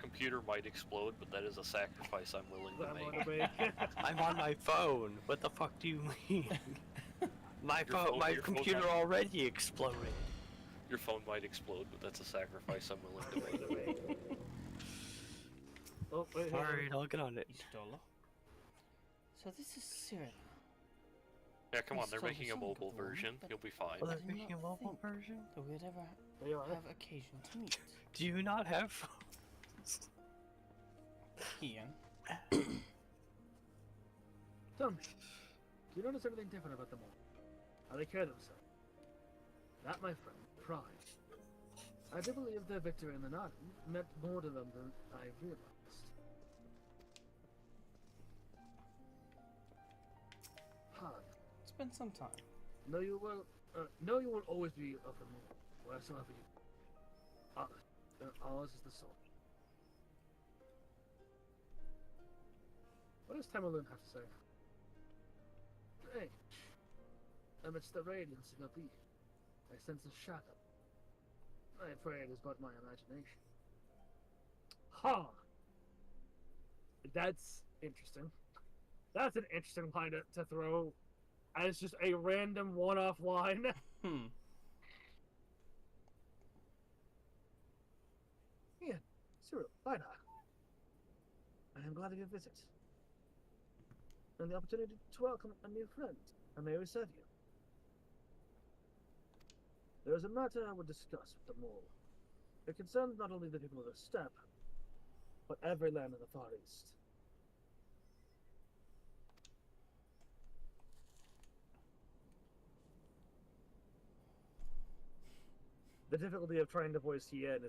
computer might explode, but that is a sacrifice I'm willing to make. I'm on my phone. What the fuck do you mean? My your computer phone already exploded. Your phone might explode, but that's a sacrifice I'm willing to make. Oh, wait, Alright, I'll get on it. So this is Cyril. Yeah, come on, they're So making a some mobile good one, version. but You'll be fine. Well, I they're did making a not mobile think version? that we'd ever There you are. have occasion to meet. Do you not have phones? Ian. Tell me, do you notice anything different about them all? How they carry themselves? That, my friend, pride. I do believe their victory in the Nadi meant more to them than I realized. Hard. It's been some time. know you will always be of the moon, wheresoever you. Ours is the soul. What does Tamerlane have to say? Strange. Amidst the radiance of your being, I sense a shadow. I pray it is but my imagination. Ha! That's interesting. That's an interesting line to throw as just a random one-off line. Ian, Cyril, Lina. I am glad of your visit. And the opportunity to welcome a new friend. I may we serve you. There is a matter I would discuss with the mall. It concerns not only the people of the steppe, but every land in the Far East. The difficulty of trying to voice Hien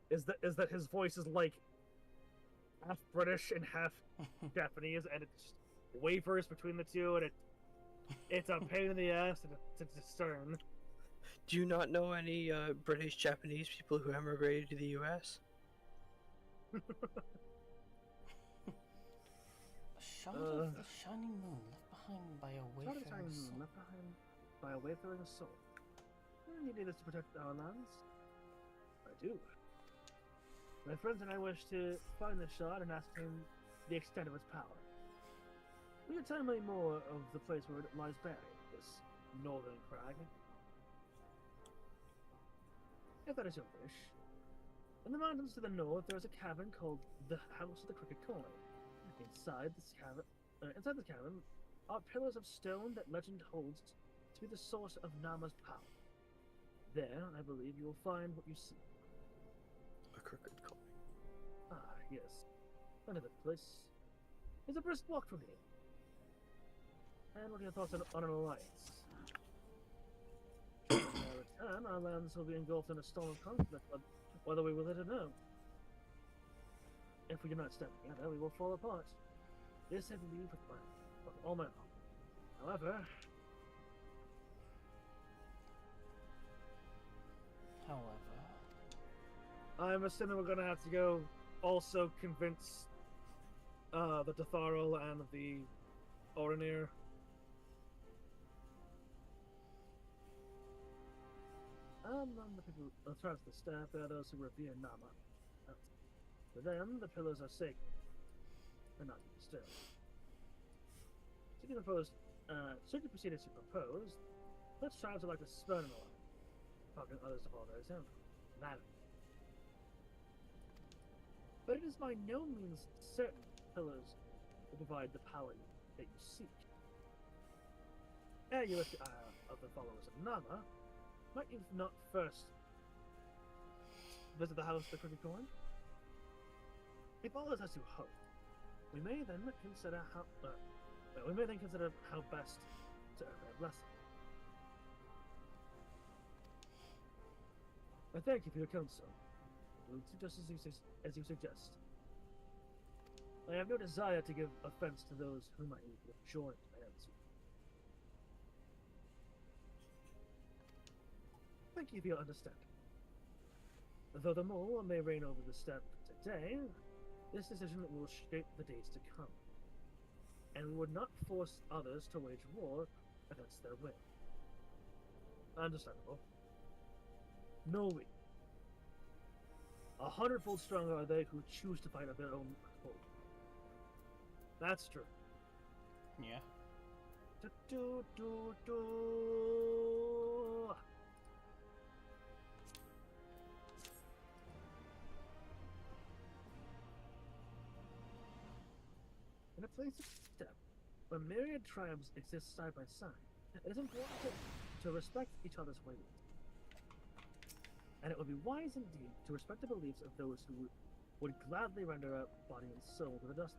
is that his voice is like half British and half Japanese, and it just wavers between the two, and it's a pain in the ass to discern. Do you not know any British Japanese people who emigrated to the U.S.? A shard of the shining moon left behind by a wayfaring soul. Left behind by a wayfaring soul. You need us to protect our lands? I do. My friends and I wish to find the shard and ascertain the extent of its power. Will you tell me more of the place where it lies buried, this northern crag? If that is your wish. In the mountains to the north, there is a cavern called the House of the Crooked Coin. Inside this cavern are pillars of stone that legend holds to be the source of Nama's power. There, I believe you will find what you seek. A crooked coin. Ah, yes. Another place. It's a brisk walk from here. And what are your thoughts on an alliance? When I return, our lands will be engulfed in a storm of conflict, whether we will it or no. If we do not stand together, we will fall apart. This I believe with all my heart. However, I'm assuming we're gonna have to go also convince the Datharl and the Orinir. Among the people across the staff, there are those who revere Nama. For them, the pillars are sacred, and not disturbed. Should you proceed as you propose, let's try to like a spurn along, talking others to follow their example. Matter. But it is by no means certain pillars will provide the power that you seek. Ere you lift the ire of the followers of Nama, might you not first visit the House of the Crooked Coin? If all is as you hope, we may then consider how best to earn their blessing. I thank you for your counsel. Just as you suggest. I have no desire to give offense to those whom I will join my answer. Thank you for your understanding. Though the mole may reign over the steppe today, this decision will shape the days to come, and we would not force others to wage war against their will. Understandable. No we. 100-fold stronger are they who choose to fight of their own accord. That's true. Yeah. In a place of steppe, where myriad tribes exist side by side, it is important to respect each other's ways. And it would be wise indeed to respect the beliefs of those who would gladly render up body and soul to the dust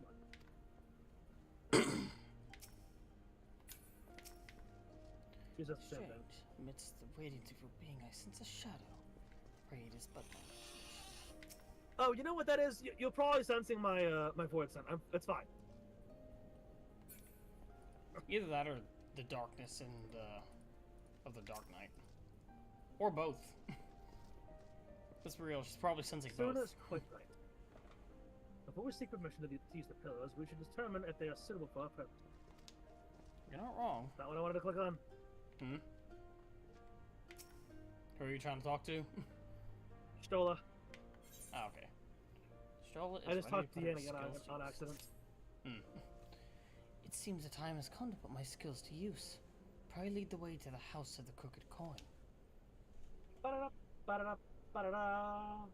monger. Here's a Strange. Amidst the radiance of your being, I sense a shadow. Pray it is but Oh, you know what that is? You're probably sensing my my void scent. It's fine. Either that or the darkness and of the Dark Knight, or both. Let's be real, she's probably sensing both. That's quite right. Before we seek permission to use the pillars, we should determine if they are suitable for our purpose. You're not wrong. That's what I wanted to click on. Hmm. Who are you trying to talk to? Stola. Ah, okay. Stola is I just ready talked to to put Ian her again skills to on use. accident. It seems the time has come to put my skills to use. Probably lead the way to the House of the Crooked Coin. Ba-da-da, ba-da-da, ba-da-da.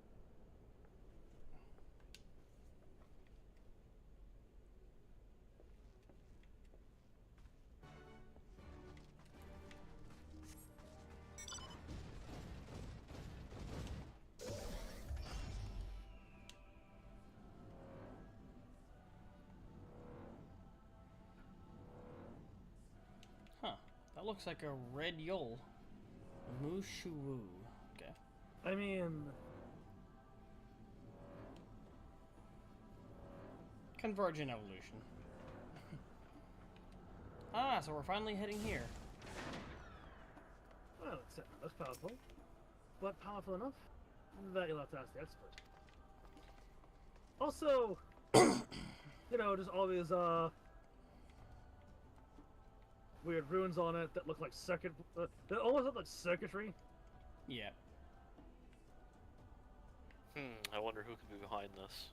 Huh. That looks like a red yole. Mushu. Okay. I mean, Convergent evolution. Ah, so we're finally heading here. well, that's powerful. But powerful enough? That you'll have to ask the expert. Also, you know, there's all these, weird runes on it that look like they almost look like circuitry. Yeah. I wonder who could be behind this.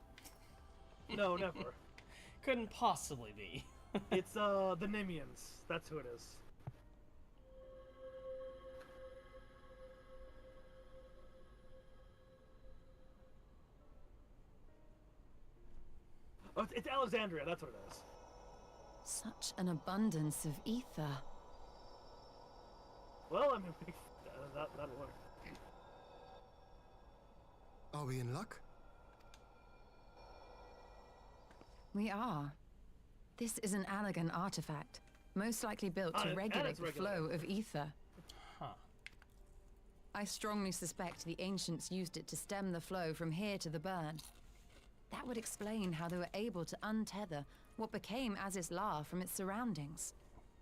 No, never. Couldn't possibly be. It's, the Nimians. That's who it is. Oh, it's Alexandria, that's what it is. Such an abundance of ether. Well, I mean, that'll work. Are we in luck? We are. This is an Allegan artifact, most likely built to And regulate it's the flow of ether. Huh. I strongly suspect the ancients used it to stem the flow from here to the burn. That would explain how they were able to untether what became Azis La from its surroundings.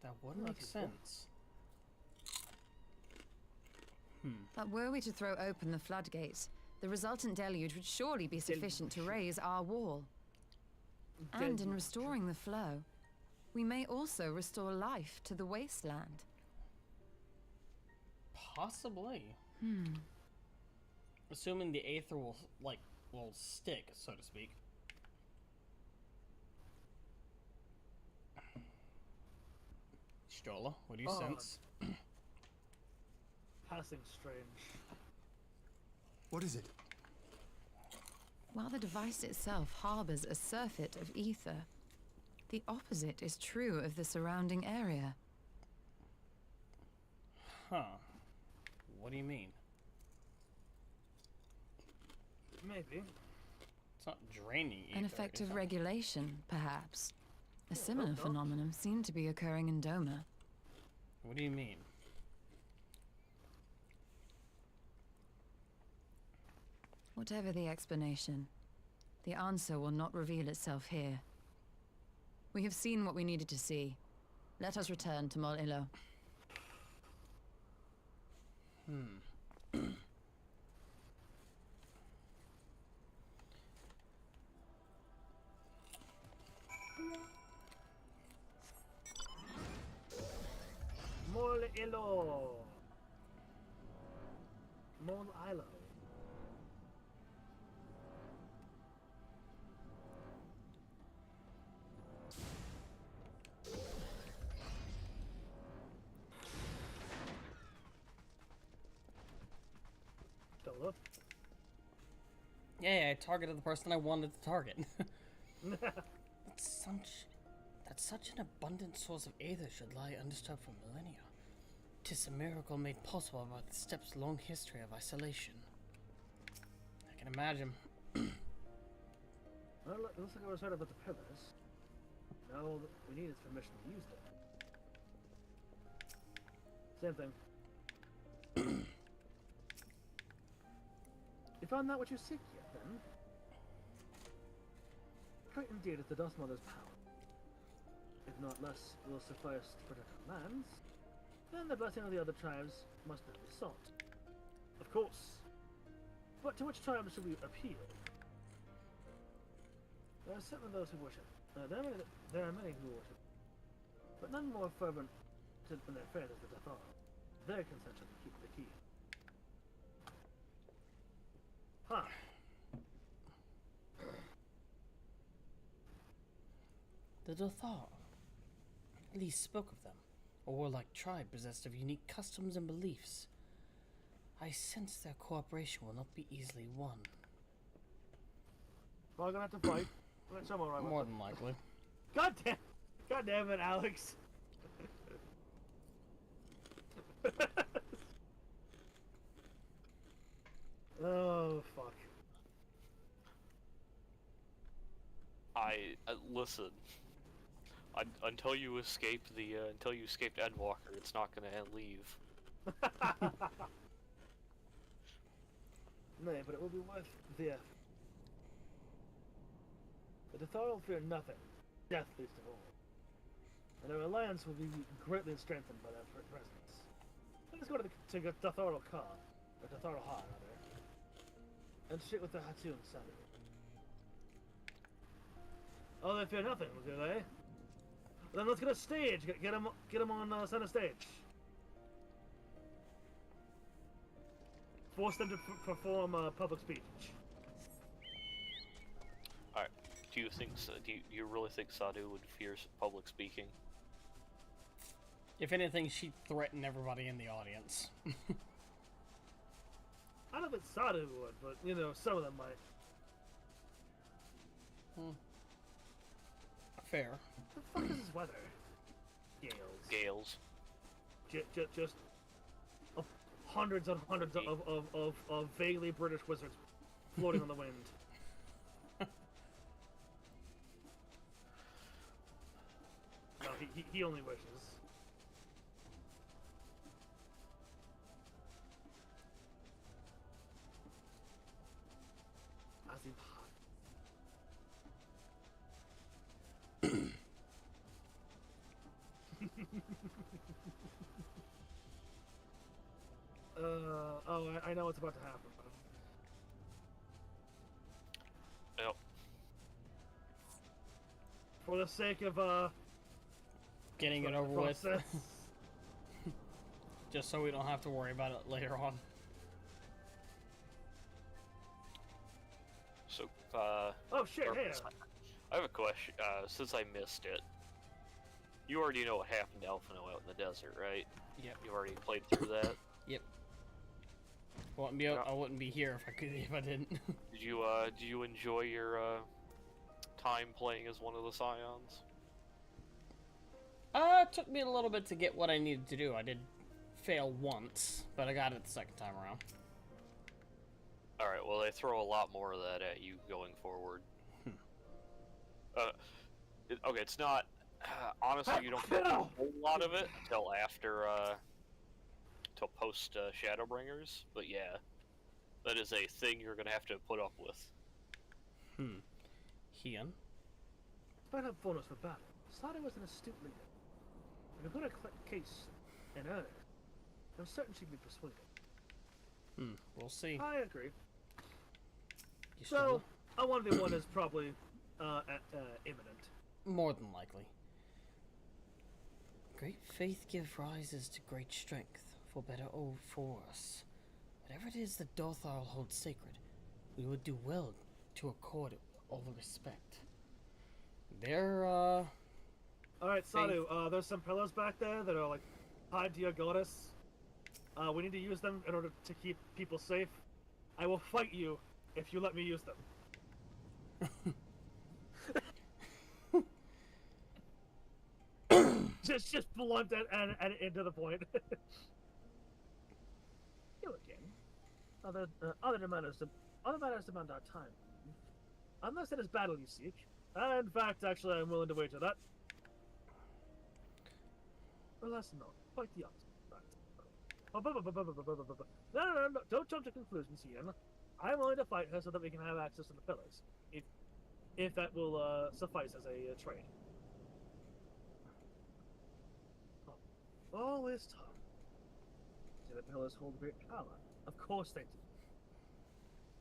That would make sense. But were we to throw open the floodgates, the resultant deluge would surely be sufficient to raise our wall. And in restoring the flow, we may also restore life to the wasteland. Possibly. Assuming the aether will, will stick, so to speak. Stola, what do you sense? Passing strange. What is it? While the device itself harbors a surfeit of ether, the opposite is true of the surrounding area. Huh. What do you mean? Maybe. It's not draining ether. An effect is of it? regulation, perhaps. A similar phenomenon seemed to be occurring in Doma. What do you mean? Whatever the explanation, the answer will not reveal itself here. We have seen what we needed to see. Let us return to Mol Ilo. Mol Ilo. Mol Ilo. Stola. Yeah, I targeted the person I wanted to target. That such an abundant source of aether should lie undisturbed for millennia. 'Tis a miracle made possible by the steppes' long history of isolation. I can imagine. Well, it looks like I was right about the pillars. Now all that we need is permission to use them. Same thing. You found that what you seek yet, then? Great indeed is the Dust Mother's power. if not less, will suffice to protect our lands, then the blessing of the other tribes must not be sought. Of course. But to which tribes should we appeal? There are certainly those who worship. There are many who worship, but none more fervent in their faith as the Dathar. Their consent shall keep the key. Huh. The Dathar. At least spoke of them. A warlike tribe possessed of unique customs and beliefs. I sense their cooperation will not be easily won. We're gonna have to fight. More than likely. God damn it, Alex. Oh fuck. Listen. Until you escape Endwalker, it's not gonna leave. Nay, but it will be worth the effort. The Dathar will fear nothing, death least of all. And our alliance will be greatly strengthened by that presence. Let's go to the Dathar Ka, or Dathar Ha, rather, and shit with the Hatun Sadu. Oh, they fear nothing, do they? Then let's get a stage. Get them on center stage. Force them to perform a public speech. Alright. Do you really think Sadu would fear public speaking? If anything, she'd threaten everybody in the audience. I don't think Sadu would, but you know, some of them might. Fair. What the fuck is this weather? Gales. Just hundreds and hundreds of vaguely British wizards floating on the wind. No, he only wishes. As in I know what's about to happen. Yep. For the sake of getting it over with. Just so we don't have to worry about it later on. So, oh shit, hey. I have a question, since I missed it. You already know what happened to Alphino out in the desert, right? Yep. You already played through that? Yep. I wouldn't be here if I didn't. Did you enjoy your time playing as one of the Scions? It took me a little bit to get what I needed to do. I did fail once, but I got it the second time around. Alright, well they throw a lot more of that at you going forward. Okay, it's not... honestly, you don't get a whole lot of it until after, till post Shadowbringers, but yeah, that is a thing you're gonna have to put up with. Hian? Despite our bonus for battle, Sada was an astute leader. If we put a case in earnest, I'm certain she'd be persuaded. We'll see. I agree. So, a 1v1 is probably imminent. More than likely. Great faith gives rises to great strength, for better or for worse. Whatever it is the Dothar holds sacred, we would do well to accord it all the respect. They're, Alright, Sadu, there's some pillars back there that are, like, tied to your goddess. We need to use them in order to keep people safe. I will fight you if you let me use them. just blunt and into the point. You again. Other matters demand our time. Unless it is battle you seek. In fact, actually, I'm willing to wager that. Alas, no. Quite the opposite. No, don't jump to conclusions, Ian. I'm willing to fight her so that we can have access to the pillars. If that will suffice as a trade. always taught. See, the pillars hold great power. Of course they do.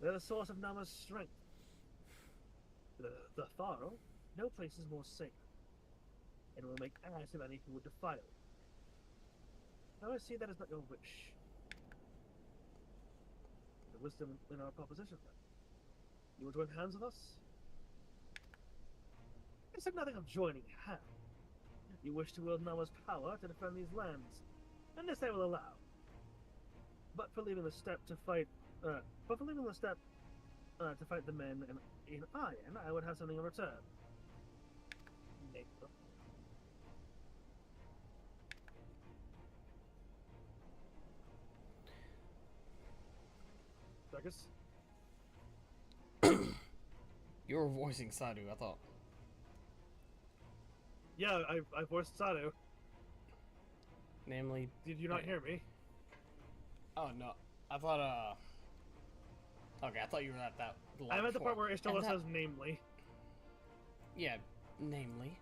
They're the source of Nama's strength. The Tharo, no place is more sacred, and will make ass of any who would defile it. Now I see that is not your wish. The wisdom in our proposition, then. You will join hands with us? I said nothing of joining hands. You wish to wield Nama's power to defend these lands, and this I will allow. But for leaving the step to fight, to fight the men in iron, I would have something in return. Darkus? You were voicing Sadu, I thought. Yeah, I voiced Sadu. Namely... Did you not hear me? Oh, no. I thought, Okay, I thought you were at that line I'm at the part before. where Ishtola says namely. Yeah, namely.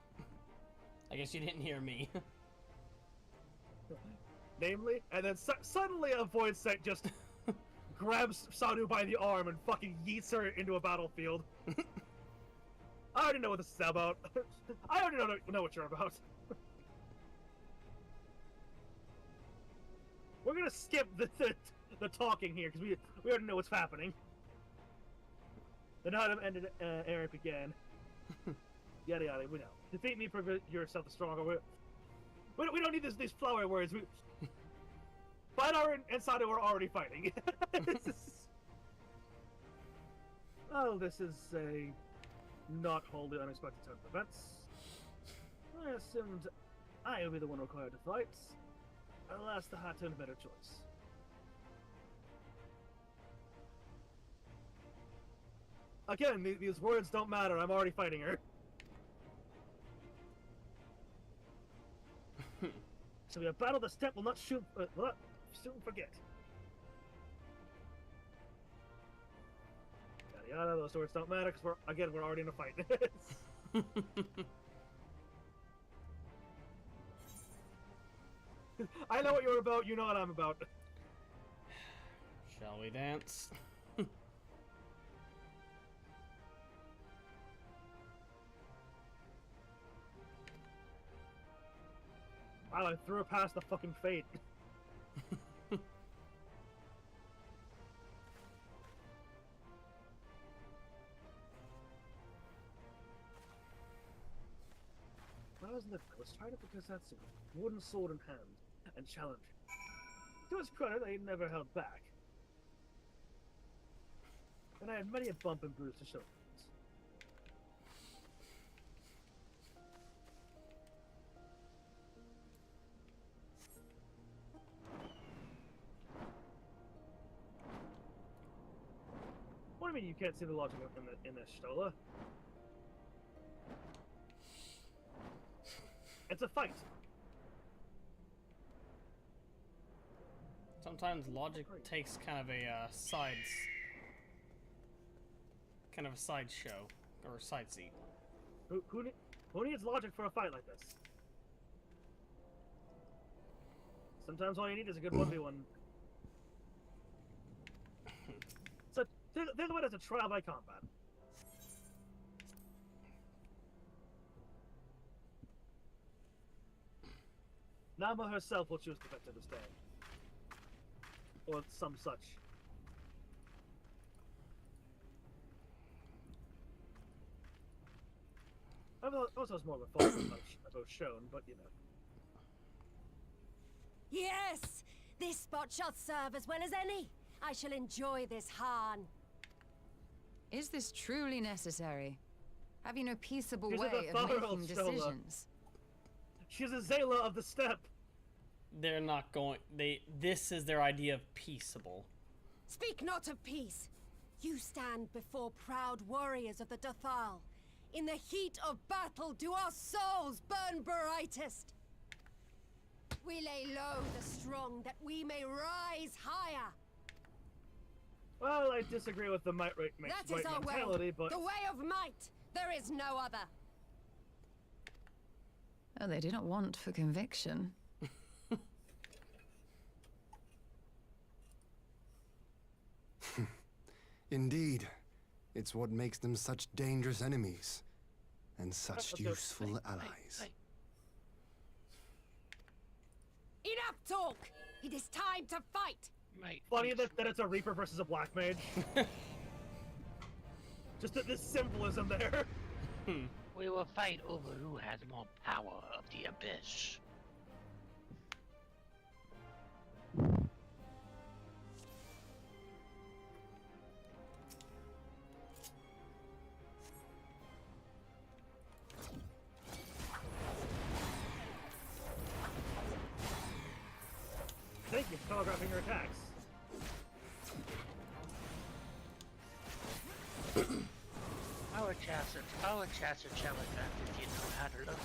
I guess you didn't hear me. Namely? And then suddenly a void set just grabs Sadu by the arm and fucking yeets her into a battlefield. I already know what this is about. I already know what you're about. We're gonna skip the talking here, because we already know what's happening. The night ended, Aaron began. Yada yada, we know. Defeat me, prove yourself the stronger. We don't need these flowery words. Bidar and Sadu are already fighting. This is a not wholly unexpected turn of events. I assumed I would be the one required to fight. Alas, the hat turned a better choice. Again, these words don't matter. I'm already fighting her. So we have battle the step will not soon forget. Yada yada, those words don't matter because we're already in a fight. I know what you're about, you know what I'm about. Shall we dance? Wow, I threw it past the fucking fate. When I was little, I was trying to pick that wooden sword in hand and challenge him. To his credit, he never held back. And I had many a bump and bruise to show for it. What do you mean you can't see the logic in this, Stola? It's a fight. Sometimes logic takes kind of a side show or side seat. Who needs logic for a fight like this? Sometimes all you need is a good 1v1. So think of it as a trial by combat. Nama herself will choose the victor to stay. Or some such. I also was more of a fault about shown, but you know. Yes! This spot shall serve as well as any. I shall enjoy this harn. Is this truly necessary? Have you no peaceable She's way a of making Stola. decisions? She's a Zayla of the steppe. They're not going... This is their idea of peaceable. Speak not of peace. You stand before proud warriors of the Dathal. In the heat of battle do our souls burn brightest. We lay low the strong that we may rise higher. Well, I disagree with the might makes That is right our mentality, way. but... The way of might. There is no other. Oh, they do not want for conviction. Indeed. It's what makes them such dangerous enemies, and such useful allies. Enough talk! It is time to fight! Funny that it's a Reaper versus a Black Mage. Just the symbolism there. We will fight over who has more power of the abyss. Thank you for telegraphing your attacks. Our chats are telegraphed if you know how to look.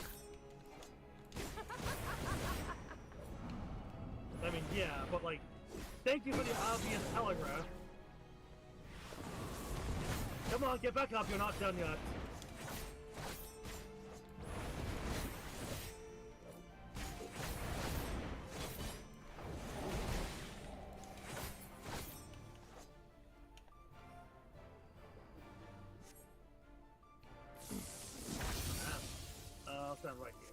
I mean, yeah, but like, thank you for the obvious telegraph. Come on, get back up, you're not done yet. I'll stand right here.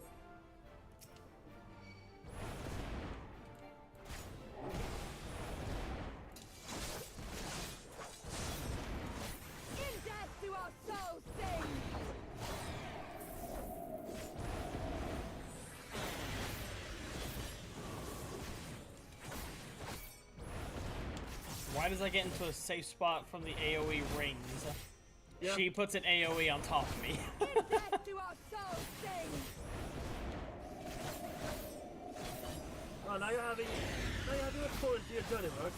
In death do our souls sing! Why does I get into a safe spot from the AoE rings? Yeah. She puts an AoE on top of me. In death do our souls sing! Oh, now you're having a pull into your dirty work.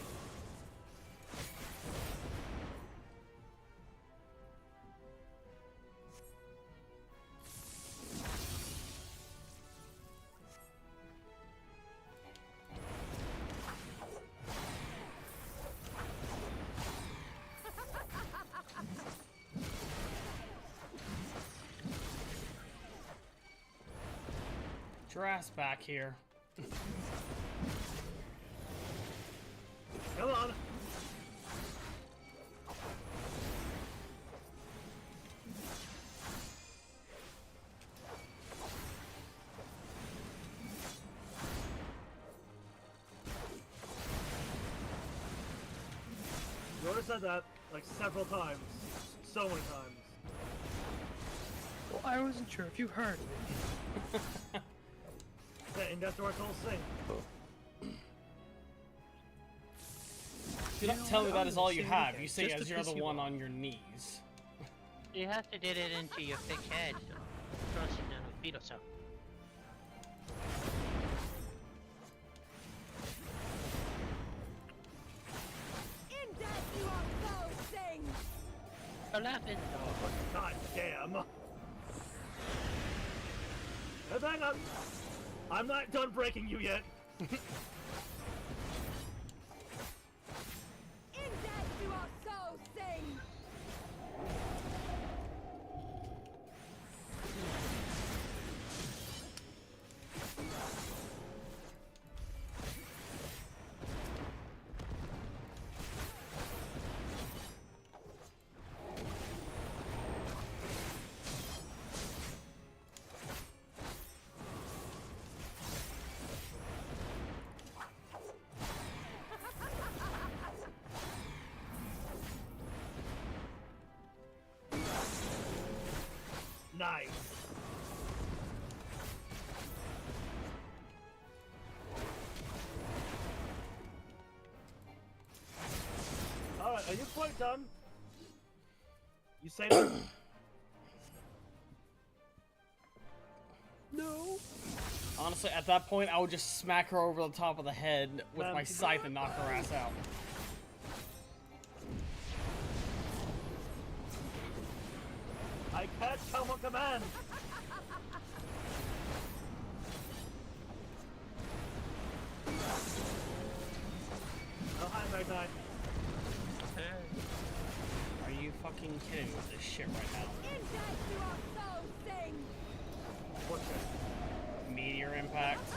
Get your ass back here. Come on. You already said that like several times. So many times. Well, I wasn't sure if you heard me. Yeah, and that's what I'll sing. Do not tell me that is all you have. You say just as to you're piss the you one off. on your knees. You have to get it into your thick head, so trust in the feet or so. In death do our souls sing! You're laughing. God damn. Hey, back up. I'm not done breaking you yet. In death do our souls sing! Nice. Alright, are you quite done? You say that? No. Honestly, at that point, I would just smack her over the top of the head with my scythe and knock her ass out. I can't come on command! Oh, hi, Magnite. Are you fucking kidding me with this shit right now? In death do our souls sing! What's that? Meteor impact.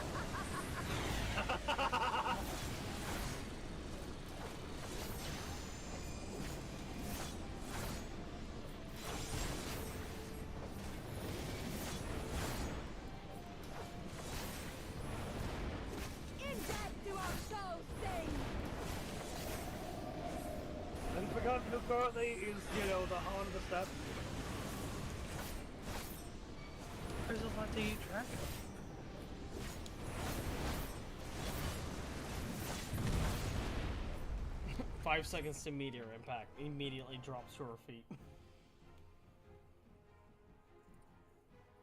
currently is, you know, the Han of the steppe. There's a lot to keep track of. 5 seconds to meteor impact. Immediately drops to her feet.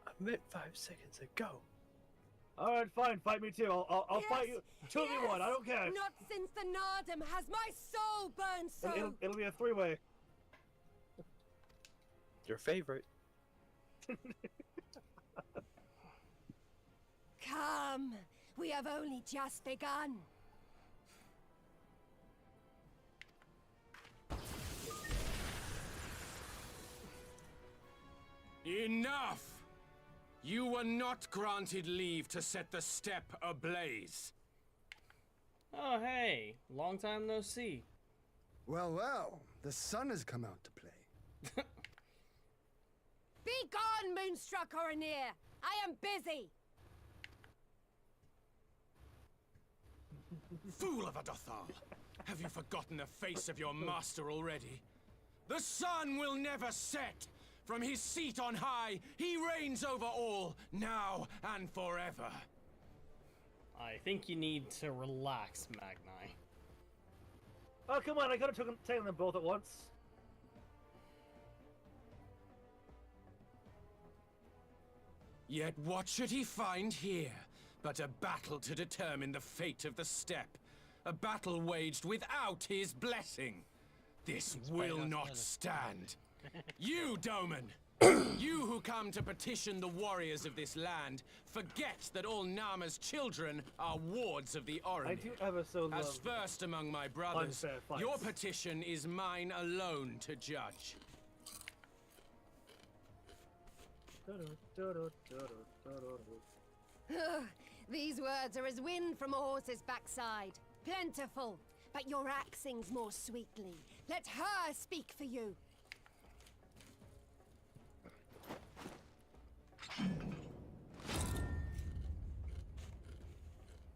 I meant 5 seconds ago. Alright, fine, fight me too. I'll fight you. 2v1, I don't care. Not since the Nardum has my soul burned so. It'll be a 3-way. Your favorite. Come, we have only just begun. Enough! You were not granted leave to set the steppe ablaze. Oh, hey. Long time no see. Well, well, the sun has come out to play. Be gone, Moonstruck Oranir! I am busy! Fool of a Dothal! Have you forgotten the face of your master already? The sun will never set! From his seat on high, he reigns over all, now and forever. I think you need to relax, Magni. Oh, come on, I could have taken them both at once. Yet what should he find here but a battle to determine the fate of the steppe? A battle waged without his blessing. This will not stand. You, Doman! You who come to petition the warriors of this land, forget that all Nama's children are wards of the Oranir. I do ever so love As first among my brothers, unfair fights. your petition is mine alone to judge. These words are as wind from a horse's backside. Plentiful, but your axe sings more sweetly. Let her speak for you.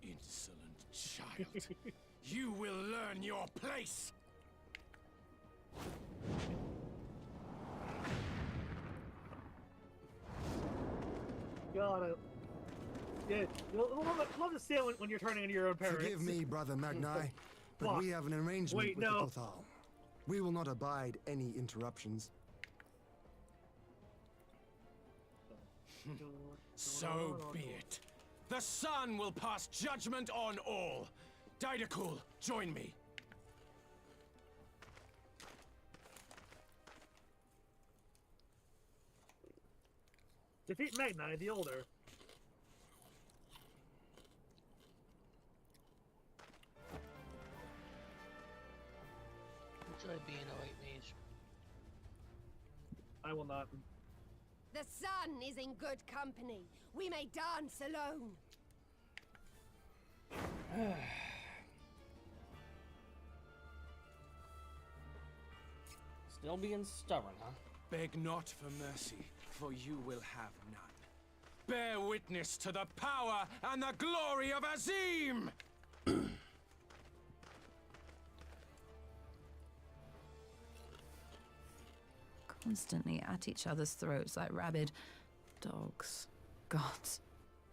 Insolent child. You will learn your place! God, yeah, love to see it when you're turning into your own parents. Forgive me, Brother Magni, but we have an arrangement with the Dothal. We will not abide any interruptions. So be it. The sun will pass judgment on all. Didakul, join me. Defeat Magni, the older. Enjoy being a white mage. I will not. The sun is in good company. We may dance alone. Still being stubborn, huh? Beg not for mercy, for you will have none. Bear witness to the power and the glory of Azim! Constantly at each other's throats like rabid dogs. Gods,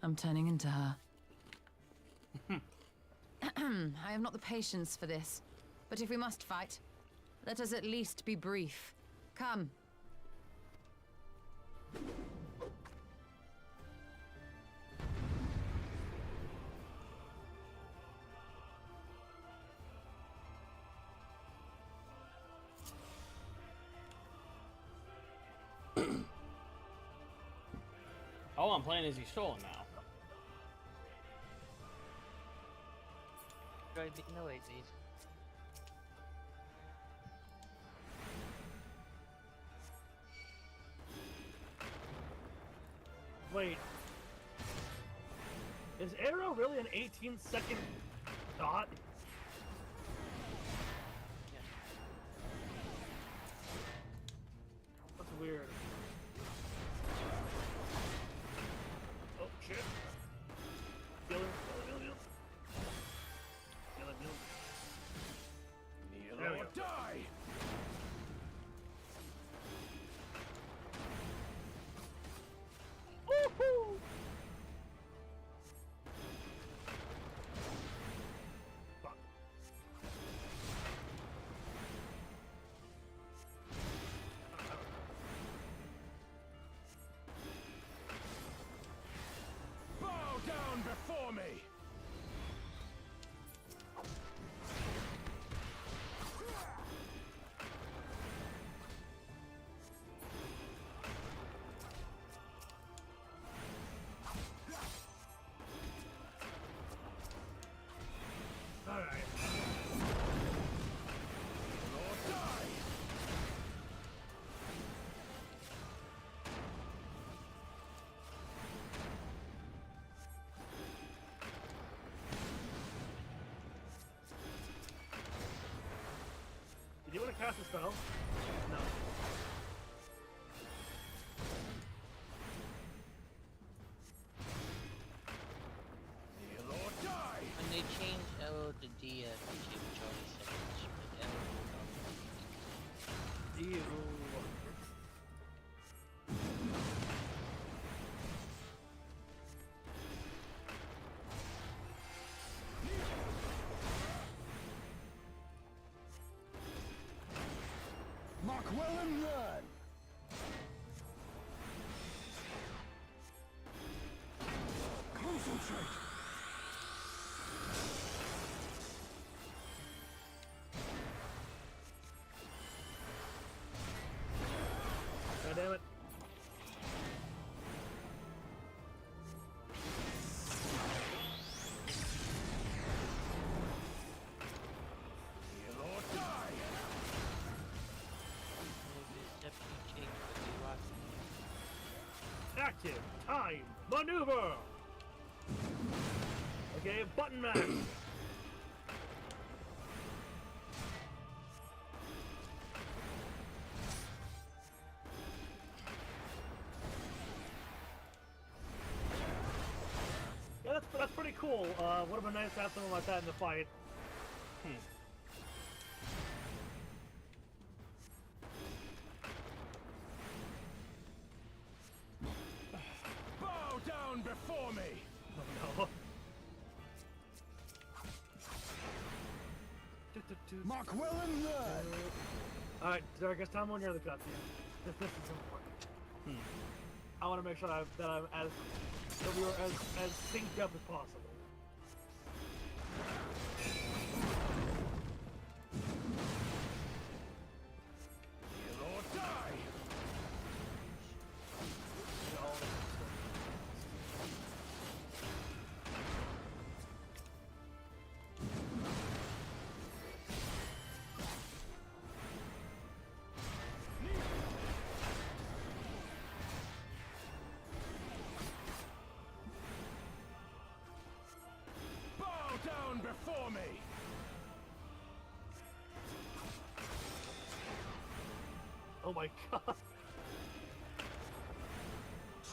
I'm turning into her. I have not the patience for this, but if we must fight, let us at least be brief. Come. Oh, I'm playing as Yashola now. Enjoy being a white mage. Wait. Is Arrow really an 18-second dot? Yeah. That's weird. Oh, shit. Kill him. Kill him. Kneel or die! cast a spell? No. When they change L to D, which always said but L will Ew. Mark well and learn. Concentrate. God damn it. Active time maneuver. Okay, button mash. Yeah, that's pretty cool. Would have been nice to have something like that in the fight. Bow down before me! Oh no. Mark well and learn. Alright, Darkus, time on your other cutscene. This is important. I want to make sure that we were as synced up as possible. Kill or die! Bow down before me! Oh my god.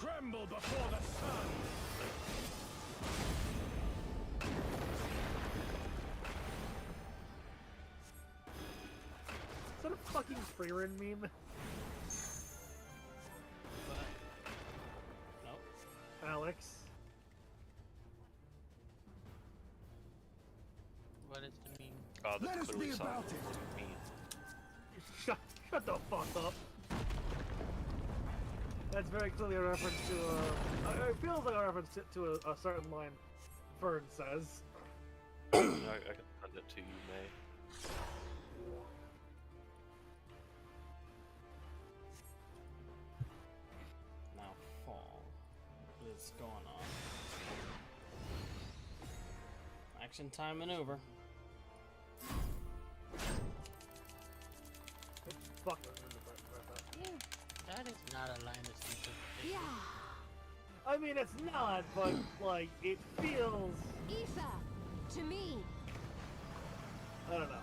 Tremble before the sun! Is that a fucking Freerin meme? Nope. Alex. What is the meme? Oh, Let that's us clearly be something about it. for me. Shut the fuck up. That's very clearly a reference to it feels like a reference to a certain line Fern says. I can send it to you, May. Now fall. What is going on? Action time maneuver. Fuck. That is not a line of interpretation. Yeah. I mean, it's not, but like it feels. Ether, to me. I don't know.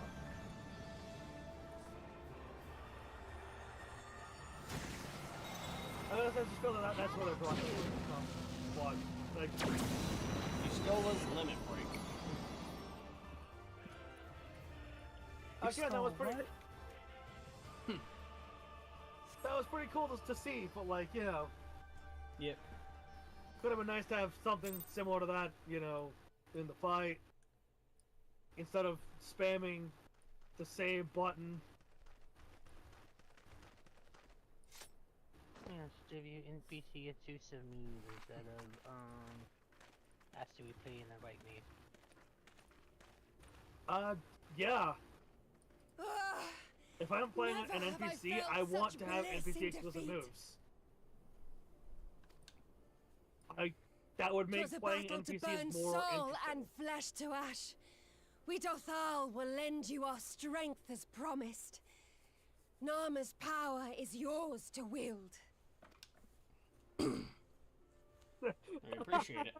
I just feel that that's what they're brought to. What? Like, Ystola's limit break. again, that was pretty. That was pretty cool to see, but like, you know. Yep. Could have been nice to have something similar to that, you know, in the fight. Instead of spamming the save button. Yes, if you NPC gets use of move instead of has to be playing the right name. Yeah. Ugh. If I'm playing Never an have I NPC, felt I want such to have bliss NPC in exclusive defeat. moves. That would make 'Twas a playing battle to NPCs burn more soul interesting. and flesh to ash. We Dothal will lend you our strength as promised. Narma's power is yours to wield. I appreciate it.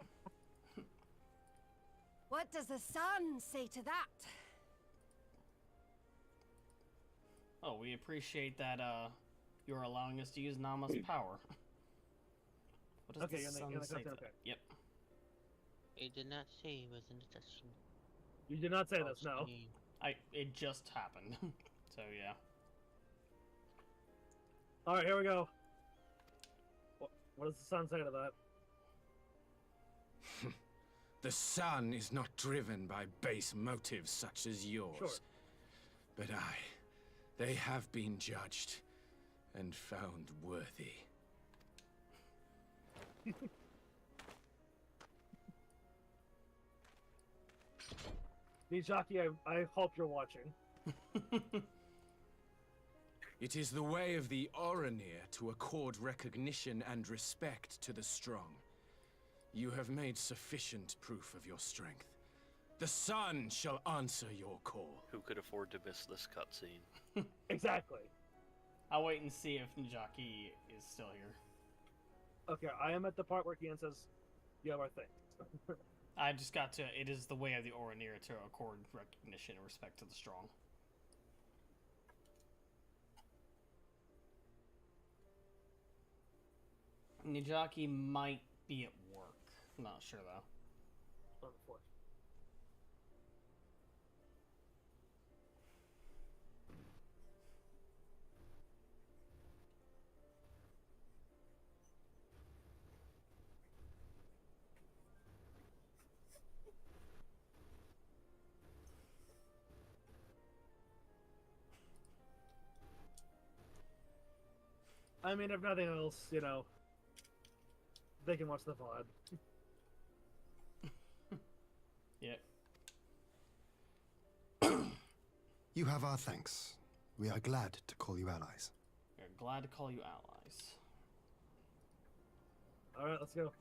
What does the sun say to that? Oh, we appreciate that, you're allowing us to use Nama's power. What does Okay, the you're in sun the say content, to that? okay. Yep. It did not say he was in the session. You did not say this, no. It just happened. So, yeah. Alright, here we go. What does the sun say to that? The sun is not driven by base motives such as yours. Sure. But they have been judged and found worthy. Nijaki, I hope you're watching. It is the way of the Oranir to accord recognition and respect to the strong. You have made sufficient proof of your strength. The sun shall answer your call. Who could afford to miss this cutscene? Exactly. I'll wait and see if Nijaki is still here. Okay, I am at the part where Kian says, you have our thing. I just got to, it is the way of the Oranir to accord recognition and respect to the strong. Nijaki might be at work. I'm not sure though. On the fourth. I mean, if nothing else, you know, they can watch the VOD. Yep. You have our thanks. We are glad to call you allies. We're glad to call you allies. Alright, let's go.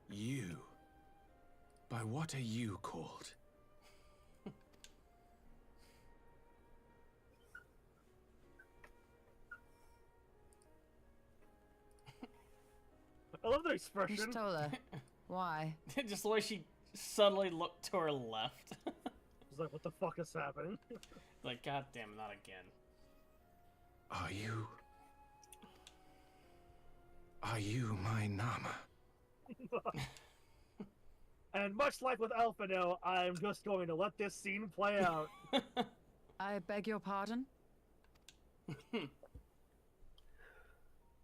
You? By what are you called? I love the expression. Stola. Why? Just the way she suddenly looked to her left. She's like, what the fuck is happening? Like, god damn it, not again. Are you my Nama? And much like with Alphino, I'm just going to let this scene play out. I beg your pardon?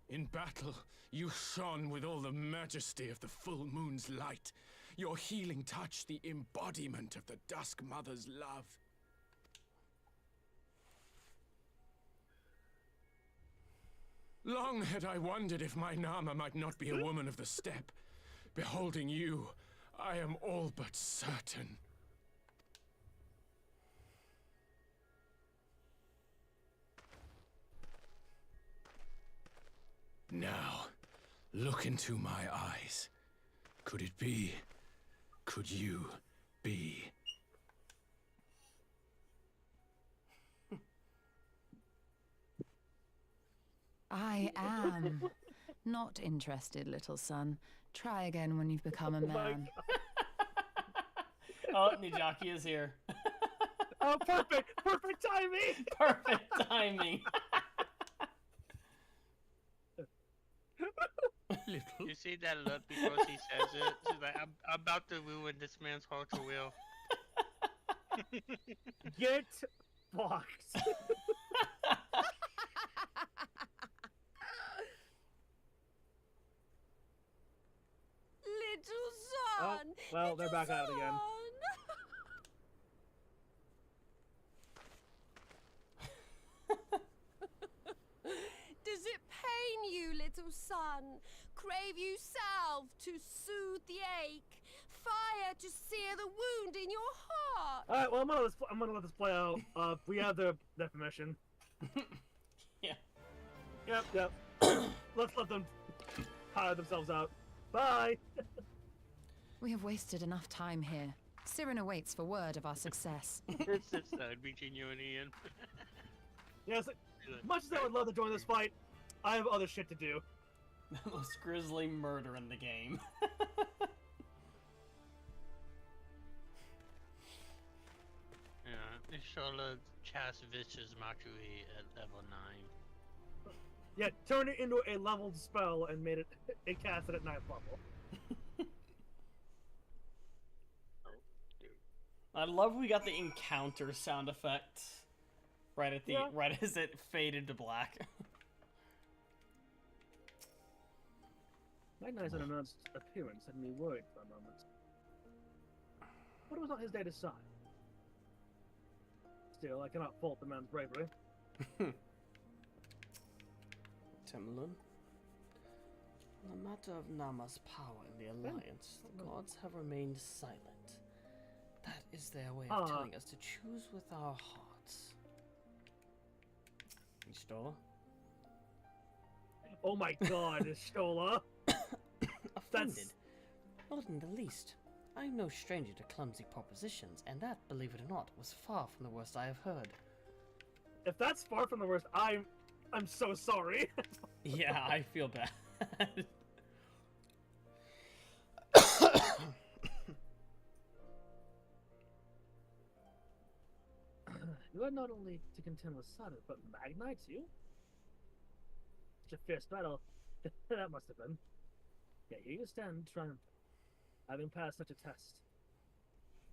In battle, you shone with all the majesty of the full moon's light. Your healing touch, the embodiment of the Dusk Mother's love. Long had I wondered if my Nama might not be a woman of the steppe. Beholding you, I am all but certain. Now, look into my eyes. Could it be? Could you be? I am. Not interested, little son. Try again when you've become a man. Oh, Nijaki is here. Oh, perfect! Perfect timing! Perfect timing! You see that look before she says it? She's like, I'm about to ruin this man's culture wheel. Get fucked! Little son! Oh, well, they're back at it again. Does it pain you, little son? Crave you salve to soothe the ache? Fire to sear the wound in your heart? Alright, well, I'm gonna let this play out. We have their permission. Yeah. Yep. Let's let them tire themselves out. Bye! We have wasted enough time here. Siren awaits for word of our success. It's just between you and Ian. Yes, much as I would love to join this fight, I have other shit to do. The most grisly murder in the game. Yeah, Shola Chas Vicious Matsui at level 9. Yeah, turn it into a leveled spell and made it cast it at 9th level. I love we got the encounter sound effect right at the right as it faded to black. My nice unannounced appearance had me worried for a moment. But it was not his day to shine. Still, I cannot fault the man's bravery. Timlin, on the matter of Nama's power in the Alliance, the gods have remained silent. That is their way of telling us to choose with our hearts. You stole? Oh my god, Stola! Offended? Not in the least. I'm no stranger to clumsy propositions, and that, believe it or not, was far from the worst I have heard. If that's far from the worst, I'm so sorry. Yeah, I feel bad. You had not only to contend with Sada, but Magnite too? Such a fierce battle. That must have been. Yeah, here you stand, triumphant, having passed such a test.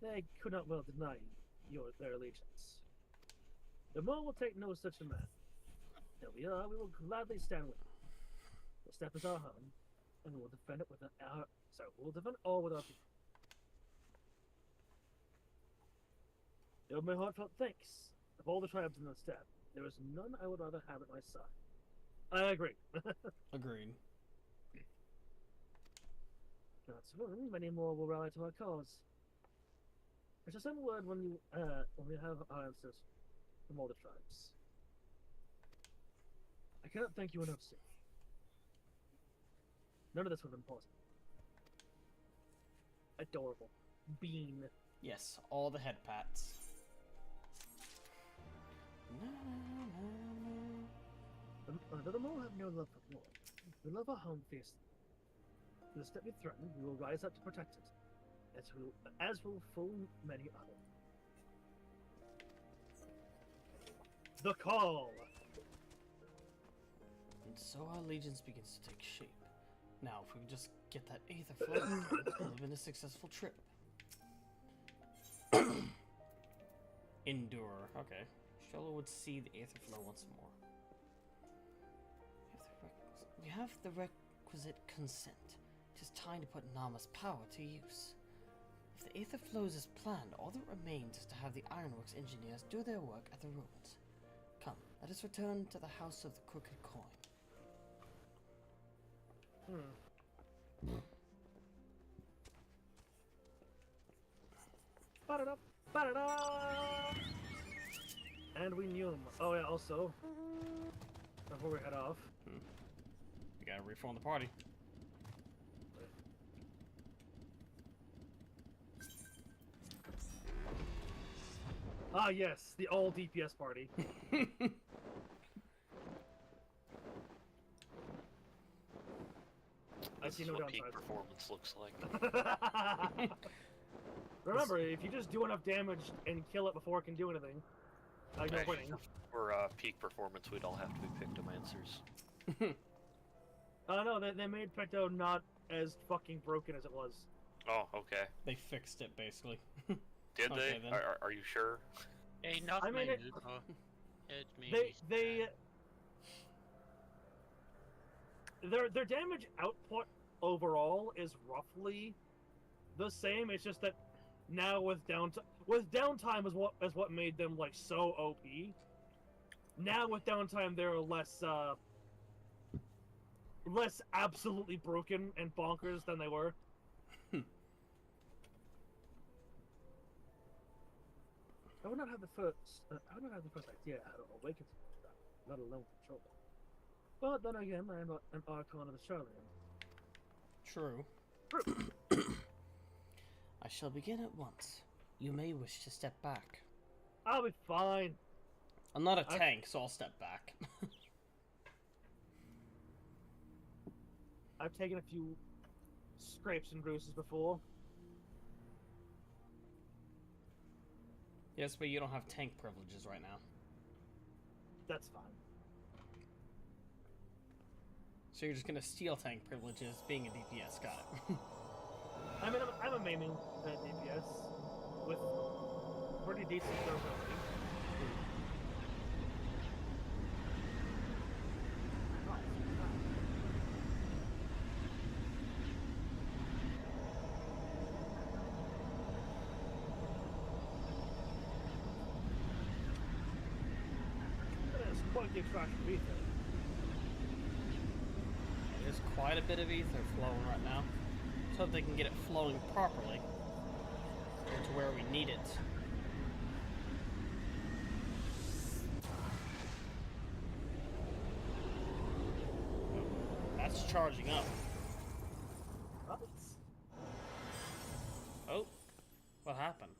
They could not well deny their allegiance. The Mo will take no such a man. Here we are, we will gladly stand with you. The step is our home, and we will defend it with we'll defend all with our people. Give my heartfelt thanks. Of all the tribes in the steppe, there is none I would rather have at my side. I agree. Agreed. Not soon, many more will rally to our cause. I shall send word when we have our answers from all the tribes. I cannot thank you enough, sir. None of this would have been possible. Adorable. Bean. Yes, all the head pats. The Mo have no love for war. We love our home fiercely. For the step we threaten, we will rise up to protect it, as will full many others. The call! And so our allegiance begins to take shape. Now, if we can just get that aether flowing, it will have been a successful trip. Endure. Okay. Shola would see the aether flow once more. You have the requisite consent. It is time to put Nama's power to use. If the aether flows as planned, all that remains is to have the Ironworks engineers do their work at the ruins. Come, let us return to the House of the Crooked Coin. Ba-da-da, ba-da-da! And we knew him. Oh yeah, also, before we head off, we gotta reform the party. Ah yes, the all DPS party. I see no what downside. peak performance looks like. Remember, if you just do enough damage and kill it before it can do anything, you're winning. For peak performance, we'd all have to be Pictomancers. No, they made Pecto not as fucking broken as it was. Oh, okay. They fixed it, basically. Did okay, they? Then. Are you sure? Hey, not I mean, their damage output overall is roughly the same. It's just that now with downtime is what made them like so OP. Now with downtime, they're less absolutely broken and bonkers than they were. I would not have the first idea how to awaken that, let alone control it. But then again, I am an Archon of the Charlatan. True. I shall begin at once. You may wish to step back. I'll be fine. I'm not a tank, so I'll step back. I've taken a few scrapes and bruises before. Yes, but you don't have tank privileges right now. That's fine. So you're just gonna steal tank privileges being a DPS, got it. I mean, I'm a maiming DPS with pretty decent durability. It's quite the extraction of ether. There's quite a bit of ether flowing right now. Let's hope they can get it flowing properly to where we need it. That's charging up. What? Oh, what happened?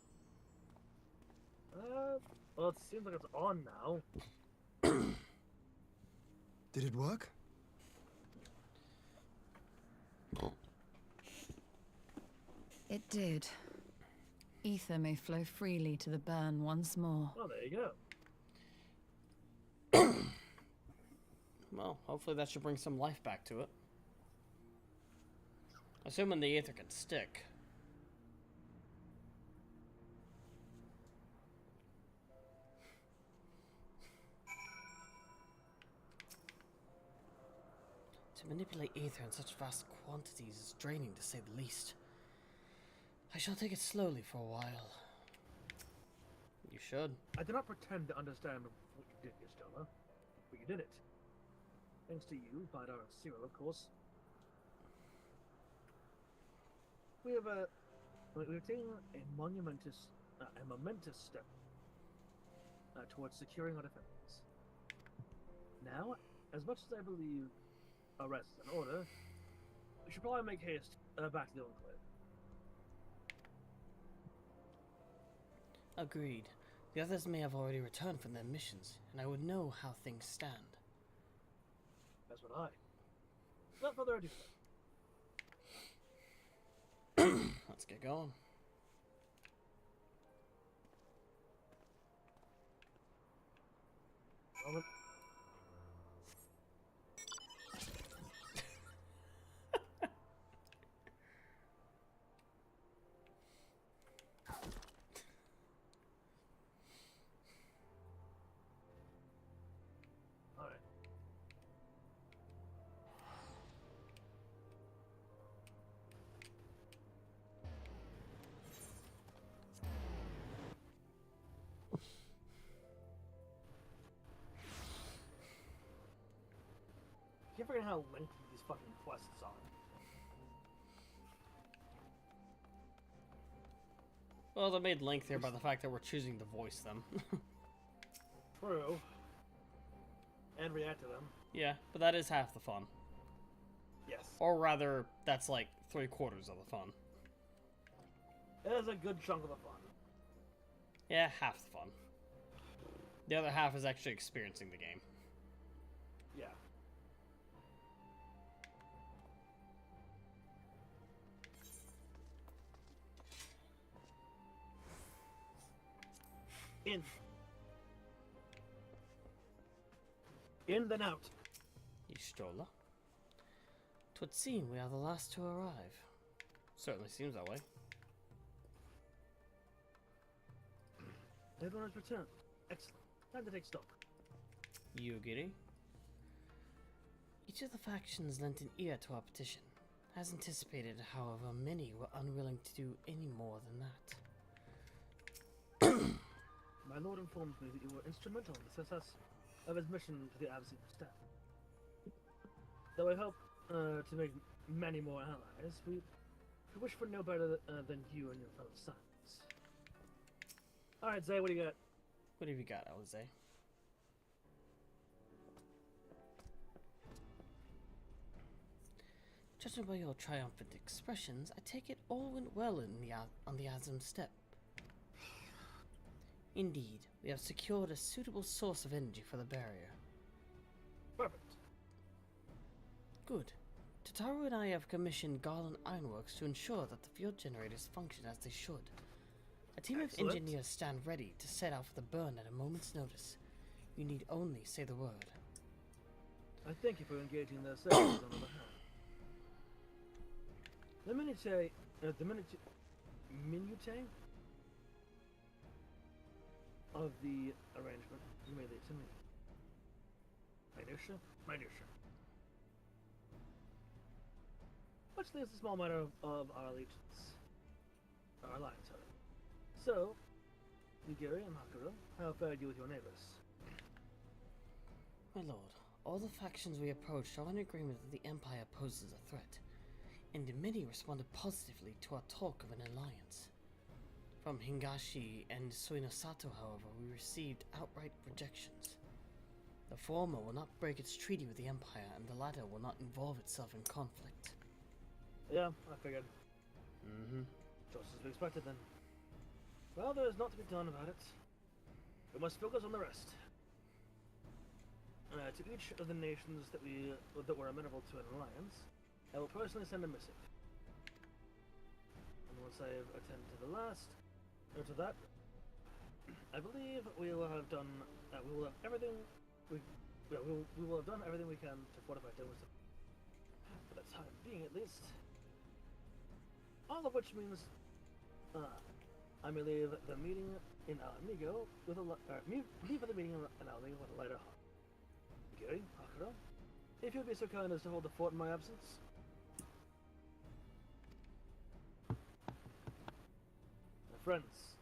Well, it seems like it's on now. Did it work? It did. Ether may flow freely to the burn once more. Oh, there you go. Well, hopefully that should bring some life back to it. Assuming the ether can stick. To manipulate ether in such vast quantities is draining, to say the least. I shall take it slowly for a while. You should. I do not pretend to understand what you did, Yastoma, but you did it. Thanks to you, by darkus-cyril, of course. We've taken a momentous step towards securing our defenses. Now, as much as I believe our rest is in order, we should probably make haste back to the Enclave. Agreed. The others may have already returned from their missions, and I would know how things stand. That's what I. Without further ado. Let's get going. Moment. Alright. You forget how lengthy these fucking quests are. Well, they're made lengthier by the fact that we're choosing to voice them. True. And react to them. Yeah, but that is half the fun. Yes. Or rather, that's like 3/4 of the fun. It is a good chunk of the fun. Yeah, half the fun. The other half is actually experiencing the game. Yeah. In then out. You stroller. 'Twould seem we are the last to arrive. Certainly seems that way. Everyone has returned. Excellent. Time to take stock. You giddy? Each of the factions lent an ear to our petition. As anticipated, however, many were unwilling to do any more than that. My lord informed me that you were instrumental in the success of his mission to the Absent Step. Though I hope to make many more allies, we wish for no better than you and your fellow sons. Alright, Zay, what do you got? What have you got, Jose? Judging by your triumphant expressions, I take it all went well on the Azim Step. Indeed, we have secured a suitable source of energy for the barrier. Perfect. Good. Tataru and I have commissioned Garland Ironworks to ensure that the field generators function as they should. A team Excellent. of engineers stand ready to set out for the burn at a moment's notice. You need only say the word. I thank you for engaging their services on our behalf. The minutiae of the arrangement you may leave to me. Minutia. Which leaves a small matter of our allegiance. Our alliance, sorry. So, Nigiri and Hakuro, how fared you with your neighbors? My lord, all the factions we approached are in agreement that the Empire poses a threat, and many responded positively to our talk of an alliance. From Hingashi and Suinosato, however, we received outright rejections. The former will not break its treaty with the Empire, and the latter will not involve itself in conflict. Yeah, I figured. Just as we expected then. Well, there is not to be done about it. We must focus on the rest. To each of the nations that were amenable to an alliance, I will personally send a missive. And once I have attended to the last, or to that, I believe we will have done. We will have everything. We will have done everything we can to fortify Doomsday. For the time being, at least. All of which means, I may leave the meeting in Alamigo with leave the meeting in Alamigo with a lighter heart. Giri, Hakuro, if you'll be so kind as to hold the fort in my absence. My friends,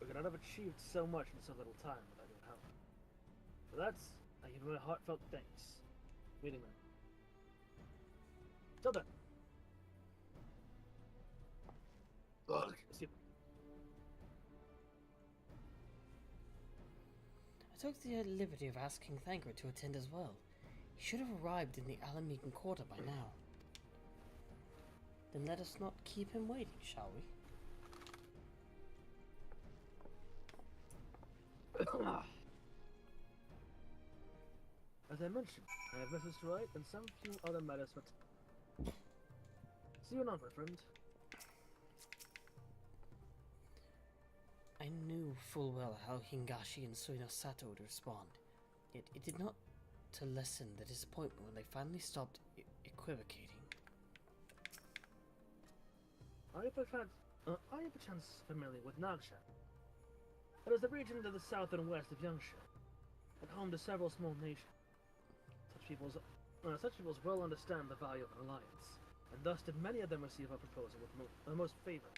we could not have achieved so much in so little time without your help. For that, I give you my heartfelt thanks. Meeting them. Till then. Ugh, excuse me. I took the liberty of asking Thanker to attend as well. He should have arrived in the Alamigan Quarter by now. Then let us not keep him waiting, shall we? As I mentioned, I have messages to write and some few other matters for see you anon, my friend. I knew full well how Hingashi and Suinosato would respond, yet it did not to lessen the disappointment when they finally stopped equivocating. Are you perchance familiar with Nagsha? It is the region to the south and west of Yangsha, and home to several small nations. Such peoples well understand the value of an alliance, and thus did many of them receive our proposal with the most favor.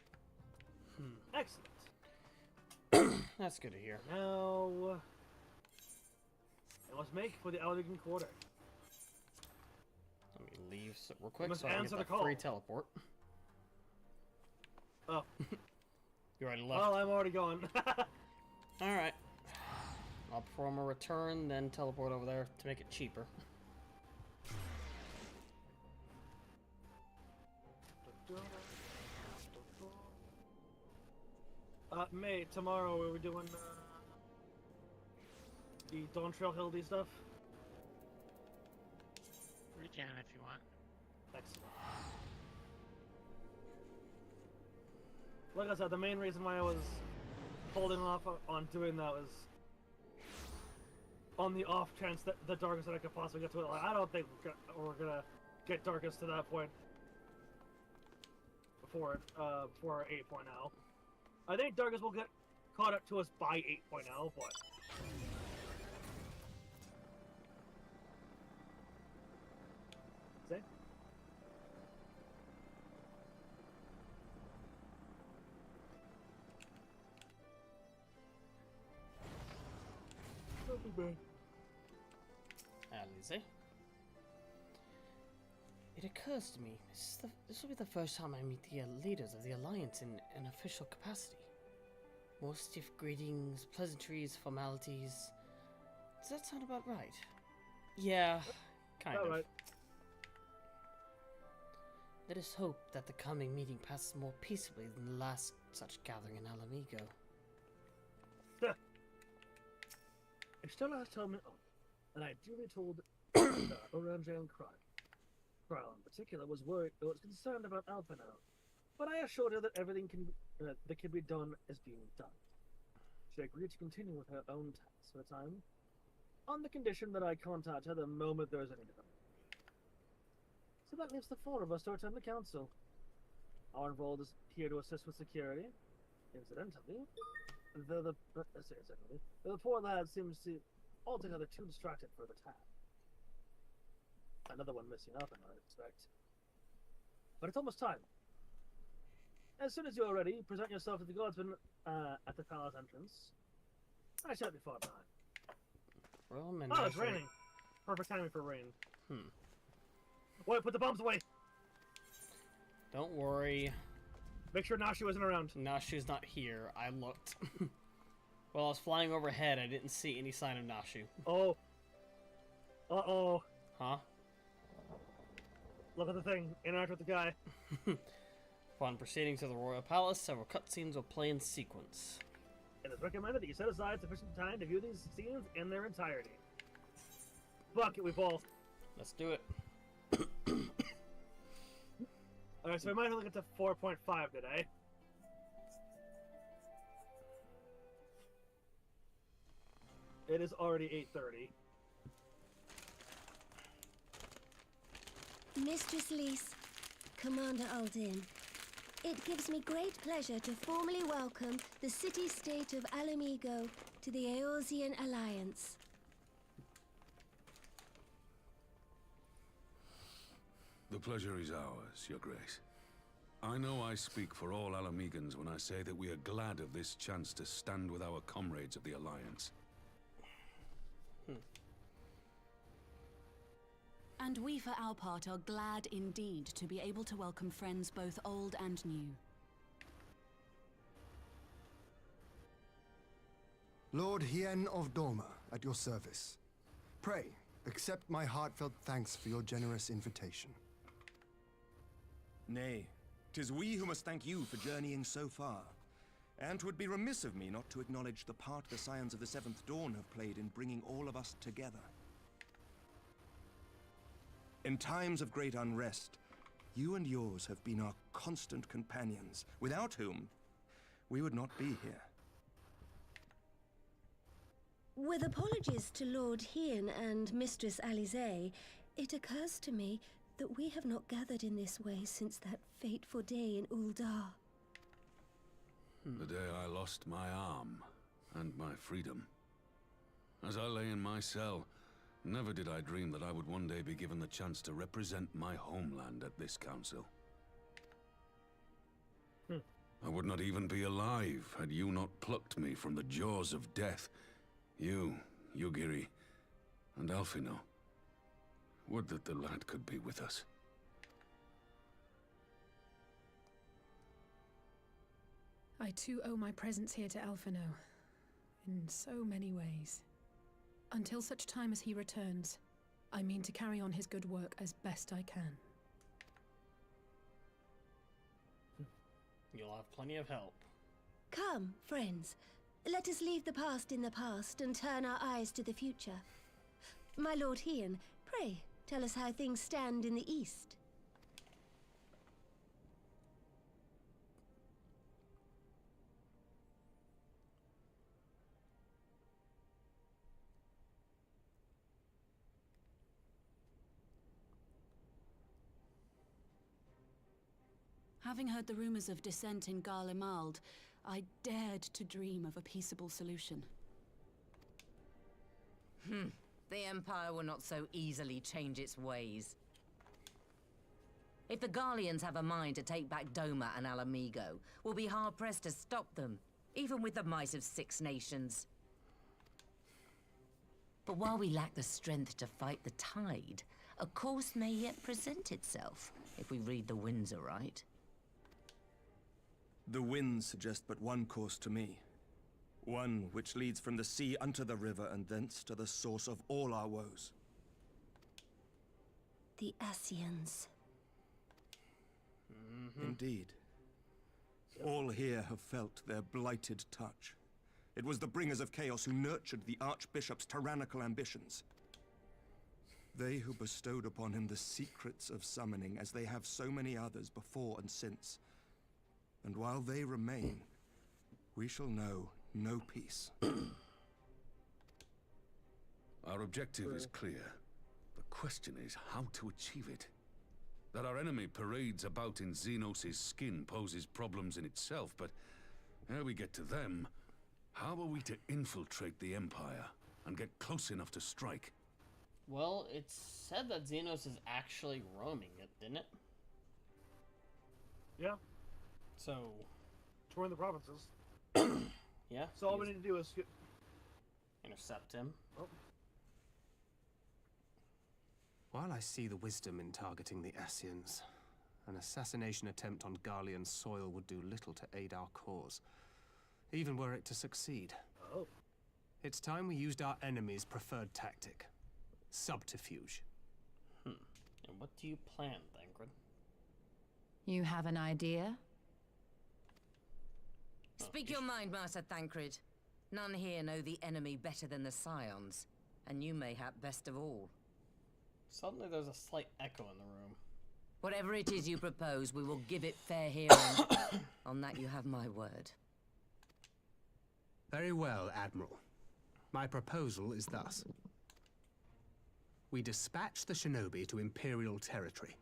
Excellent. That's good to hear. Now, I must make for the Alamigan Quarter. Let me leave real quick so I can get that free teleport. Oh. You already left. Well, I'm already gone. Alright. I'll perform a return, then teleport over there to make it cheaper. May, tomorrow we were doing the Dawn Trail Hildy stuff. We can if you want. Excellent. Like I said, the main reason why I was holding off on doing that was on the off chance that the darkest that I could possibly get to it. Like, I don't think we're gonna get darkest to that point before 8.0. I think darkest will get caught up to us by 8.0, but say. Don't be bad. Alize. It occurs to me, this will be the first time I meet the leaders of the Alliance in an official capacity. More stiff greetings, pleasantries, formalities. Does that sound about right? Yeah, kind of. Right. Let us hope that the coming meeting passes more peaceably than the last such gathering in Alamigo. Estella has told me, and I duly told Orange and Cryle in particular was concerned about Alpha now. but I assured her that everything that can be done is being done. She agreed to continue with her own tasks for a time, on the condition that I contact her the moment there is any of them. So that leaves the four of us to attend the council. Our involved is here to assist with security. Incidentally, the poor lad seems to altogether too distracted for the task. Another one missing up, in I expect. But it's almost time. As soon as you are ready, present yourself to the guardsman at the palace entrance. I shan't be far behind. Well, oh, it's raining. Perfect timing for rain. Hmm. Wait, put the bombs away! Don't worry. Make sure Nashu isn't around. Nashu's not here. I looked. While I was flying overhead, I didn't see any sign of Nashu. Oh. Uh-oh. Huh? Look at the thing. Interact with the guy. Upon proceeding to the royal palace, several cutscenes will play in sequence. It is recommended that you set aside sufficient time to view these scenes in their entirety. Fuck it, we both. Let's do it. Alright, so we might only get to 4.5 today. It is already 8:30. Mistress Lys, Commander Aldin, it gives me great pleasure to formally welcome the city-state of Alamigo to the Eorzean Alliance. The pleasure is ours, Your Grace. I know I speak for all Alamegans when I say that we are glad of this chance to stand with our comrades of the Alliance. And we, for our part, are glad indeed to be able to welcome friends both old and new. Lord Hien of Doma, at your service. Pray, accept my heartfelt thanks for your generous invitation. Nay, 'tis we who must thank you for journeying so far. And 'twould be remiss of me not to acknowledge the part the Scions of the Seventh Dawn have played in bringing all of us together. In times of great unrest, you and yours have been our constant companions, without whom we would not be here. With apologies to Lord Hien and Mistress Alize, it occurs to me that we have not gathered in this way since that fateful day in Uldar. The day I lost my arm and my freedom. As I lay in my cell, never did I dream that I would one day be given the chance to represent my homeland at this council. I would not even be alive had you not plucked me from the jaws of death. You, Yugiri, and Alphino. Would that the lad could be with us. I too owe my presence here to Alphino, in so many ways. Until such time as he returns, I mean to carry on his good work as best I can. You'll have plenty of help. Come, friends. Let us leave the past in the past and turn our eyes to the future. My Lord Hien, pray, tell us how things stand in the east. Having heard the rumors of dissent in Garlemald, I dared to dream of a peaceable solution. The Empire will not so easily change its ways. If the Garleans have a mind to take back Doma and Alamigo, we'll be hard-pressed to stop them, even with the might of 6 nations. But while we lack the strength to fight the tide, a course may yet present itself, if we read the winds aright. The winds suggest but one course to me. One which leads from the sea unto the river and thence to the source of all our woes. The Ascians. Indeed. All here have felt their blighted touch. It was the bringers of chaos who nurtured the Archbishop's tyrannical ambitions. They who bestowed upon him the secrets of summoning, as they have so many others before and since. And while they remain, we shall know no peace. Our objective is clear. The question is how to achieve it. That our enemy parades about in Xenos' skin poses problems in itself, but ere we get to them, how are we to infiltrate the Empire and get close enough to strike? Well, it said that Xenos is actually roaming it, didn't it? Yeah. So... touring the provinces. Yeah. So all we need to do is... intercept him. Oh. While I see the wisdom in targeting the Ascians, an assassination attempt on Garlean soil would do little to aid our cause, even were it to succeed. Oh. It's time we used our enemy's preferred tactic. Subterfuge. And what do you plan, Thancred? You have an idea? Speak your mind, Master Thancred. None here know the enemy better than the Scions, and you mayhap best of all. Suddenly there's a slight echo in the room. Whatever it is you propose, we will give it fair hearing. On that you have my word. Very well, Admiral. My proposal is thus. We dispatch the shinobi to Imperial territory.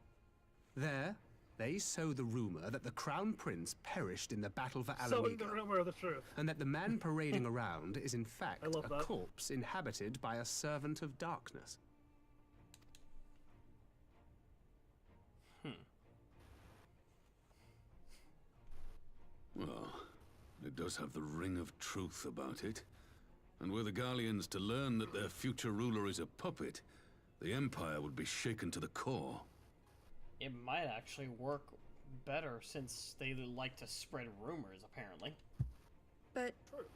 There, they sow the rumor that the Crown Prince perished in the battle for Sowing the Alamigo, rumor of the truth. and that the man parading around is in fact a that. corpse inhabited by a servant of darkness. Well, it does have the ring of truth about it. And were the Garleans to learn that their future ruler is a puppet, the Empire would be shaken to the core. It might actually work better since they like to spread rumors, apparently. But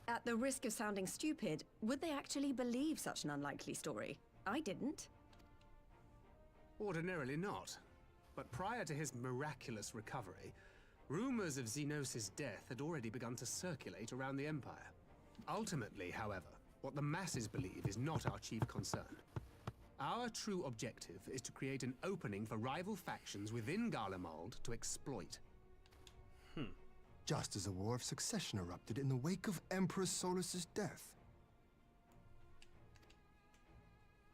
at the risk of sounding stupid, would they actually believe such an unlikely story? I didn't. Ordinarily not. But prior to his miraculous recovery, rumors of Xenos' death had already begun to circulate around the Empire. Ultimately, however, what the masses believe is not our chief concern. Our true objective is to create an opening for rival factions within Garlemald to exploit. Just as a war of succession erupted in the wake of Emperor Solus's death.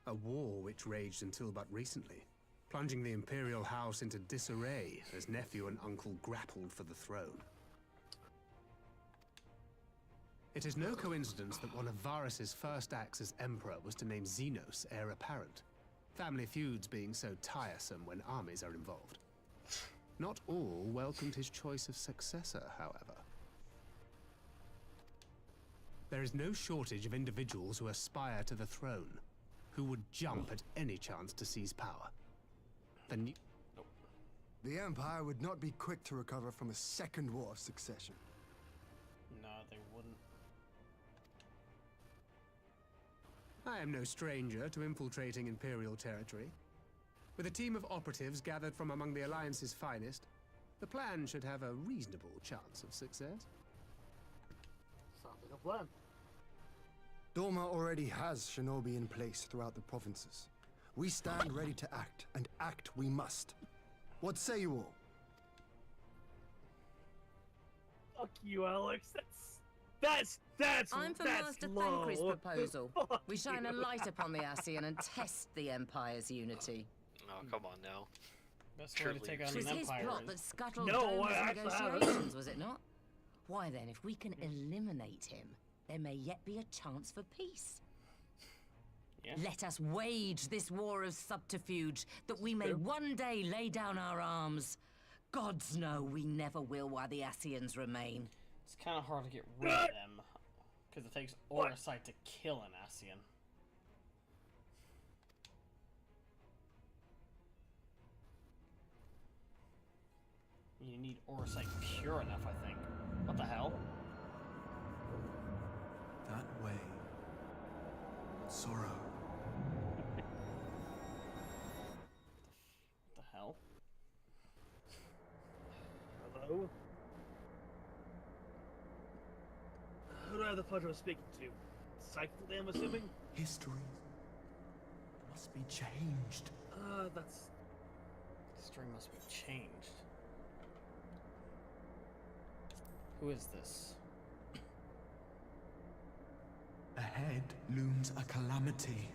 A war which raged until but recently, plunging the Imperial House into disarray as nephew and uncle grappled for the throne. It is no coincidence that one of Varus's first acts as Emperor was to name Xenos heir apparent, family feuds being so tiresome when armies are involved. Not all welcomed his choice of successor, however. There is no shortage of individuals who aspire to the throne, who would jump at any chance to seize power. The Empire would not be quick to recover from a second war of succession. No, they wouldn't. I am no stranger to infiltrating Imperial territory. With a team of operatives gathered from among the Alliance's finest, the plan should have a reasonable chance of success. Sounds like a plan. Doma already has shinobi in place throughout the provinces. We stand ready to act, and act we must. What say you all? Fuck you, Alex. That's I'm for Master low. Thancred's proposal. Fuck We shine a you. light upon the Ascian and test the Empire's unity. Oh, come on now. Best way to take on It was an his empire plot is... that scuttled No, Doma's I actually haven't. negotiations, was it not? Why then, if we can eliminate him, there may yet be a chance for peace. Yeah. Let us wage this war of subterfuge, that we may one day lay down our arms. Gods know we never will while the Ascians remain. It's kind of hard to get rid of them, because it takes Oracite to kill an Ascian. You need Oracite pure enough, I think. What the hell? That way. Sora. What the hell? Hello? Who do I have the pleasure of speaking to? Cycled, I'm assuming? History must be changed. History must be changed. Who is this? Ahead looms a calamity.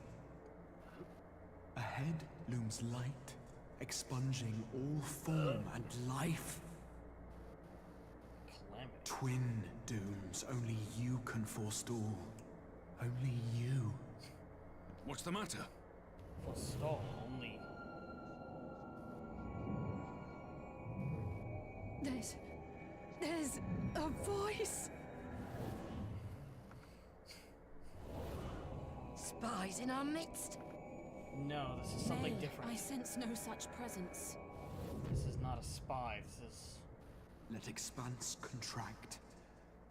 Ahead looms light, expunging all form and life. Calamity. Twin dooms only you can forestall. Only you. What's the matter? Forestall only. There's a voice. Spies in our midst. No, this is something Nay, different. I sense no such presence. This is not a spy. This is. Let expanse contract.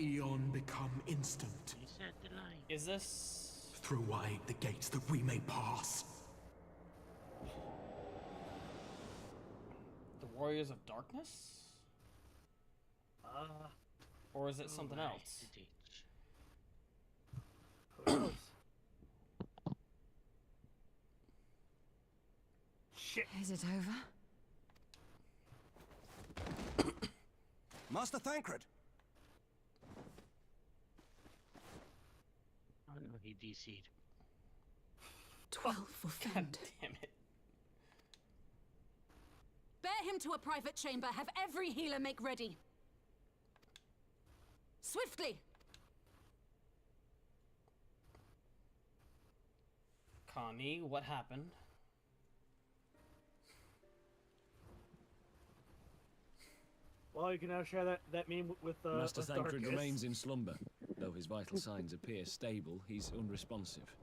Eon become instant. Is this? Throw wide the gates that we may pass. The Warriors of Darkness? Or is it something else? Who knows? Shit. Is it over? Master Thancred! Oh no, he DC'd. 12 for Fend. Damn it. Bear him to a private chamber. Have every healer make ready. Swiftly! Connie, what happened? Well, you can now share that meme with Master with Thancred Darkus. remains in slumber. Though his vital signs appear stable, he's unresponsive.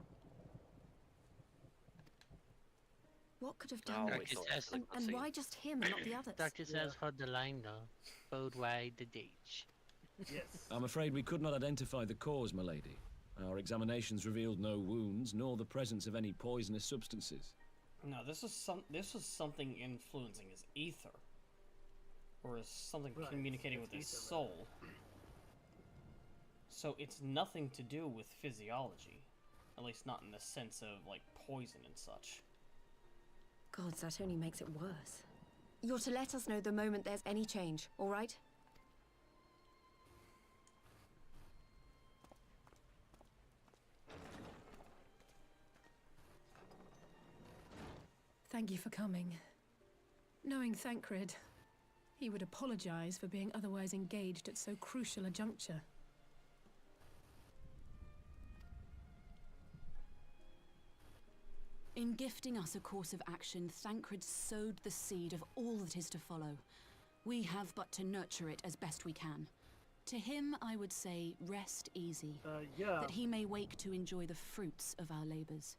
What could have done this? And why just him and not the others? Doctor says hold the line though. Bode wide the ditch. Yes. I'm afraid we could not identify the cause, my lady. Our examinations revealed no wounds, nor the presence of any poisonous substances. No, this was something influencing his ether. Or is something communicating with his soul. So it's nothing to do with physiology. At least not in the sense of, like, poison and such. Gods, that only makes it worse. You're to let us know the moment there's any change, all right? Thank you for coming. Knowing Thancred, he would apologize for being otherwise engaged at so crucial a juncture. In gifting us a course of action, Thancred sowed the seed of all that is to follow. We have but to nurture it as best we can. To him, I would say, rest easy. Yeah. That he may wake to enjoy the fruits of our labors.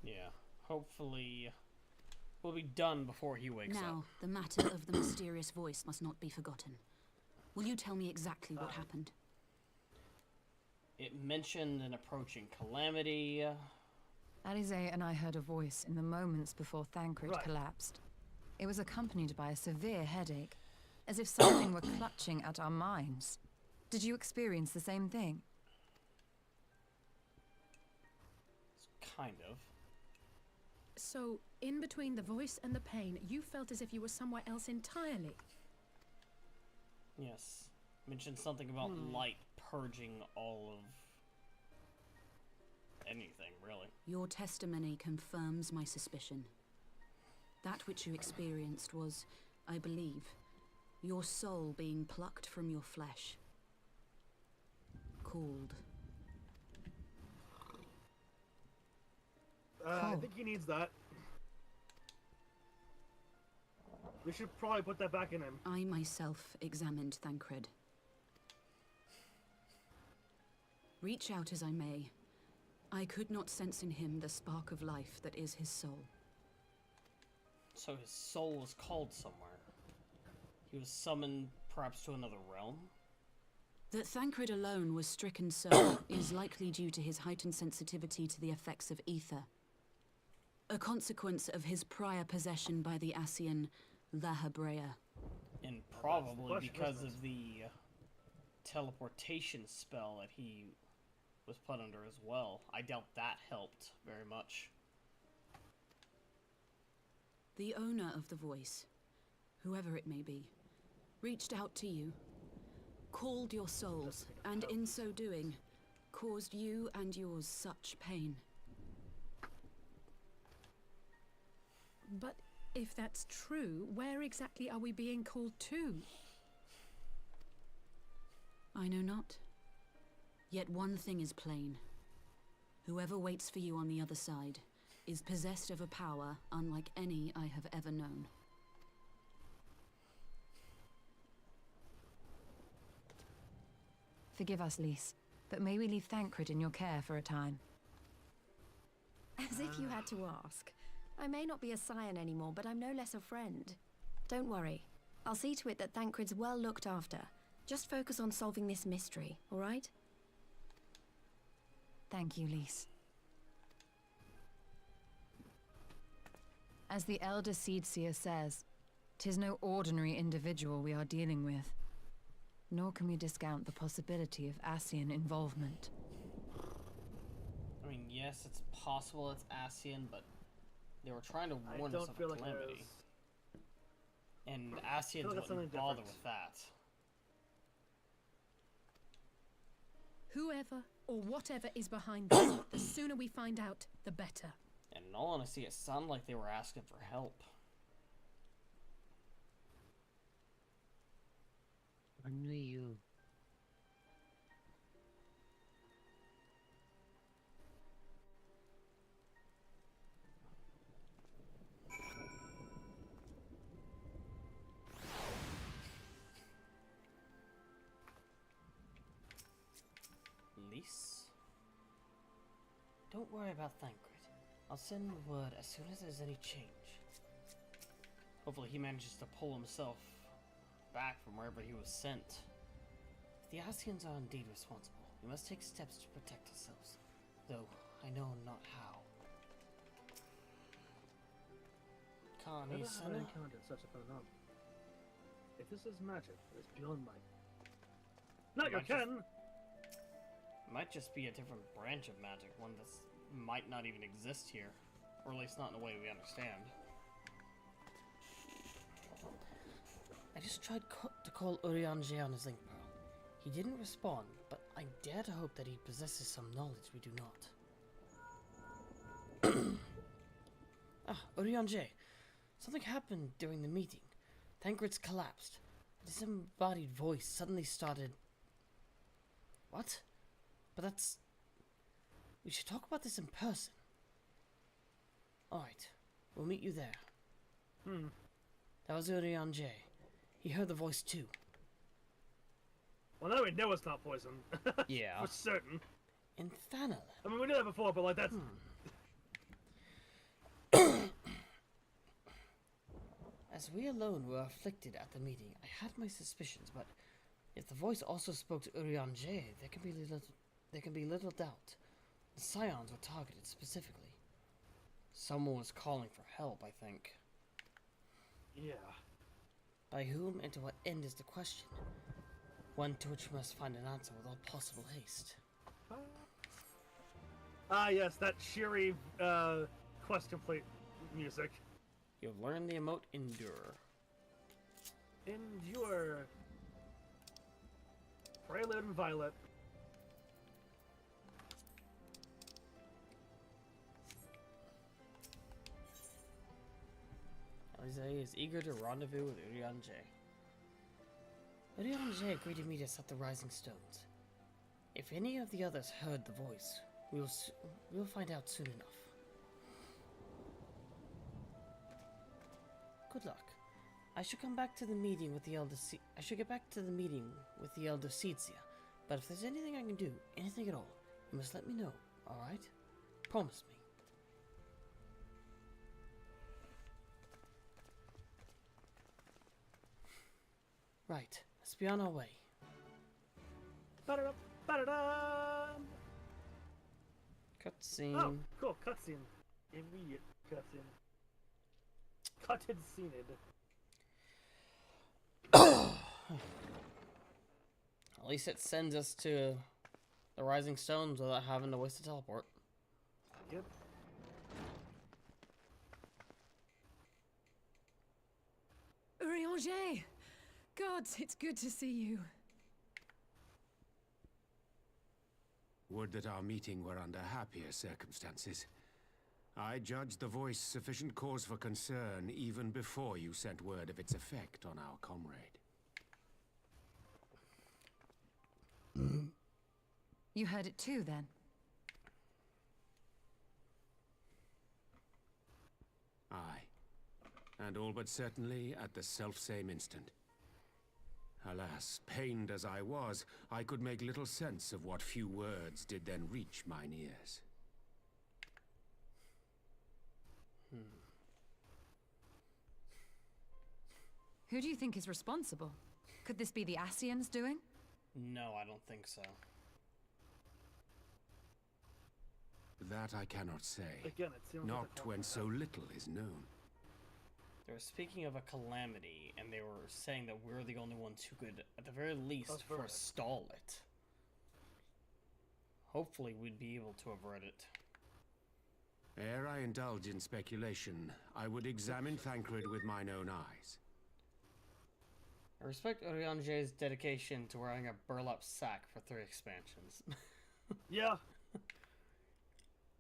Yeah, hopefully we'll be done before he wakes up. Now, the matter of the mysterious voice must not be forgotten. Will you tell me exactly what happened? It mentioned an approaching calamity. Alizé and I heard a voice in the moments before Thancred collapsed. It was accompanied by a severe headache, as if something were clutching at our minds. Did you experience the same thing? Kind of. So, in between the voice and the pain, you felt as if you were somewhere else entirely. Yes. Mentioned something about light purging all of anything, really. Your testimony confirms my suspicion. That which you experienced was, I believe, your soul being plucked from your flesh. Called. I think he needs that. We should probably put that back in him. I myself examined Thancred. Reach out as I may, I could not sense in him the spark of life that is his soul. So his soul was called somewhere. He was summoned perhaps to another realm? That Thancred alone was stricken so is likely due to his heightened sensitivity to the effects of ether. A consequence of his prior possession by the Ascian Lahabrea. And probably because of the teleportation spell that he was put under as well. I doubt that helped very much. The owner of the voice, whoever it may be, reached out to you, called your souls, and in so doing, caused you and yours such pain. But if that's true, where exactly are we being called to? I know not. Yet one thing is plain. Whoever waits for you on the other side is possessed of a power unlike any I have ever known. Forgive us, Lys, but may we leave Thancred in your care for a time? As if you had to ask. I may not be a scion anymore, but I'm no less a friend. Don't worry. I'll see to it that Thancred's well looked after. Just focus on solving this mystery, all right? Thank you, Lys. As the Elder Seedseer says, 'tis no ordinary individual we are dealing with. Nor can we discount the possibility of Ascian involvement. I mean, yes, it's possible it's Ascian, but they were trying to warn us of a calamity. And Ascians wouldn't bother with that. Whoever or whatever is behind this, the sooner we find out, the better. And in all honesty, it sounded like they were asking for help. Only you. Lys? Don't worry about Thancred. I'll send word as soon as there's any change. Hopefully he manages to pull himself back from wherever he was sent. If the Ascians are indeed responsible, we must take steps to protect ourselves, though I know not how. Never have I encountered such a phenomenon. If this is magic, it's beyond my... Not your ken! Might just be a different branch of magic, one that might not even exist here, or at least not in a way we understand. I just tried to call Urianger on his link pearl. He didn't respond, but I dare to hope that he possesses some knowledge we do not. Urianger. Something happened during the meeting. Thancred's collapsed. A disembodied voice suddenly started... What? But that's... We should talk about this in person. Alright, we'll meet you there. That was Urianger. He heard the voice too. Well, now we know it's not poison. Yeah. For certain. In Thanalan. I mean, we knew that before, but like that's... As we alone were afflicted at the meeting, I had my suspicions, but if the voice also spoke to Urianger, there can be little doubt. The Scions were targeted specifically. Someone was calling for help, I think. Yeah. By whom and to what end is the question? One to which we must find an answer with all possible haste. Ah, yes, that cheery, question plate music. You've learned the emote Endure. Endure. Prelude and Violet. Isaiah is eager to rendezvous with Urianger. Urianger agreed to meet us at the Rising Stones. If any of the others heard the voice, we'll find out soon enough. Good luck. I should come back to the meeting with the Elder I should get back to the meeting with the Elder Seedseer. But if there's anything I can do, anything at all, you must let me know, alright? Promise me. Right, let's be on our way. Cutscene. Oh, cool, cutscene. Immediate cutscene. Cutted scene. At least it sends us to the Rising Stones without having to waste a teleport. Yep. Urianger! Gods, it's good to see you. Would that our meeting were under happier circumstances. I judged the voice sufficient cause for concern even before you sent word of its effect on our comrade. You heard it too, then? Aye. And all but certainly at the selfsame instant. Alas, pained as I was, I could make little sense of what few words did then reach mine ears. Who do you think is responsible? Could this be the Ascians doing? No, I don't think so. That I cannot say. Again, it seems Not like when so little is known. They were speaking of a calamity, and they were saying that we're the only ones who could, at the very least, forestall it. Hopefully, we'd be able to avert it. Ere I indulge in speculation, I would examine Thancred with mine own eyes. I respect Urianger's dedication to wearing a burlap sack for 3 expansions. Yeah.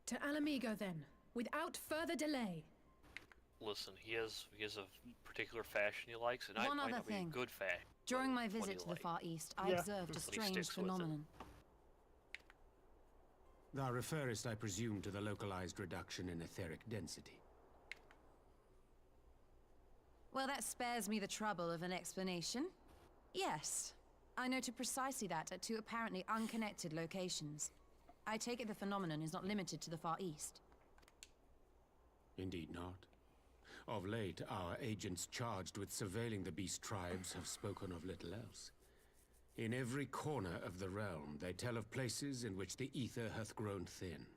To Alamigo, then, without further delay. Listen, he has a particular fashion he likes, and I One might other not be thing. good fashion. During my what visit he to the like. Far East, I Yeah. observed a But he strange sticks with it. phenomenon. Thou referest, I presume, to the localized reduction in etheric density. Well, that spares me the trouble of an explanation. Yes, I noted precisely that at 2 apparently unconnected locations. I take it the phenomenon is not limited to the Far East. Indeed not. Of late, our agents charged with surveilling the beast tribes have spoken of little else. In every corner of the realm, they tell of places in which the ether hath grown thin.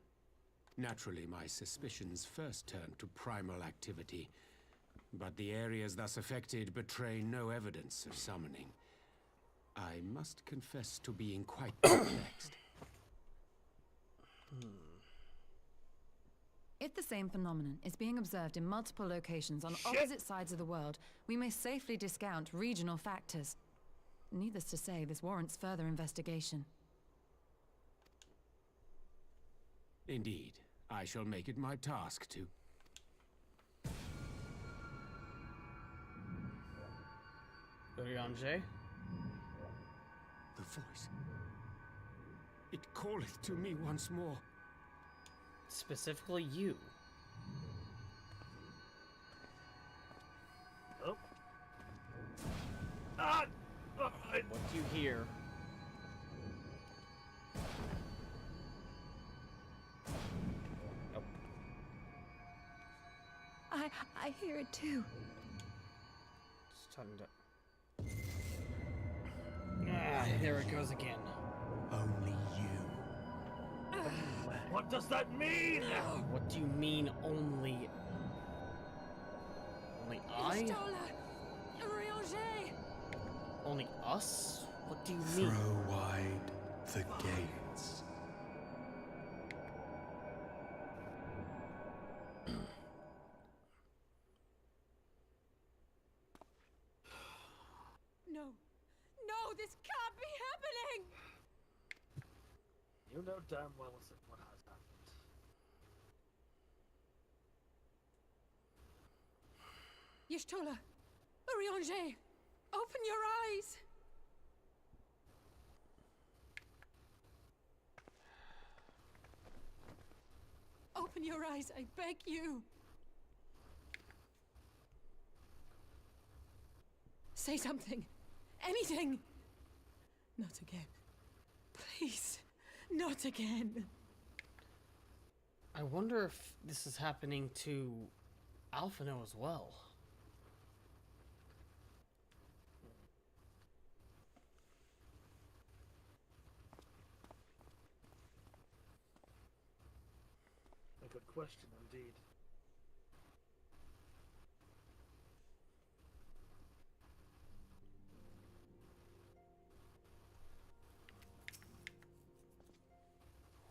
Naturally, my suspicions first turned to primal activity, but the areas thus affected betray no evidence of summoning. I must confess to being quite perplexed. If the same phenomenon is being observed in multiple locations on opposite sides of the world, we may safely discount regional factors. Needless to say, this warrants further investigation. Indeed, I shall make it my task to. Urianger? The voice. It calleth to me once more. Specifically you. Oh. Ah! What do you hear? I hear it too. Just starting to... Ah, there it goes again. Only you. What does that mean? What do you mean, only... Only I? Stola! Urianger! Only us? What do you mean? Throw wide the gates. No. No, this can't be happening! You know damn well what has happened. Y'shtola! Urianger! Open your eyes! Open your eyes, I beg you! Say something! Anything! Not again. Please, not again. I wonder if this is happening to Alphino as well. A good question indeed.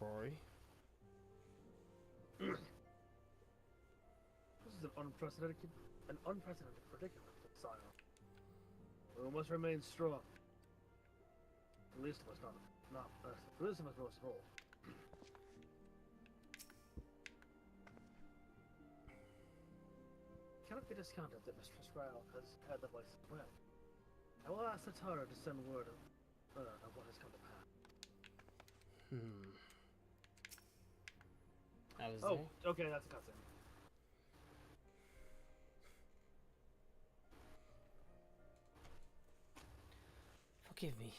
Rory? This is an unprecedented predicament, Sire. We must remain strong. At least of us not us. At least of us most of all. Cannot be discounted that Mistress Ryle has heard the voice as well. I will ask Satara to send word of what has come to pass. That was okay, that's a cutscene. Forgive me.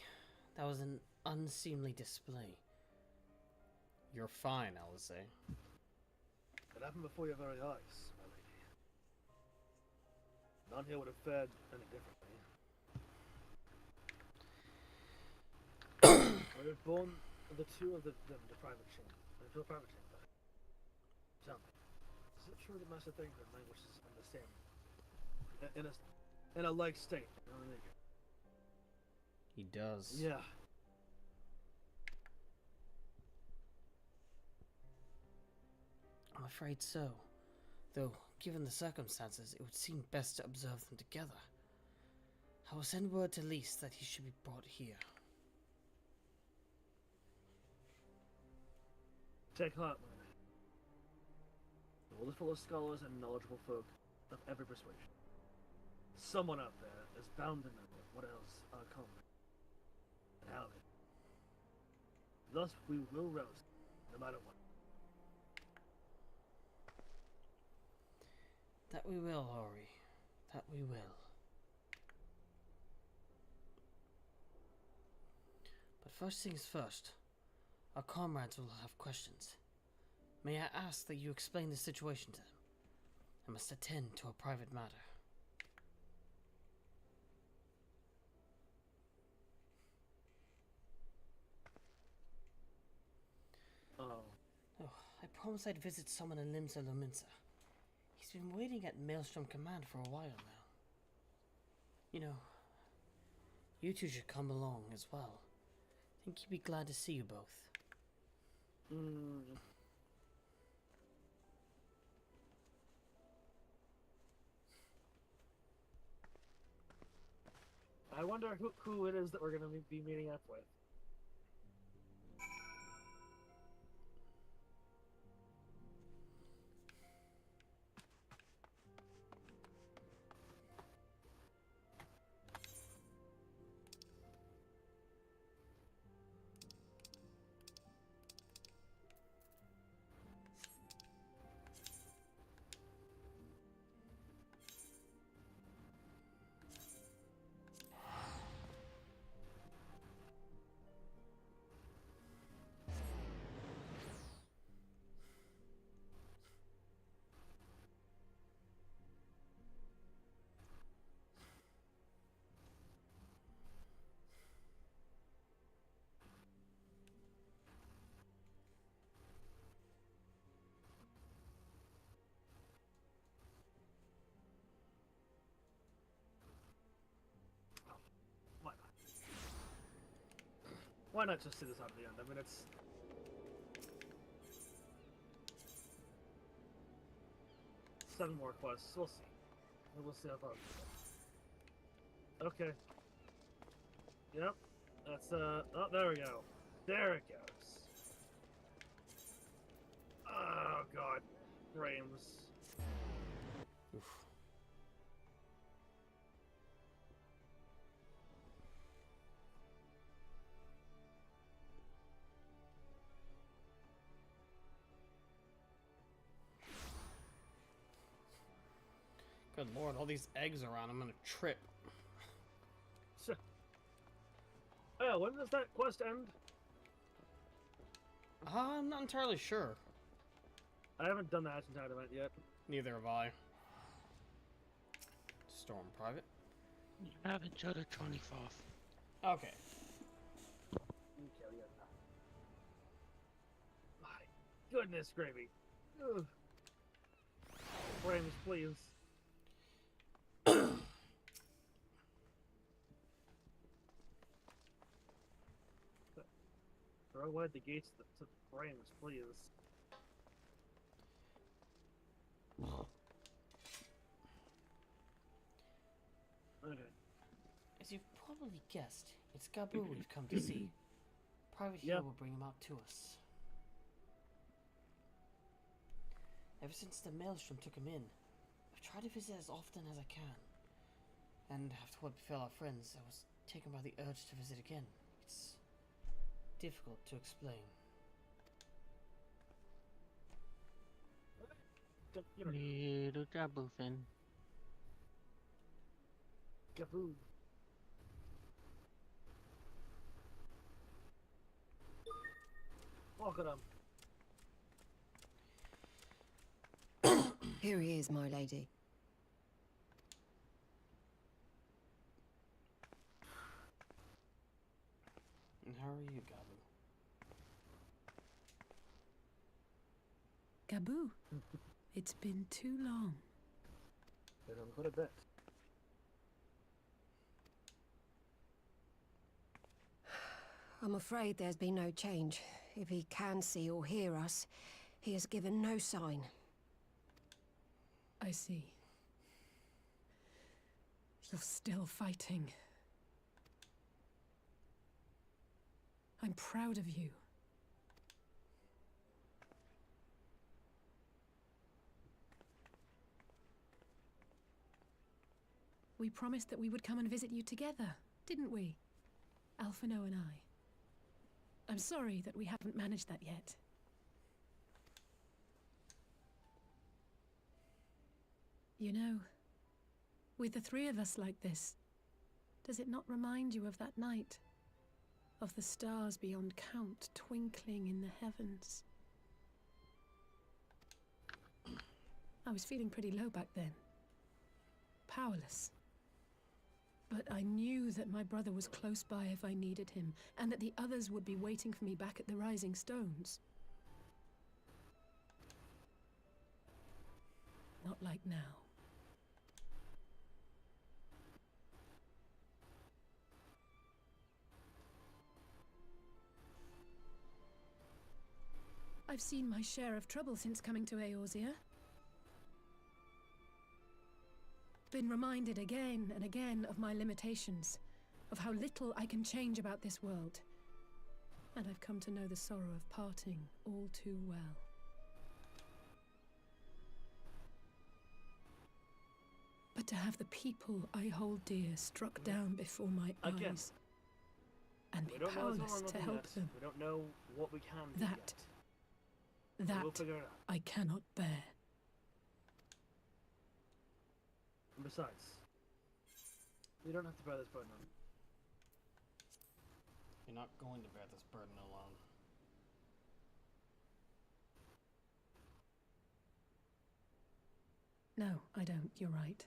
That was an unseemly display. You're fine, I would say. It happened before your very eyes, my lady. None here would have fared any differently. We were born the two of them to private chamber. To a private chamber. Tell me, is it true that Master Thancred languishes in the same in a like state? He does. Yeah. I'm afraid so. Though, given the circumstances, it would seem best to observe them together. I will send word to Lys that he should be brought here. Take heart, my lady. The world is full of scholars and knowledgeable folk of every persuasion. Someone out there is bound to know what else are common. And how they. Thus we will rouse, no matter what. That we will, Ori. That we will. But first things first. Our comrades will have questions. May I ask that you explain the situation to them? I must attend to a private matter. Oh, I promised I'd visit someone in Limsa Lominsa. He's been waiting at Maelstrom Command for a while now. You know, you two should come along as well. I think he'd be glad to see you both. I wonder who it is that we're going to be meeting up with. Why not just see this out to the end? I mean, it's... seven more quests. We'll see. We'll see how far we go. Okay. Yep. That's, oh, there we go. There it goes. Oh, God. Frames. Oof. Good lord, all these eggs around, I'm gonna trip. Oh, when does that quest end? I'm not entirely sure. I haven't done the Ascentide event yet. Neither have I. Storm private. You have until the 24th. Okay. My goodness, gravy. Ugh. Frames, please. Throw wide the gates to the frames, please. Okay. Is As you've probably guessed, it's Gabu we've come to see. Private here will bring him out to us. Ever since the maelstrom took him in, I've tried to visit as often as I can. And after what befell our friends, I was taken by the urge to visit again. It's difficult to explain. Little Gabu fan. Gabu. Look at him. Here he is, my lady. And how are you, Gabu? Gabu, it's been too long. Been on quite a bit. I'm afraid there's been no change. If he can see or hear us, he has given no sign. I see. You're still fighting. I'm proud of you. We promised that we would come and visit you together, didn't we? Alphino and I. I'm sorry that we haven't managed that yet. You know, with the three of us like this, does it not remind you of that night? Of the stars beyond count twinkling in the heavens? I was feeling pretty low back then. Powerless. But I knew that my brother was close by if I needed him, and that the others would be waiting for me back at the Rising Stones. Not like now. I've seen my share of trouble since coming to Eorzea. Been reminded again and again of my limitations, of how little I can change about this world. And I've come to know the sorrow of parting all too well. But to have the people I hold dear struck down before my eyes, and be powerless to help them, we don't know what we can do yet. That We'll figure it out. I cannot bear. And besides, you don't have to bear this burden on. You're not going to bear this burden alone. No, I don't. You're right.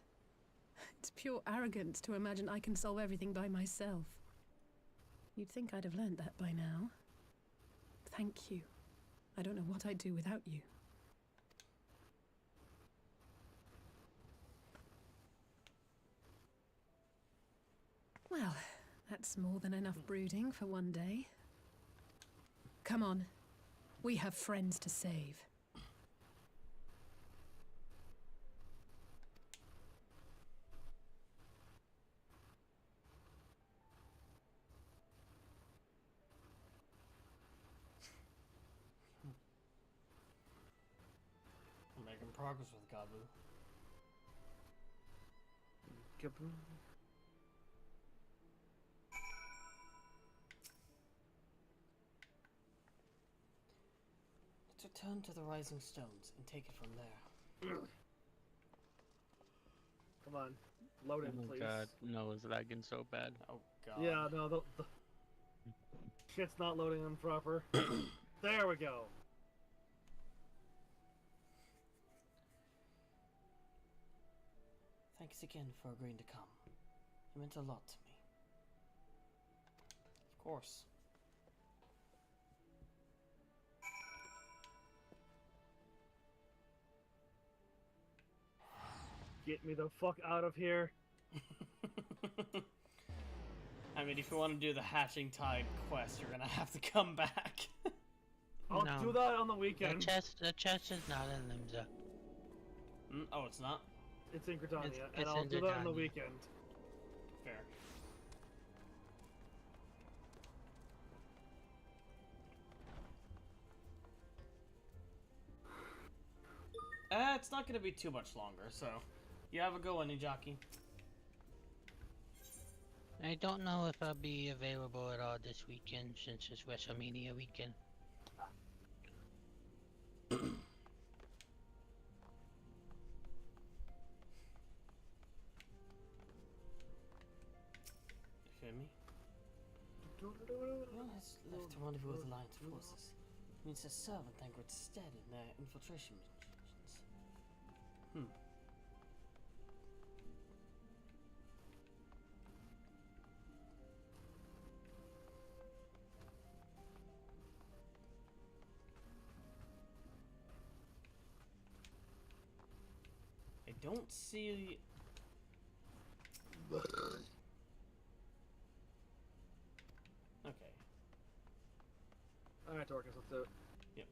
It's pure arrogance to imagine I can solve everything by myself. You'd think I'd have learned that by now. Thank you. I don't know what I'd do without you. Well, that's more than enough brooding for one day. Come on. We have friends to save. I'm making progress with Gabu. Gabu. Let's return to the Rising Stones and take it from there. Come on, load in, please. Oh god, no, it's lagging so bad. Oh god. Yeah, no, the shit's not loading in proper. There we go. Thanks again for agreeing to come. It meant a lot to me. Of course. Get me the fuck out of here. I mean, if you want to do the Hatching Tide quest, you're gonna have to come back. I'll do that on the weekend. The chest is not in Limsa. Oh, it's not? It's in Gridania, It's and I'll in do that on the Gridania. weekend. Fair. It's not gonna be too much longer, so you have a go on, Nijaki. I don't know if I'll be available at all this weekend since it's WrestleMania weekend. You feel me? One has left to rendezvous with Alliance forces. It means to serve in Thancred's stead in their infiltration missions. I don't see... Okay. Alright, Dorcas, let's do it. Yep.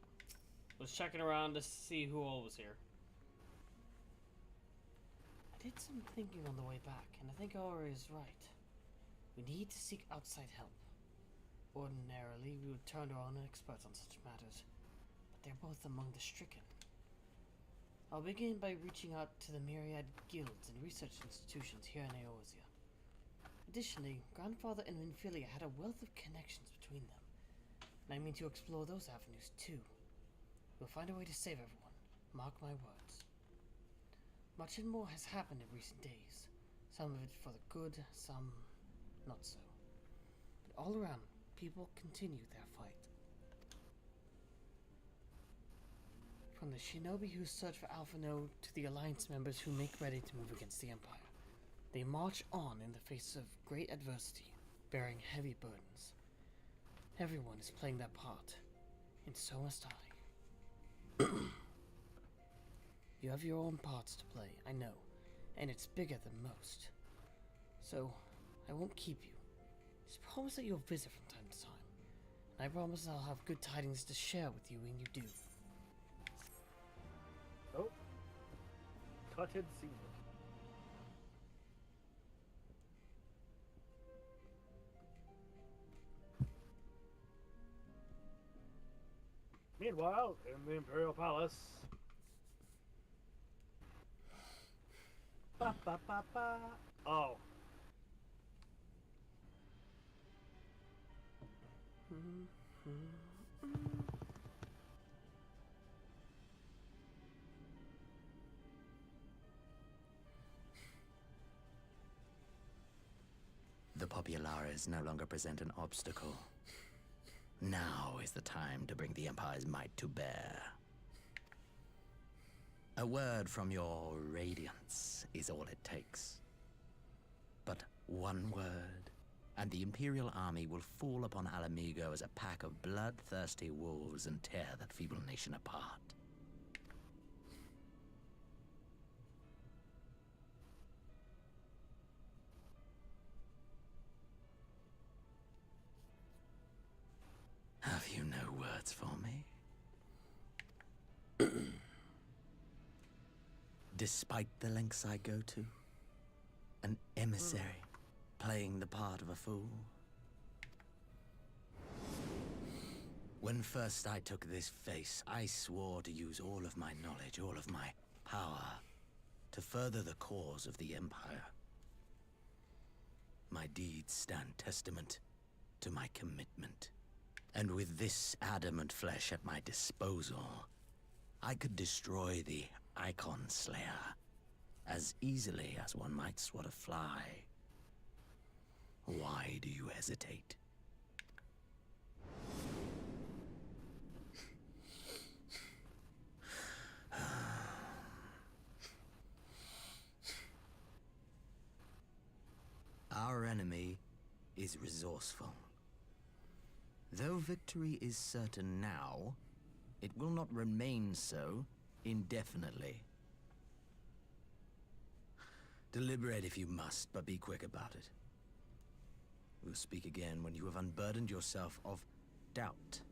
Was checking around to see who all was here. I did some thinking on the way back, and I think Ori is right. We need to seek outside help. Ordinarily, we would turn to our own experts on such matters, but they're both among the stricken. I'll begin by reaching out to the myriad guilds and research institutions here in Eorzea. Additionally, Grandfather and Minfilia had a wealth of connections between them, and I mean to explore those avenues too. We'll find a way to save everyone, mark my words. Much and more has happened in recent days, some of it for the good, some not so. But all around, people continue their fight. From the shinobi who search for Alpha Node to the Alliance members who make ready to move against the Empire, they march on in the face of great adversity, bearing heavy burdens. Everyone is playing their part, and so must I. You have your own parts to play, I know, and it's bigger than most. So, I won't keep you. Just promise that you'll visit from time to time, and I promise I'll have good tidings to share with you when you do. Oh. Cutted season. Meanwhile, in the Imperial Palace. Ba ba ba ba. Oh. The Populares no longer present an obstacle. Now is the time to bring the Empire's might to bear. A word from your Radiance is all it takes. But one word, and the Imperial army will fall upon Alamigo as a pack of bloodthirsty wolves and tear that feeble nation apart. Have you no words for me? Despite the lengths I go to, an emissary playing the part of a fool. When first I took this face, I swore to use all of my knowledge, all of my power, to further the cause of the Empire. My deeds stand testament to my commitment. And with this adamant flesh at my disposal, I could destroy the Icon Slayer as easily as one might swat a fly. Why do you hesitate? Our enemy is resourceful. Though victory is certain now, it will not remain so indefinitely. Deliberate if you must, but be quick about it. We'll speak again when you have unburdened yourself of doubt.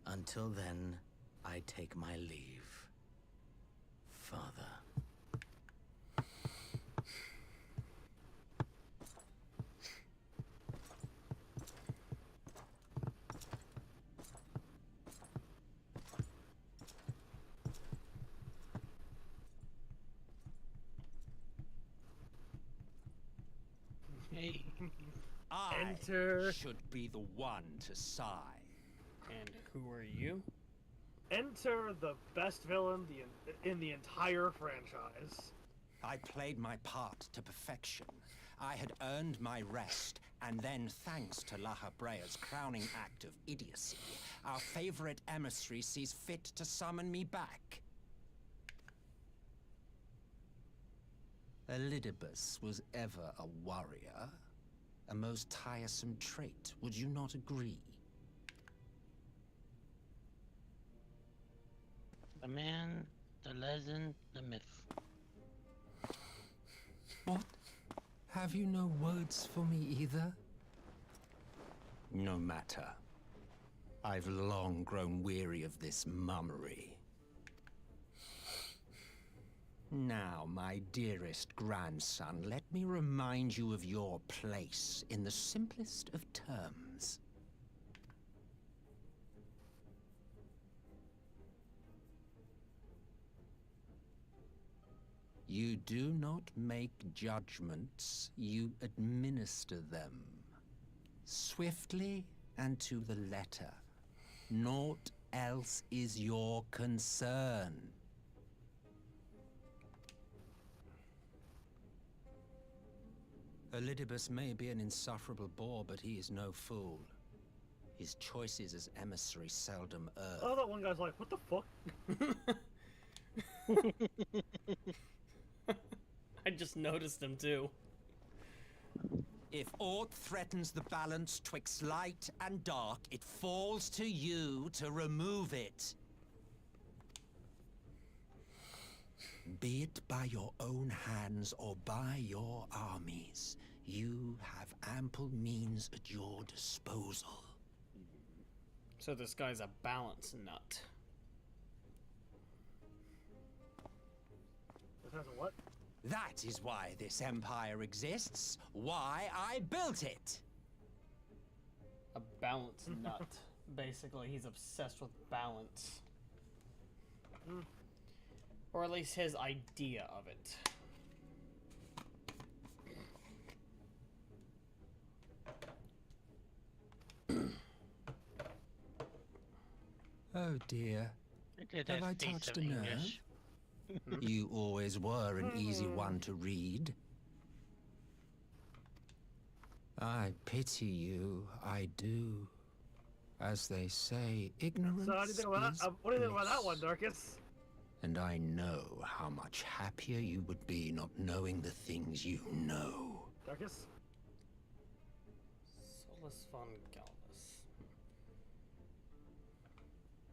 Until then, I take my leave, Father. I should be the one to sigh. And who are you? Enter the best villain in the entire franchise. I played my part to perfection. I had earned my rest, and then, thanks to Lahabrea's crowning act of idiocy, our favorite emissary sees fit to summon me back. Elidibus was ever a warrior. A most tiresome trait, would you not agree? The man, the legend, the myth. What? Have you no words for me either? No matter. I've long grown weary of this mummery. Now, my dearest grandson, let me remind you of your place in the simplest of terms. You do not make judgments, you administer them. Swiftly and to the letter. Naught else is your concern. Elidibus may be an insufferable bore, but he is no fool. His choices as emissary seldom err. Oh, that one guy's like, what the fuck? I just noticed him too. If aught threatens the balance twixt light and dark, it falls to you to remove it. Be it by your own hands or by your armies, you have ample means at your disposal. So this guy's a balance nut. This has a what? That is why this empire exists, why I built it. A balance nut. Basically, he's obsessed with balance. Or at least his idea of it. Oh dear. Have I touched a nerve? You always were an easy one to read. I pity you, I do. As they say, ignorance So how do you think about is that? What do you think about that bliss. one, Darkus? And I know how much happier you would be not knowing the things you know. Darkus? Solus von Galvus.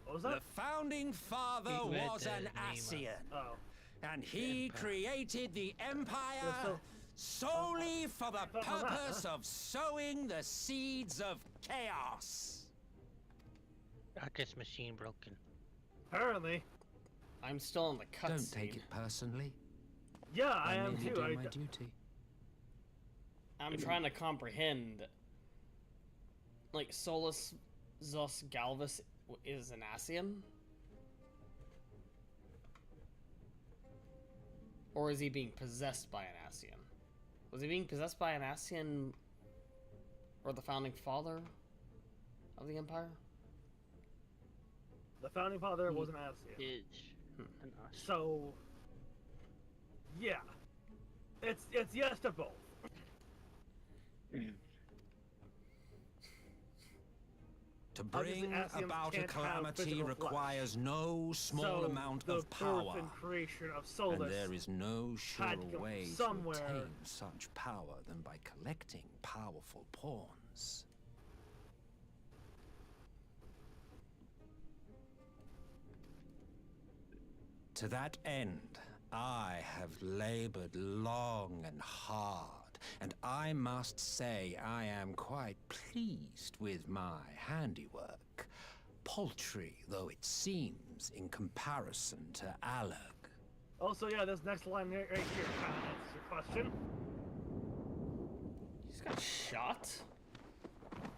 What was that? The founding father He read was the an name of- Ascian. Oh. And he created the Empire solely for the purpose of sowing the seeds of chaos. Darkus machine broken. Apparently. I'm still in the cutscene. Don't take it personally. Yeah, I am merely too. do my duty. I'm trying to comprehend. Like, Solus Zos Galvus is an Ascian? Or is he being possessed by an Ascian? Was he being possessed by an Ascian or the founding father of the Empire? The founding father was an Ascian. So, yeah. It's yes to both. To bring about a calamity requires no small amount of power. The birth and creation of Solus And there is no had surer to go way to somewhere. obtain such power than by collecting powerful pawns. To that end, I have labored long and hard, and I must say I am quite pleased with my handiwork, paltry though it seems in comparison to Alag. Also, yeah, this next line right here kind of answers your question. He's got shot?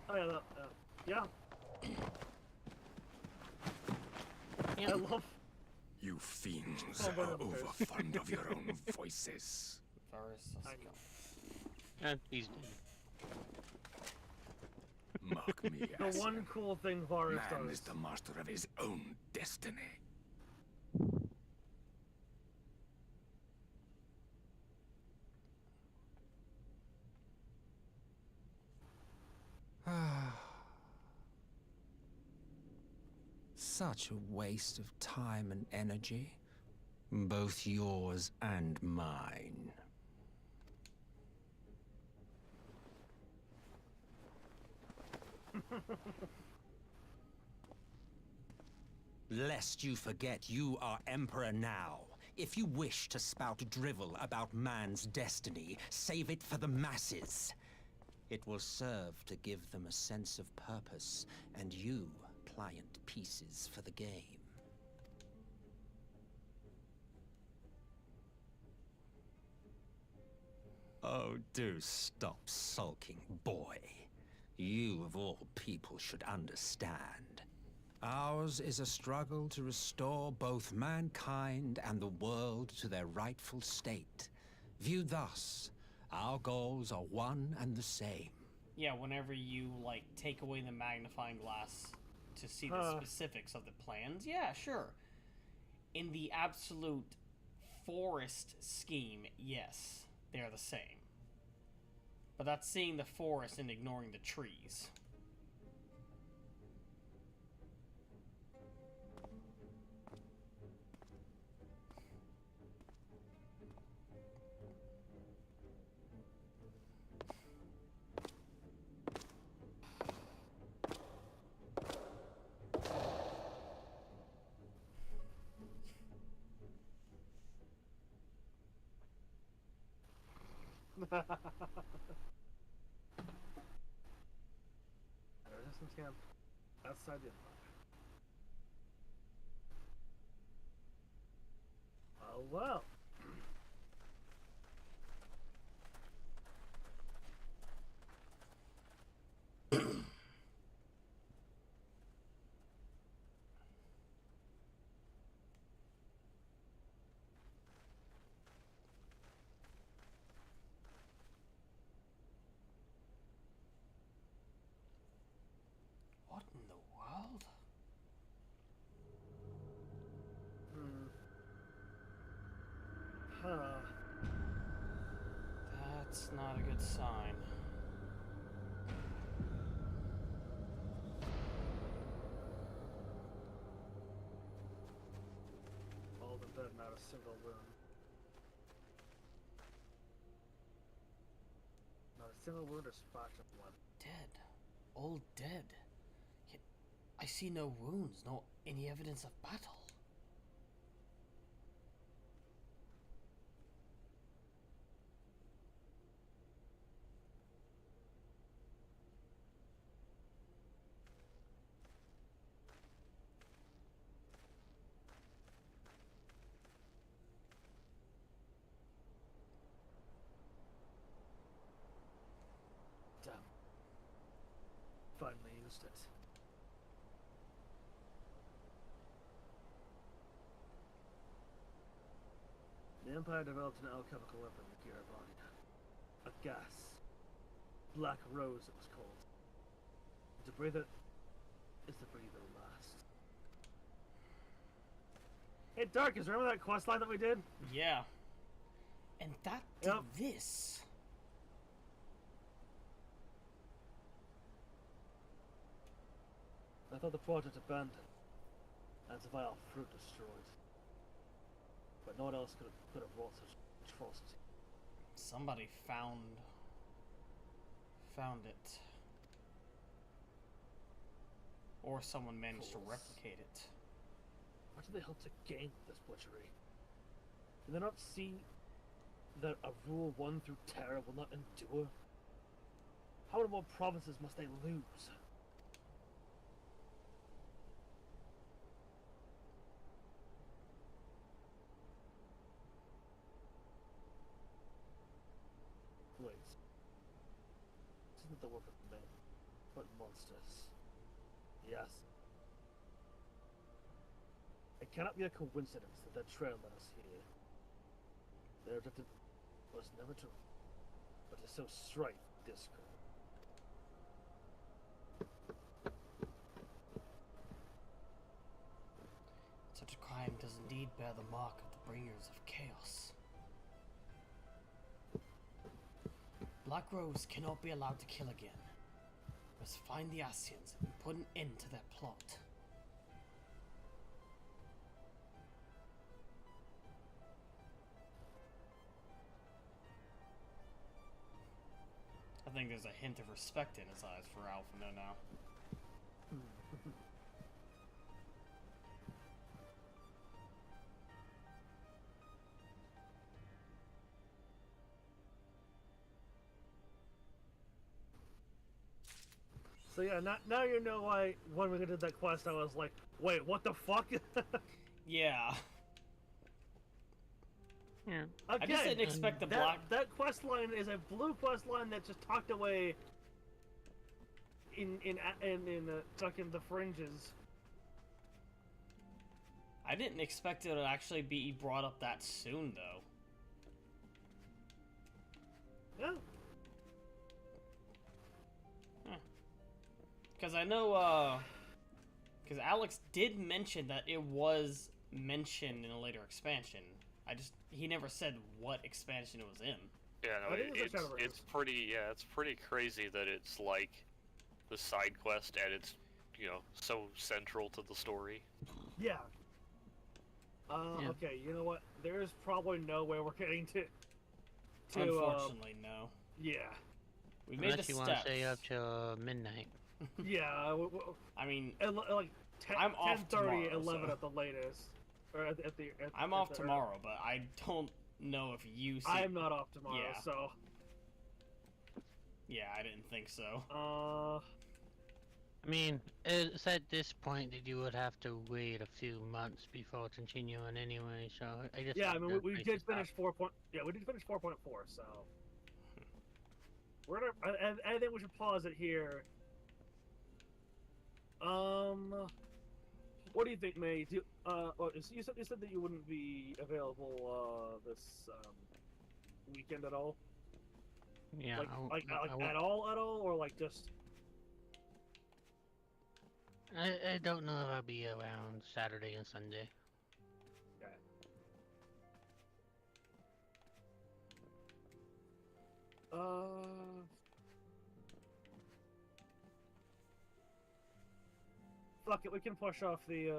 Oh, yeah, yeah. I love... You fiends Oh, are but- overfond of your own voices. Varus. I know. And he's dead. Mock me, The Aslan. one cool thing Varus Man does. is the master of his own destiny. Such a waste of time and energy. Both yours and mine. Lest you forget you are Emperor now. If you wish to spout drivel about man's destiny, save it for the masses. It will serve to give them a sense of purpose, and you, pliant pieces for the game. Oh, do stop sulking, boy. You, of all people, should understand. Ours is a struggle to restore both mankind and the world to their rightful state. Viewed thus, our goals are one and the same. Yeah, whenever you, like, take away the magnifying glass to see the specifics of the plans, yeah, sure. In the absolute forest scheme, yes, they are the same. But that's seeing the forest and ignoring the trees. Resistance camp outside the empire. Oh well. What in the world? Huh. That's not a good sign. All of them dead, not a single wound. Not a single wound or splash of blood. Dead. All dead. Yet I see no wounds, no any evidence of battle. Damn. Finally used it. The Empire developed an alchemical weapon with Garibaldi. A gas. Black Rose, it was called. To breathe it is to breathe the last. Hey, Darkus, remember that quest line that we did? Yeah. And that did this. I thought the project abandoned, and its vile fruit destroyed. But no one else could have wrought such atrocity. Somebody found it. Or someone managed to replicate it. What did they hope to gain with this butchery? Did they not see that a rule won through terror will not endure? How many more provinces must they lose? Wait. This isn't the work of men, but monsters. Yes. It cannot be a coincidence that their trail led us here. Their objective was never to, but to sow strife, discord. does indeed bear the mark of the bringers of chaos. Black Rose cannot be allowed to kill again. We must find the Ascians and put an end to their plot. I think there's a hint of respect in his eyes for Alphino now. So yeah, now you know why when we did that quest I was like, wait, what the fuck? Yeah. Yeah. Again, I just didn't expect the black... That quest line is a blue quest line that's just tucked away in tucked in the fringes. I didn't expect it to actually be brought up that soon, though. Yeah. Because I know, because Alex did mention that it was mentioned in a later expansion. He never said what expansion it was in. Yeah, no, it's pretty crazy that it's like the side quest and it's, you know, so central to the story. Yeah. Okay, you know what? There's probably no way we're getting to Unfortunately, no. Yeah. We made Unless the you steps. want to stay up till midnight. Yeah. I mean, like 10, I'm off 10:30, tomorrow, 11 so. at the latest. Or I'm off tomorrow, but I don't know if you see... I'm not off tomorrow, yeah. so... Yeah, I didn't think so. I mean, it's at this point that you would have to wait a few months before continuing anyway, so I just... Yeah, I mean, we did finish 4.4, so... We're gonna... I think we should pause it here. What do you think, May? Well, you said that you wouldn't be available this weekend at all. Yeah. At all, or like just. I don't know if I'll be around Saturday and Sunday. Okay. Fuck it, we can push off the,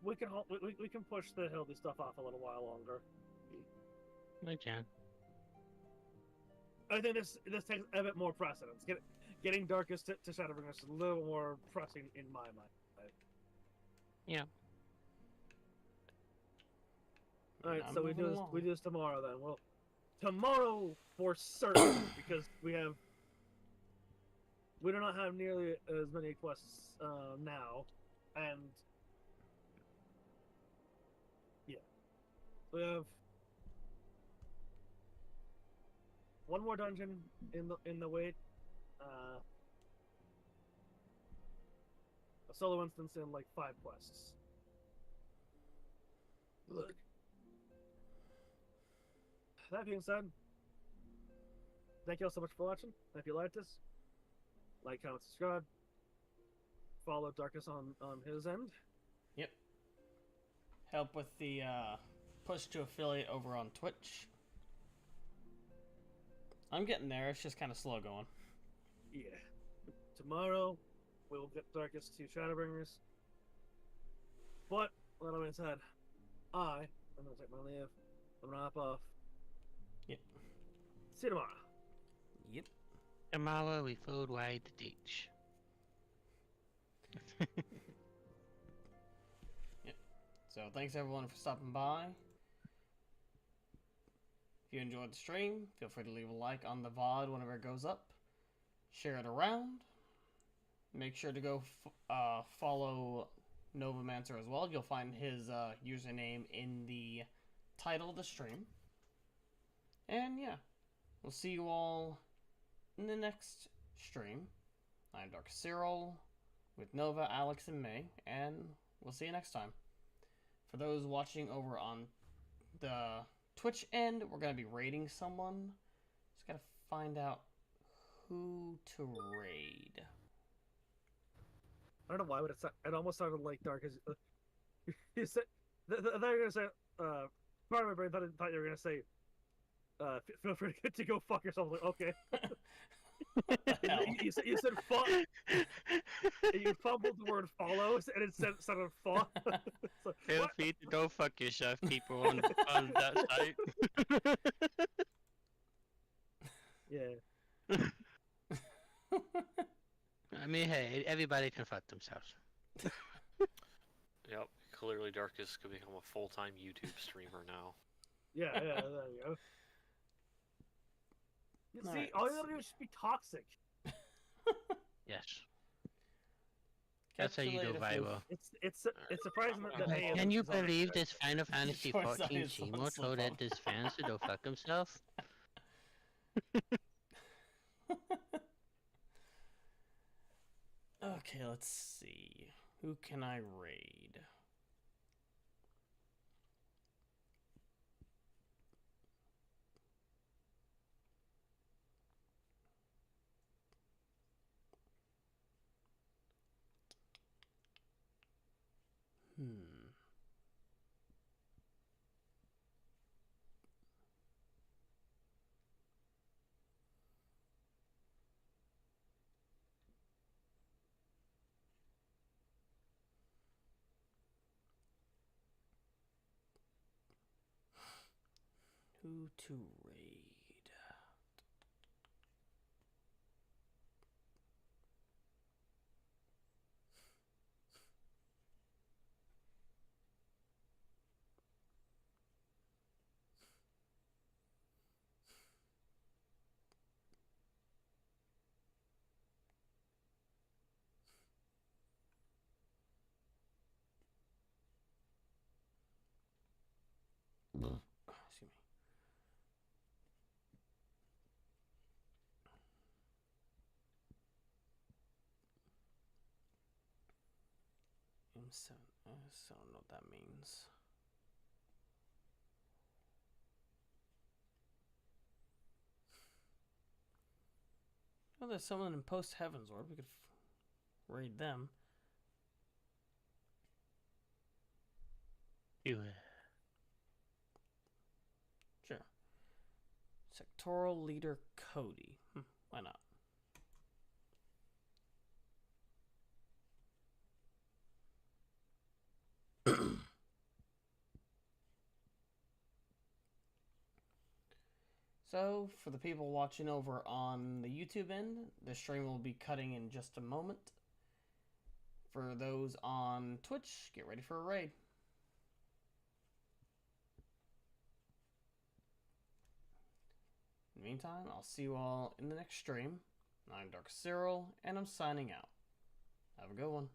we can push the Hildy stuff off a little while longer. We can. I think this takes a bit more precedence. Getting Darkus to Shadowbringers is a little more pressing in my mind. Yeah. Alright, so we do this tomorrow then. Well, tomorrow for certain, because we do not have nearly as many quests now, and yeah, we have one more dungeon in the wait, a solo instance, and like 5 quests. Look. That being said, thank you all so much for watching. If you liked this, like, comment, subscribe. Follow Darkus on his end. Yep. Help with the push to affiliate over on Twitch. I'm getting there. It's just kind of slow going. Yeah. Tomorrow, we will get Darkus to Shadowbringers. But, with that being said, I'm going to take my leave. I'm going to hop off. Yep. See you tomorrow. Yep. Tomorrow we food wide the ditch. Yep. So thanks everyone for stopping by. If you enjoyed the stream, feel free to leave a like on the VOD whenever it goes up. Share it around. Make sure to go follow Novomancer as well. You'll find his username in the title of the stream. And yeah, we'll see you all in the next stream. I'm darkus-cyril with Nova, Alex, and May, and we'll see you next time. For those watching over on the Twitch end, we're going to be raiding someone. Just got to find out who to raid. I don't know why, but it almost sounded like You said. I thought you were gonna say. Part of my brain thought you were gonna say. Feel free to go fuck yourself. Like, okay. you said fuck. You fumbled the word follows, and it said of fuck. So, Feel free to go fuck yourself, people on that site. Yeah. I mean, hey, everybody can fuck themselves. Yep, clearly Darkus could become a full-time YouTube streamer now. Yeah, there you go. You see, Alright, all you gotta do is just be toxic. Yes. That's how you go viral. It's surprising that hey, Can you believe this Final Fantasy 14 Chimo told his fans to go fuck himself? Okay, let's see. Who can I raid? Who to raid? Excuse me. M7. I don't know what that means. Oh, there's someone in Post Heaven's Orb. We could raid them. Yeah. Sure. Sectoral Leader Cody. Why not? So, for the people watching over on the YouTube end, the stream will be cutting in just a moment. For those on Twitch, get ready for a raid. In the meantime, I'll see you all in the next stream. I'm darkus-cyril, and I'm signing out. Have a good one.